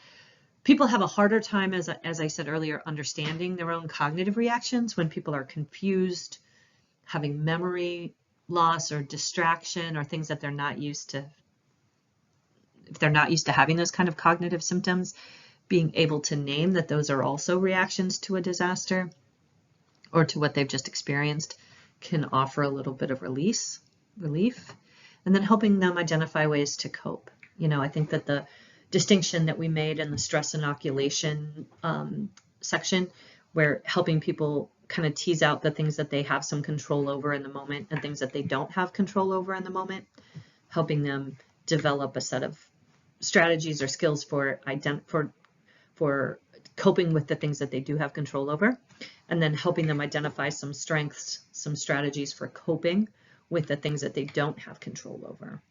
People have a harder time, as I said earlier, understanding their own cognitive reactions when people are confused, having memory loss or distraction, or things that they're not used to. If they're not used to having those kind of cognitive symptoms, being able to name that those are also reactions to a disaster or to what they've just experienced can offer a little bit of relief. And then helping them identify ways to cope. I think that the distinction that we made in the stress inoculation section, where helping people kind of tease out the things that they have some control over in the moment and things that they don't have control over in the moment, helping them develop a set of strategies or skills for coping with the things that they do have control over, and then helping them identify some strengths, some strategies for coping with the things that they don't have control over,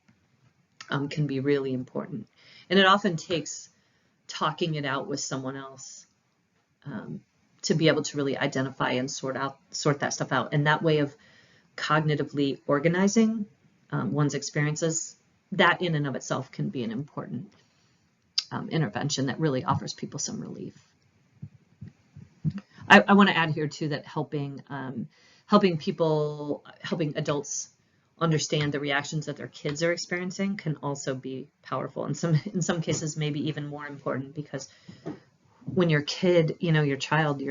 can be really important. And it often takes talking it out with someone else to be able to really identify and sort that stuff out. And that way of cognitively organizing one's experiences, that in and of itself can be an important intervention that really offers people some relief. I want to add here too that helping adults understand the reactions that their kids are experiencing can also be powerful. In some cases, maybe even more important, because when your kid, your child,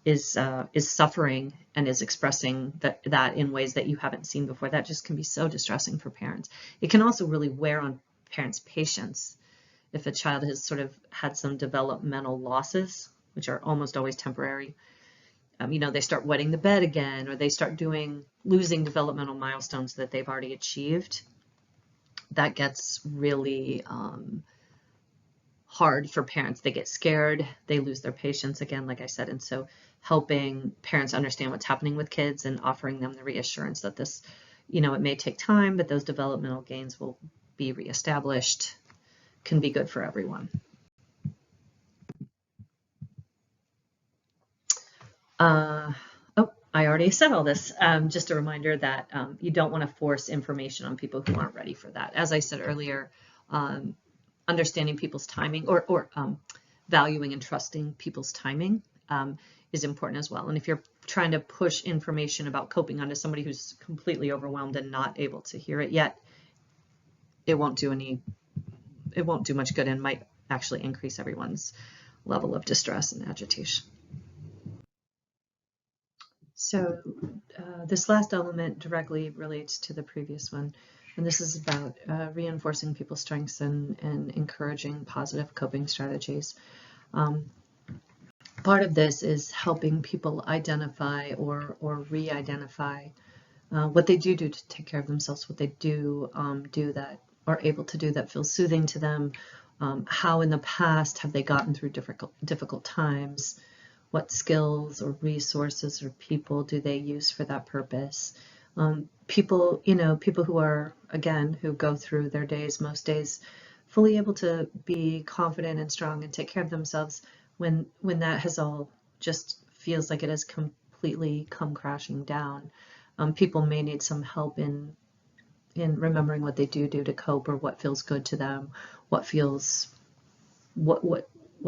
is suffering and is expressing that in ways that you haven't seen before, that just can be so distressing for parents. It can also really wear on parents' patience if a child has sort of had some developmental losses, which are almost always temporary. They start wetting the bed again, or they start losing developmental milestones that they've already achieved. That gets really hard for parents. They get scared, they lose their patience again, like I said. And so helping parents understand what's happening with kids and offering them the reassurance that this, it may take time, but those developmental gains will be reestablished, can be good for everyone. I already said all this. Just a reminder that you don't want to force information on people who aren't ready for that. As I said earlier, understanding people's timing or valuing and trusting people's timing is important as well. And if you're trying to push information about coping onto somebody who's completely overwhelmed and not able to hear it yet, it won't do much good and might actually increase everyone's level of distress and agitation. So this last element directly relates to the previous one, and this is about reinforcing people's strengths and encouraging positive coping strategies. Part of this is helping people identify or re-identify what they do to take care of themselves, what they do that are able to do that feels soothing to them, how in the past have they gotten through difficult times, what skills or resources or people do they use for that purpose. People who are, again, who go through their days, most days, fully able to be confident and strong and take care of themselves when that has all just feels like it has completely come crashing down. People may need some help in remembering what they do to cope, or what feels good to them, what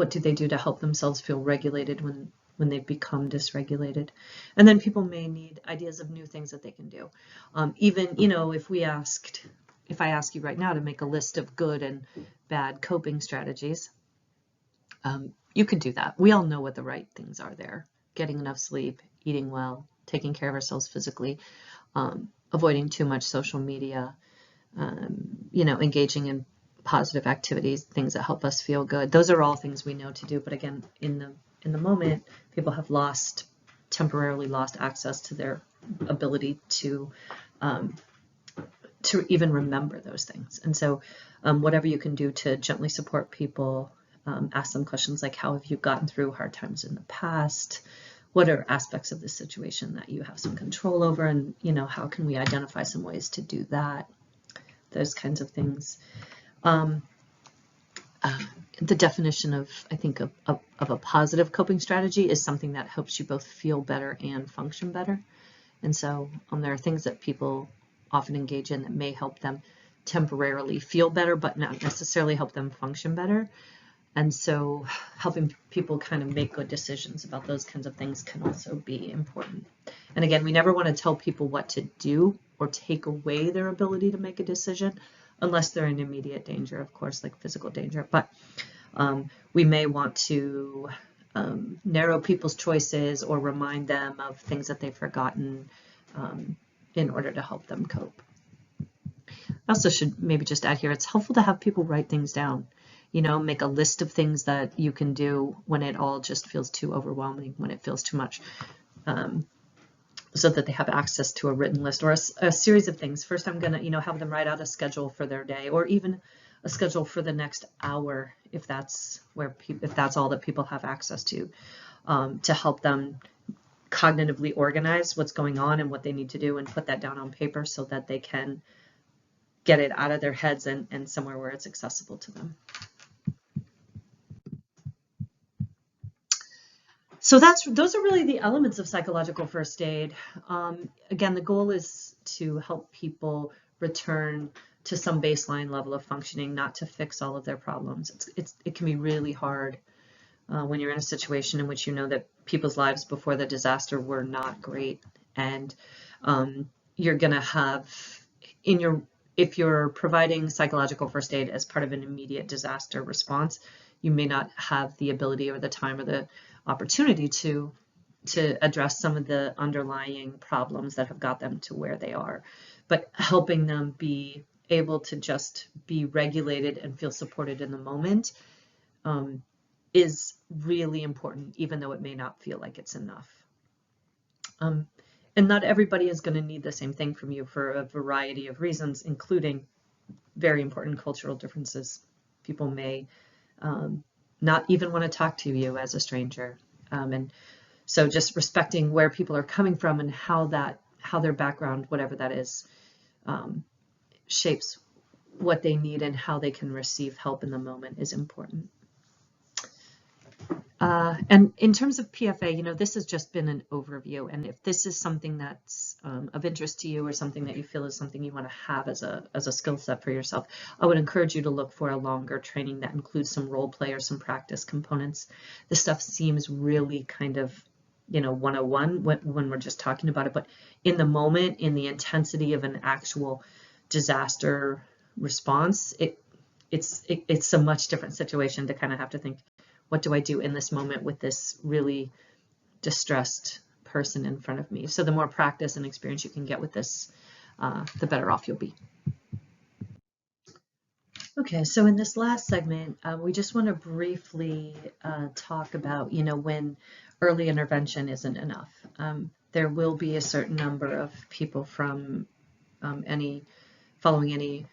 do they do to help themselves feel regulated when they've become dysregulated. And then people may need ideas of new things that they can do. Even, if I ask you right now to make a list of good and bad coping strategies, you could do that. We all know what the right things are there. Getting enough sleep, eating well, taking care of ourselves physically, avoiding too much social media, engaging in positive activities, things that help us feel good. Those are all things we know to do. But again, in the moment, people have temporarily lost access to their ability to even remember those things. And so whatever you can do to gently support people, ask them questions like, how have you gotten through hard times in the past? What are aspects of the situation that you have some control over? And, how can we identify some ways to do that? Those kinds of things. The definition of a positive coping strategy is something that helps you both feel better and function better. And so there are things that people often engage in that may help them temporarily feel better, but not necessarily help them function better. And so helping people kind of make good decisions about those kinds of things can also be important. And again, we never want to tell people what to do or take away their ability to make a decision, unless they're in immediate danger, of course, like physical danger. But we may want to narrow people's choices or remind them of things that they've forgotten in order to help them cope. I also should maybe just add here, it's helpful to have people write things down. Make a list of things that you can do when it all just feels too overwhelming, when it feels too much, so that they have access to a written list or a series of things. First, I'm going to, have them write out a schedule for their day, or even a schedule for the next hour, if that's all that people have access to help them cognitively organize what's going on and what they need to do, and put that down on paper so that they can get it out of their heads and somewhere where it's accessible to them. So those are really the elements of psychological first aid. Again, the goal is to help people return to some baseline level of functioning, not to fix all of their problems. It can be really hard when you're in a situation in which you know that people's lives before the disaster were not great, and you're going to have if you're providing psychological first aid as part of an immediate disaster response, you may not have the ability or the time or the opportunity to address some of the underlying problems that have got them to where they are. But helping them be able to just be regulated and feel supported in the moment is really important, even though it may not feel like it's enough. And not everybody is going to need the same thing from you for a variety of reasons, including very important cultural differences. People may not even want to talk to you as a stranger. And so just respecting where people are coming from and how their background, whatever that is, shapes what they need and how they can receive help in the moment is important. And in terms of PFA, this has just been an overview. And if this is something that's of interest to you, or something that you feel is something you want to have as a skill set for yourself, I would encourage you to look for a longer training that includes some role play or some practice components. This stuff seems really kind of 101 when we're just talking about it, but in the moment, in the intensity of an actual disaster response, it's a much different situation to kind of have to think, what do I do in this moment with this really distressed person in front of me? So the more practice and experience you can get with this, the better off you'll be. Okay, so in this last segment, we just want to briefly talk about, when early intervention isn't enough. There will be a certain number of people from following any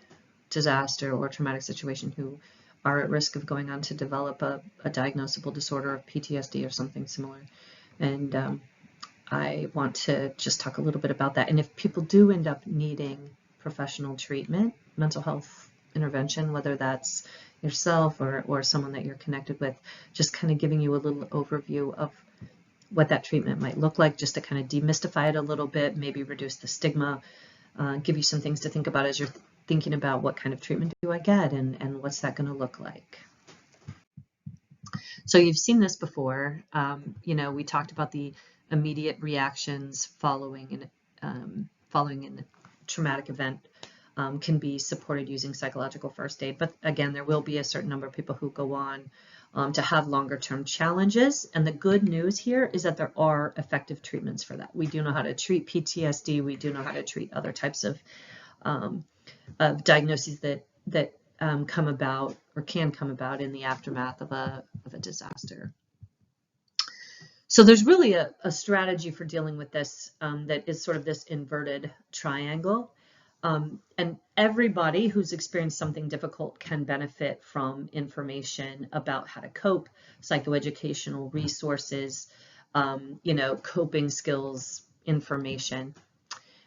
disaster or traumatic situation who are at risk of going on to develop a diagnosable disorder of PTSD or something similar. And I want to just talk a little bit about that. And if people do end up needing professional treatment, mental health intervention, whether that's yourself or someone that you're connected with, just kind of giving you a little overview of what that treatment might look like, just to kind of demystify it a little bit, maybe reduce the stigma, give you some things to think about as you're thinking about what kind of treatment do I get and what's that going to look like. So you've seen this before. We talked about the immediate reactions following an traumatic event can be supported using psychological first aid. But again, there will be a certain number of people who go on to have longer term challenges. And the good news here is that there are effective treatments for that. We do know how to treat PTSD. We do know how to treat other types of diagnoses that come about or can come about in the aftermath of a disaster. So there's really a strategy for dealing with this that is sort of this inverted triangle. And everybody who's experienced something difficult can benefit from information about how to cope, psychoeducational resources, coping skills, information.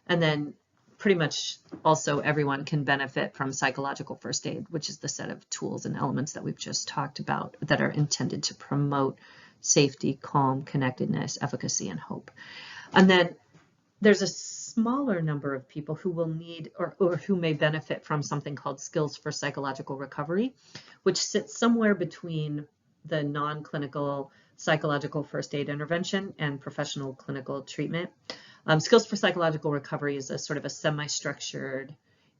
And then pretty much also everyone can benefit from psychological first aid, which is the set of tools and elements that we've just talked about that are intended to promote safety, calm, connectedness, efficacy, and hope. And then there's a smaller number of people who will need or who may benefit from something called skills for psychological recovery, which sits somewhere between the non-clinical psychological first aid intervention and professional clinical treatment. Skills for psychological recovery is a sort of a semi-structured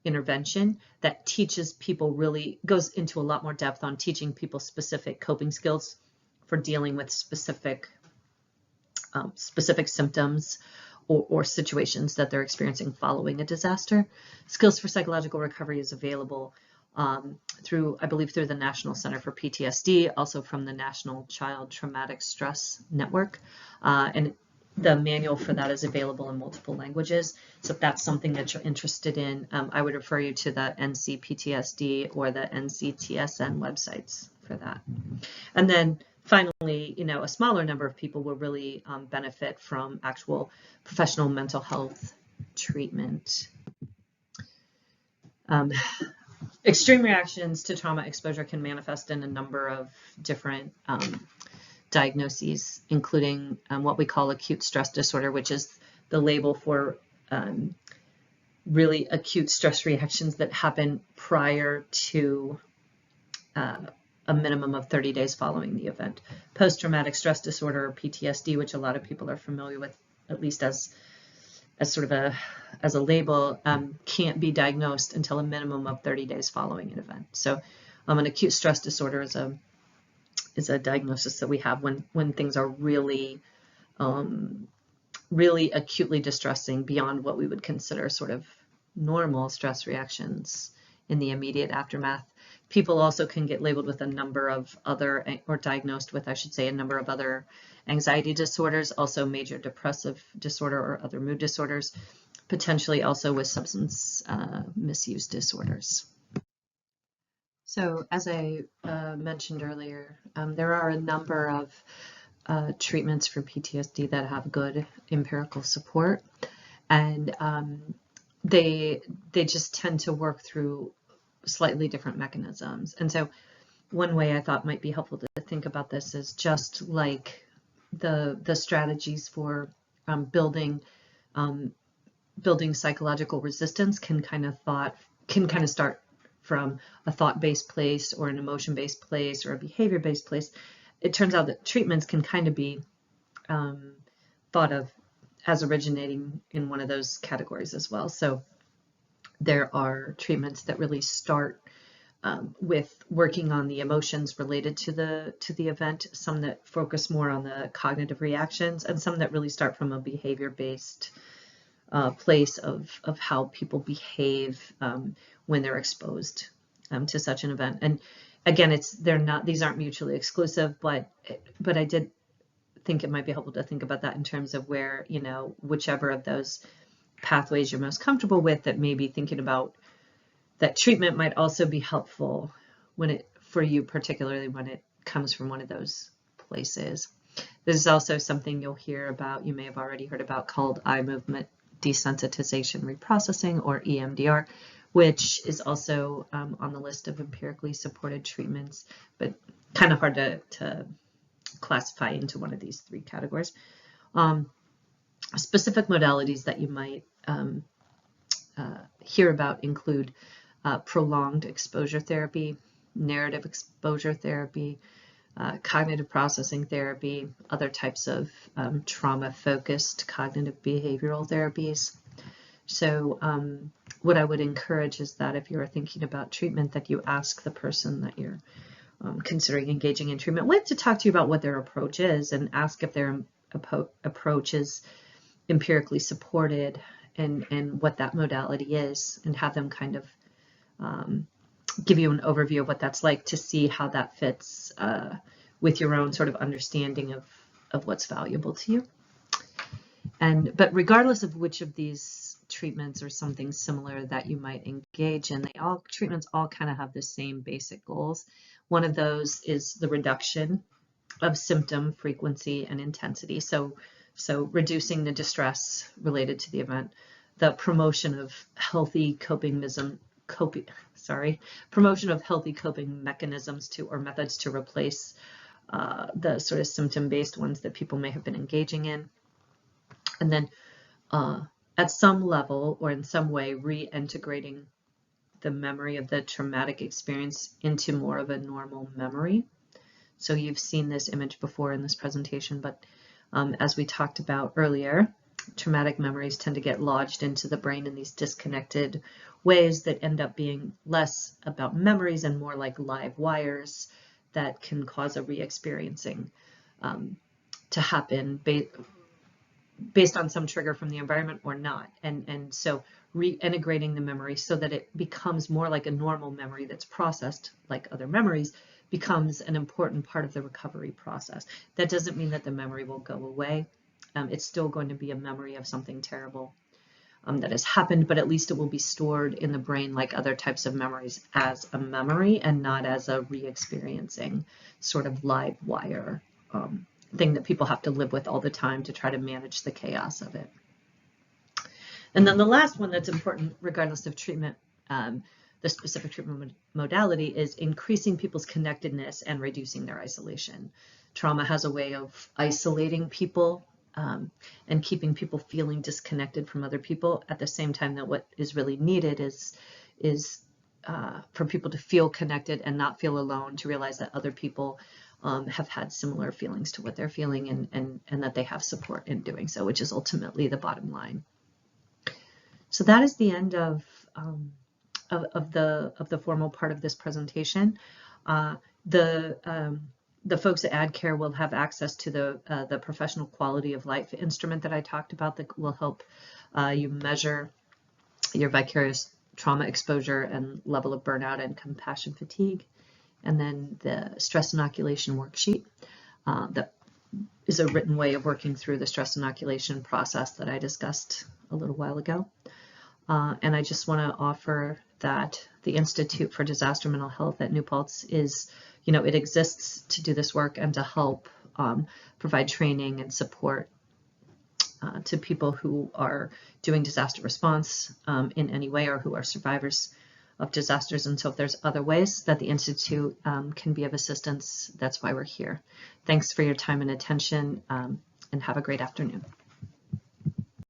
intervention that teaches people, really goes into a lot more depth on teaching people specific coping skills for dealing with specific symptoms or situations that they're experiencing following a disaster. Skills for psychological recovery is available through the National Center for PTSD, also from the National Child Traumatic Stress Network. And the manual for that is available in multiple languages. So if that's something that you're interested in, I would refer you to the NCPTSD or the NCTSN websites for that. And then finally, a smaller number of people will really benefit from actual professional mental health treatment. Extreme reactions to trauma exposure can manifest in a number of different diagnoses, including what we call acute stress disorder, which is the label for really acute stress reactions that happen prior to a minimum of 30 days following the event. Post-traumatic stress disorder, or PTSD, which a lot of people are familiar with, at least as sort of a label, can't be diagnosed until a minimum of 30 days following an event. So an acute stress disorder is a diagnosis that we have when things are really acutely distressing beyond what we would consider sort of normal stress reactions in the immediate aftermath. People also can get labeled with a number of other, or diagnosed with, I should say, a number of other anxiety disorders, also major depressive disorder or other mood disorders, potentially also with substance misuse disorders. So as I mentioned earlier, there are a number of treatments for PTSD that have good empirical support, and they just tend to work through slightly different mechanisms. And so one way I thought might be helpful to think about this is just like the strategies for building psychological resistance can kind of start from a thought-based place or an emotion-based place or a behavior-based place. It turns out that treatments can kind of be thought of as originating in one of those categories as well. So there are treatments that really start with working on the emotions related to the event, some that focus more on the cognitive reactions, and some that really start from a behavior-based place of how people behave when they're exposed to such an event. And again, these aren't mutually exclusive, but I did think it might be helpful to think about that in terms of where, whichever of those pathways you're most comfortable with, that maybe thinking about that treatment might also be helpful for you, particularly when it comes from one of those places. This is also something you'll hear about, you may have already heard about, called eye movement desensitization reprocessing, or EMDR, which is also on the list of empirically supported treatments, but kind of hard to classify into one of these three categories. Specific modalities that you might hear about include prolonged exposure therapy, narrative exposure therapy, cognitive processing therapy, other types of trauma-focused cognitive behavioral therapies. So what I would encourage is that if you're thinking about treatment, that you ask the person that you're considering engaging in treatment with to talk to you about what their approach is, and ask if their approach is empirically supported and what that modality is, and have them kind of give you an overview of what that's like to see how that fits with your own sort of understanding of what's valuable to you. But regardless of which of these treatments or something similar that you might engage in, treatments all kind of have the same basic goals. One of those is the reduction of symptom frequency and intensity. So reducing the distress related to the event, the promotion of healthy promotion of healthy coping mechanisms or methods to replace the sort of symptom-based ones that people may have been engaging in. And then at some level or in some way reintegrating the memory of the traumatic experience into more of a normal memory. So you've seen this image before in this presentation, but as we talked about earlier, traumatic memories tend to get lodged into the brain in these disconnected ways that end up being less about memories and more like live wires that can cause a re-experiencing to happen based on some trigger from the environment or not. And so reintegrating the memory so that it becomes more like a normal memory that's processed like other memories becomes an important part of the recovery process. That doesn't mean that the memory will go away. It's still going to be a memory of something terrible that has happened, but at least it will be stored in the brain like other types of memories as a memory and not as a re-experiencing sort of live wire thing that people have to live with all the time to try to manage the chaos of it. And then the last one that's important, regardless of treatment, the specific treatment modality, is increasing people's connectedness and reducing their isolation. Trauma has a way of isolating people and keeping people feeling disconnected from other people, at the same time that what is really needed is for people to feel connected and not feel alone, to realize that other people have had similar feelings to what they're feeling and that they have support in doing so, which is ultimately the bottom line. So that is the end of the formal part of this presentation. The folks at AdCare will have access to the professional quality of life instrument that I talked about that will help you measure your vicarious trauma exposure and level of burnout and compassion fatigue. And then the stress inoculation worksheet that is a written way of working through the stress inoculation process that I discussed a little while ago. And I just want to offer that the Institute for Disaster Mental Health at New Paltz is, it exists to do this work and to help provide training and support to people who are doing disaster response in any way, or who are survivors of disasters. And so if there's other ways that the Institute can be of assistance, that's why we're here. Thanks for your time and attention, and have a great afternoon.